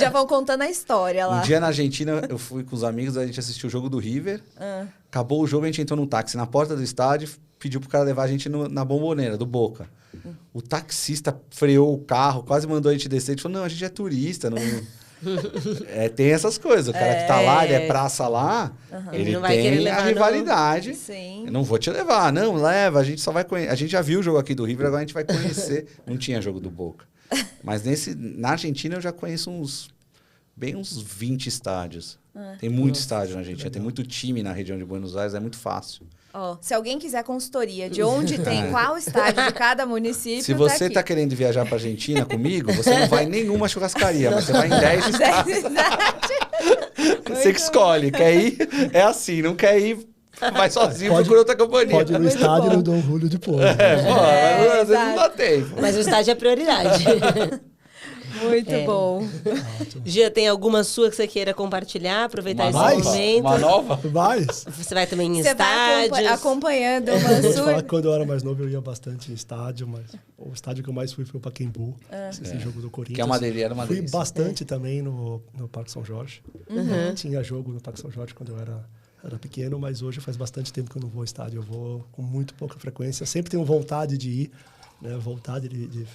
Speaker 3: Já vão contando a história lá.
Speaker 2: Um dia na Argentina, eu fui com os amigos, a gente assistiu o jogo do River. Acabou o jogo, a gente entrou num táxi na porta do estádio, pediu pro cara levar a gente na Bombonera, do Boca. O taxista freou o carro, quase mandou a gente descer. A gente falou, não, a gente é turista. Não... tem essas coisas. O cara que tá lá, ele é praça lá, ele
Speaker 4: não vai querer
Speaker 2: tem a
Speaker 4: levar,
Speaker 2: rivalidade.
Speaker 3: Sim.
Speaker 2: Eu não vou te levar. Não, leva. A gente só vai conhecer. A gente já viu o jogo aqui do River, agora a gente vai conhecer. Não tinha jogo do Boca. Mas na Argentina eu já conheço uns 20 estádios. Tem muito estádio na Argentina, tem muito time na região de Buenos Aires, é muito fácil.
Speaker 3: Ó, se alguém quiser consultoria de onde tem qual estádio de cada município,
Speaker 2: Se você
Speaker 3: aqui.
Speaker 2: tá querendo viajar pra Argentina comigo, você não vai em nenhuma churrascaria, mas você vai em 10 estádios. Você que escolhe. Quer ir? É assim. Não quer ir? Vai sozinho, procura outra companhia.
Speaker 1: Pode ir no
Speaker 3: Muito
Speaker 1: estádio
Speaker 3: bom.
Speaker 1: e no Dom Julio depois.
Speaker 2: Mas às vezes não dá
Speaker 3: exato.
Speaker 2: tempo.
Speaker 4: Mas o estádio é prioridade.
Speaker 3: Muito bom.
Speaker 4: Gia, tem alguma sua que você queira compartilhar? Aproveitar
Speaker 1: Uma
Speaker 4: esse
Speaker 1: nova?
Speaker 4: momento.
Speaker 2: Uma nova?
Speaker 1: Mas,
Speaker 4: Você vai também em
Speaker 3: Você vai
Speaker 4: estádios?
Speaker 3: acompanhando o
Speaker 1: vou te falar
Speaker 3: Mansur.
Speaker 1: que quando eu era mais novo eu ia bastante em estádio, mas o estádio que eu mais fui foi o Pacaembu, esse jogo do Corinthians.
Speaker 2: Que é uma delícia, era uma
Speaker 1: Fui
Speaker 2: delícia.
Speaker 1: bastante também no Parque São Jorge. Tinha jogo no Parque São Jorge quando eu era pequeno, mas hoje faz bastante tempo que eu não vou ao estádio. Eu vou com muito pouca frequência. Sempre tenho vontade de ir, né? Vontade de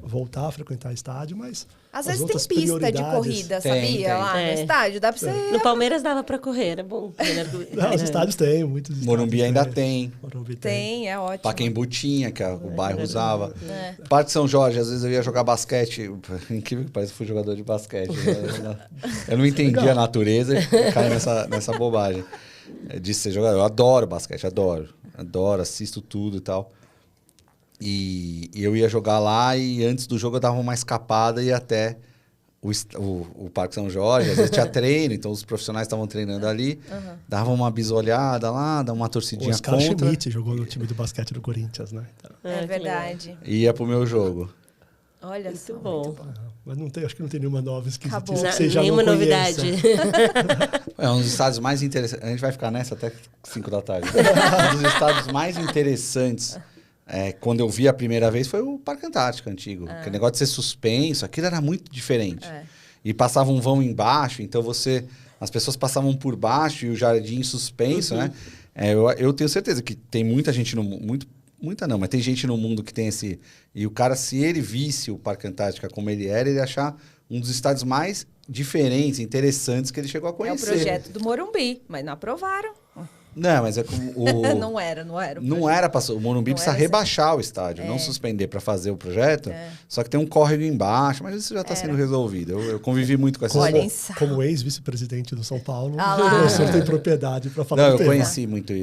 Speaker 1: voltar a frequentar estádio, mas
Speaker 3: Às
Speaker 1: as
Speaker 3: vezes tem
Speaker 1: outras
Speaker 3: pista de
Speaker 1: prioridades-
Speaker 3: corrida,
Speaker 2: Tem,
Speaker 3: sabia?
Speaker 2: tem.
Speaker 3: Lá no estádio. Dá pra você...
Speaker 4: No Palmeiras dava pra correr, era bom.
Speaker 1: Não, os estádios têm, muitos estádios.
Speaker 2: Morumbi ainda tem.
Speaker 1: Morumbi
Speaker 3: Tem, é ótimo.
Speaker 2: Pacaembu tinha, que o bairro usava. Parque São Jorge, às vezes eu ia jogar basquete. Incrível que pareça, fui jogador de basquete. Eu não entendi a natureza e caí nessa bobagem de ser jogador. Eu adoro basquete, adoro. Adoro, assisto tudo e tal. E eu ia jogar lá e antes do jogo eu dava uma escapada e ia até o Parque São Jorge. Às vezes tinha treino, então os profissionais estavam treinando ali. Davam uma bisolhada lá, dava uma
Speaker 1: O
Speaker 2: torcidinha
Speaker 1: Oscar
Speaker 2: contra.
Speaker 1: Schmidt jogou no time do basquete do Corinthians, né? Então,
Speaker 3: É verdade.
Speaker 2: E ia pro meu jogo.
Speaker 3: Olha só.
Speaker 4: Muito bom.
Speaker 1: mas não tem, acho que não tem nenhuma nova esquisitice
Speaker 3: Acabou.
Speaker 1: que você já
Speaker 4: Nenhuma
Speaker 1: não conheça.
Speaker 4: novidade.
Speaker 2: É um dos estados mais interessantes. A gente vai ficar nessa até 5 da tarde. Um dos estados mais interessantes, quando eu vi a primeira vez, foi o Parque Antártico antigo. Aquele negócio de ser suspenso, aquilo era muito diferente. E passava um vão embaixo, então as pessoas passavam por baixo e o jardim suspenso, né? Eu tenho certeza que tem muita gente no mundo. Muita não, mas tem gente no mundo que tem esse... E o cara, se ele visse o Parque Antártica como ele era, ele ia achar um dos estádios mais diferentes, interessantes que ele chegou a
Speaker 3: É o
Speaker 2: conhecer.
Speaker 3: projeto do Morumbi, mas não aprovaram.
Speaker 2: Não, mas é como
Speaker 3: Não era.
Speaker 2: Não era para... O Morumbi
Speaker 3: Não
Speaker 2: precisa
Speaker 3: era
Speaker 2: rebaixar o estádio, não suspender para fazer o projeto. Só que tem um córrego embaixo, mas isso já está sendo resolvido. Eu convivi muito com essa
Speaker 3: Olha,
Speaker 2: história.
Speaker 1: Como ex-vice-presidente do São Paulo,
Speaker 3: Ah lá.
Speaker 1: o senhor tem propriedade para falar
Speaker 2: Não,
Speaker 1: do
Speaker 2: eu
Speaker 1: tema.
Speaker 2: conheci muito.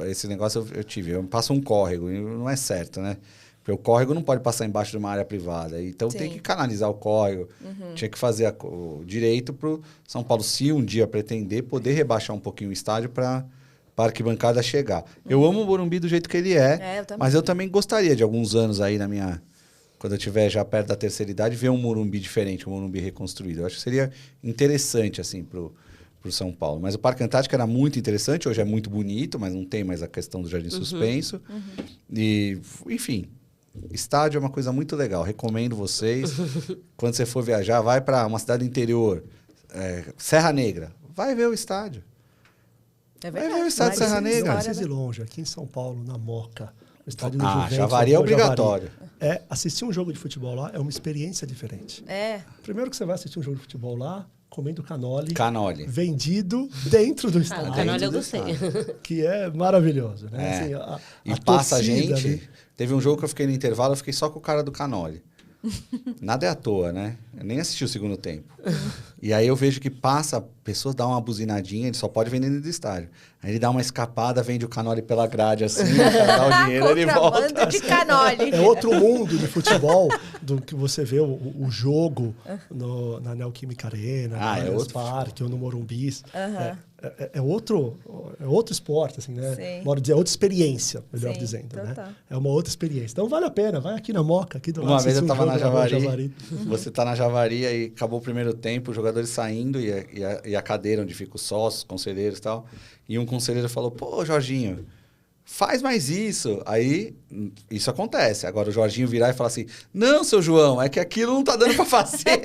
Speaker 2: Esse negócio eu tive. Eu passo um córrego, e não é certo, né? Porque o córrego não pode passar embaixo de uma área privada. Então tem
Speaker 3: Sim.
Speaker 2: que canalizar o córrego. Tinha que fazer o direito para o São Paulo, se um dia pretender, poder rebaixar um pouquinho o estádio para a arquibancada chegar. Eu amo o Morumbi do jeito que ele
Speaker 3: Eu também.
Speaker 2: mas eu também gostaria de alguns anos aí quando eu estiver já perto da terceira idade, ver um Morumbi diferente, um Morumbi reconstruído. Eu acho que seria interessante, assim, pro São Paulo. Mas o Parque Antártico era muito interessante, hoje é muito bonito, mas não tem mais a questão do jardim suspenso. E, enfim, estádio é uma coisa muito legal. Recomendo vocês. Quando você for viajar, vai para uma cidade interior, Serra Negra, vai ver o estádio.
Speaker 3: É
Speaker 2: Vai
Speaker 3: verdade.
Speaker 2: ver o estádio de
Speaker 3: Mas
Speaker 2: Serra
Speaker 3: tem
Speaker 2: Negra.
Speaker 1: Não
Speaker 3: história,
Speaker 1: precisa ir
Speaker 3: né?
Speaker 1: longe, aqui em São Paulo, na Moca, o estádio do
Speaker 2: Ah,
Speaker 1: Juventus.
Speaker 2: Javari é
Speaker 1: no Javari.
Speaker 2: obrigatório.
Speaker 1: Assistir um jogo de futebol lá é uma experiência diferente.
Speaker 3: É.
Speaker 1: Primeiro que você vai assistir um jogo de futebol lá, comendo canole,
Speaker 2: Canole.
Speaker 1: vendido dentro do
Speaker 4: Ah,
Speaker 1: estádio.
Speaker 4: o canal eu
Speaker 2: do
Speaker 4: gostei.
Speaker 1: Que é maravilhoso, né?
Speaker 2: É.
Speaker 1: Assim,
Speaker 2: E passa a
Speaker 1: torcida
Speaker 2: gente.
Speaker 1: ali.
Speaker 2: Teve um jogo que eu fiquei no intervalo, eu fiquei só com o cara do Canole. Nada é à toa, né? Eu nem assisti o segundo tempo. E aí eu vejo que passa, pessoas dão uma buzinadinha, ele só pode vender dentro do estádio. Aí ele dá uma escapada, vende o Canole pela grade assim, o cara dá o dinheiro, ele volta.
Speaker 3: Contrabando de canole.
Speaker 1: É outro mundo de futebol do que você vê o jogo na Neoquímica Arena, no
Speaker 2: É
Speaker 1: Allianz
Speaker 2: outro
Speaker 1: Parque ou no Morumbi. é outro esporte, assim, né?
Speaker 3: Sim.
Speaker 1: Modo de dizer, é outra experiência, melhor
Speaker 3: Sim,
Speaker 1: dizendo, né?
Speaker 3: total.
Speaker 1: É uma outra experiência. Então vale a pena, vai aqui na Moca, aqui do lado.
Speaker 2: Uma vez eu
Speaker 1: assistir um
Speaker 2: tava na
Speaker 1: jogo Rua
Speaker 2: Javari, você tá na Javari e acabou o primeiro tempo, os jogadores saindo e a cadeira onde ficam os sócios, conselheiros e tal. E um conselheiro falou, pô, Jorginho, faz mais isso. Aí, isso acontece. Agora o Jorginho virar e falar assim, não, seu João, é que aquilo não tá dando pra fazer.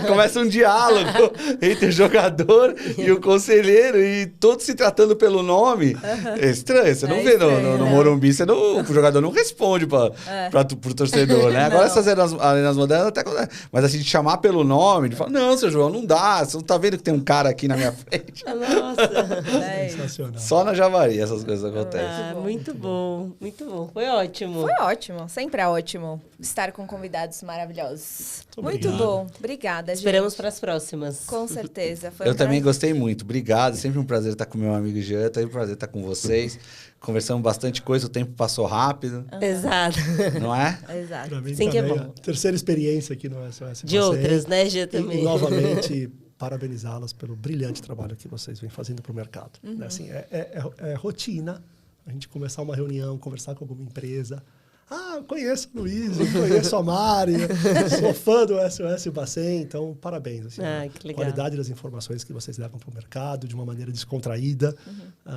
Speaker 2: Começa um diálogo entre o jogador e o conselheiro e todos se tratando pelo nome. É estranho, você não vê
Speaker 3: estranho,
Speaker 2: no Morumbi, o jogador não responde pro torcedor, né? Agora essas arenas modernas até acontece. Mas assim, de chamar pelo nome, de falar, não, seu João, não dá, você não tá vendo que tem um cara aqui na minha frente.
Speaker 4: Nossa.
Speaker 1: Sensacional.
Speaker 2: Só na Javari essas coisas acontecem.
Speaker 4: Muito bom, muito bom. Foi ótimo.
Speaker 3: Foi ótimo, sempre é ótimo estar com convidados maravilhosos.
Speaker 1: Muito
Speaker 3: Muito
Speaker 1: obrigado.
Speaker 3: bom, obrigada, gente.
Speaker 4: Esperamos para as próximas.
Speaker 3: Com certeza. Foi
Speaker 2: Eu
Speaker 3: um
Speaker 2: também
Speaker 3: prazer.
Speaker 2: gostei muito. Obrigado. Sempre um prazer estar com meu amigo Jean. Também um prazer estar com vocês. Conversamos bastante coisa. O tempo passou rápido.
Speaker 4: Exato.
Speaker 2: Não é?
Speaker 3: Exato.
Speaker 1: Pra mim
Speaker 4: Sim que é
Speaker 1: também
Speaker 4: bom.
Speaker 1: a terceira experiência aqui no SOS
Speaker 4: De outras, né, Gia, também.
Speaker 1: E novamente, parabenizá-las pelo brilhante trabalho que vocês vêm fazendo para o mercado. Né? Assim, é rotina a gente começar uma reunião, conversar com alguma empresa. Ah, conheço o Luiz, conheço a Mari, sou fã do SOS Bacen, então parabéns. Assim,
Speaker 4: que
Speaker 1: a
Speaker 4: legal.
Speaker 1: qualidade das informações que vocês levam para o mercado de uma maneira descontraída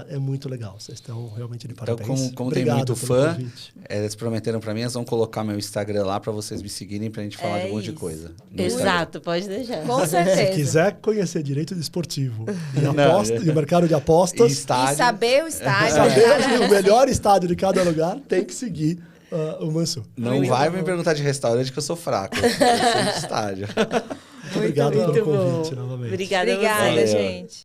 Speaker 1: é muito legal. Vocês estão realmente de
Speaker 2: Então,
Speaker 1: parabéns.
Speaker 2: como tem
Speaker 1: Obrigado
Speaker 2: muito
Speaker 1: pelo
Speaker 2: fã,
Speaker 1: convite.
Speaker 2: eles prometeram para mim, eles vão colocar meu Instagram lá para vocês me seguirem para a gente falar de um monte de
Speaker 3: isso.
Speaker 2: coisa. No Instagram.
Speaker 4: Exato, pode deixar.
Speaker 3: Com
Speaker 1: Se
Speaker 3: certeza.
Speaker 1: quiser conhecer direito desportivo e,
Speaker 2: Não,
Speaker 1: e o mercado de apostas,
Speaker 2: E estádio.
Speaker 3: E saber o estágio.
Speaker 1: saber o melhor estádio de cada lugar, tem que seguir o Mansur.
Speaker 2: Não
Speaker 4: Muito
Speaker 2: vai
Speaker 4: bom.
Speaker 2: me perguntar de restaurante que eu sou fraco. Eu sou de estádio.
Speaker 1: Muito obrigado
Speaker 4: Muito
Speaker 1: pelo
Speaker 4: bom.
Speaker 1: convite novamente.
Speaker 4: Obrigada a
Speaker 3: Obrigada,
Speaker 2: Valeu.
Speaker 3: gente.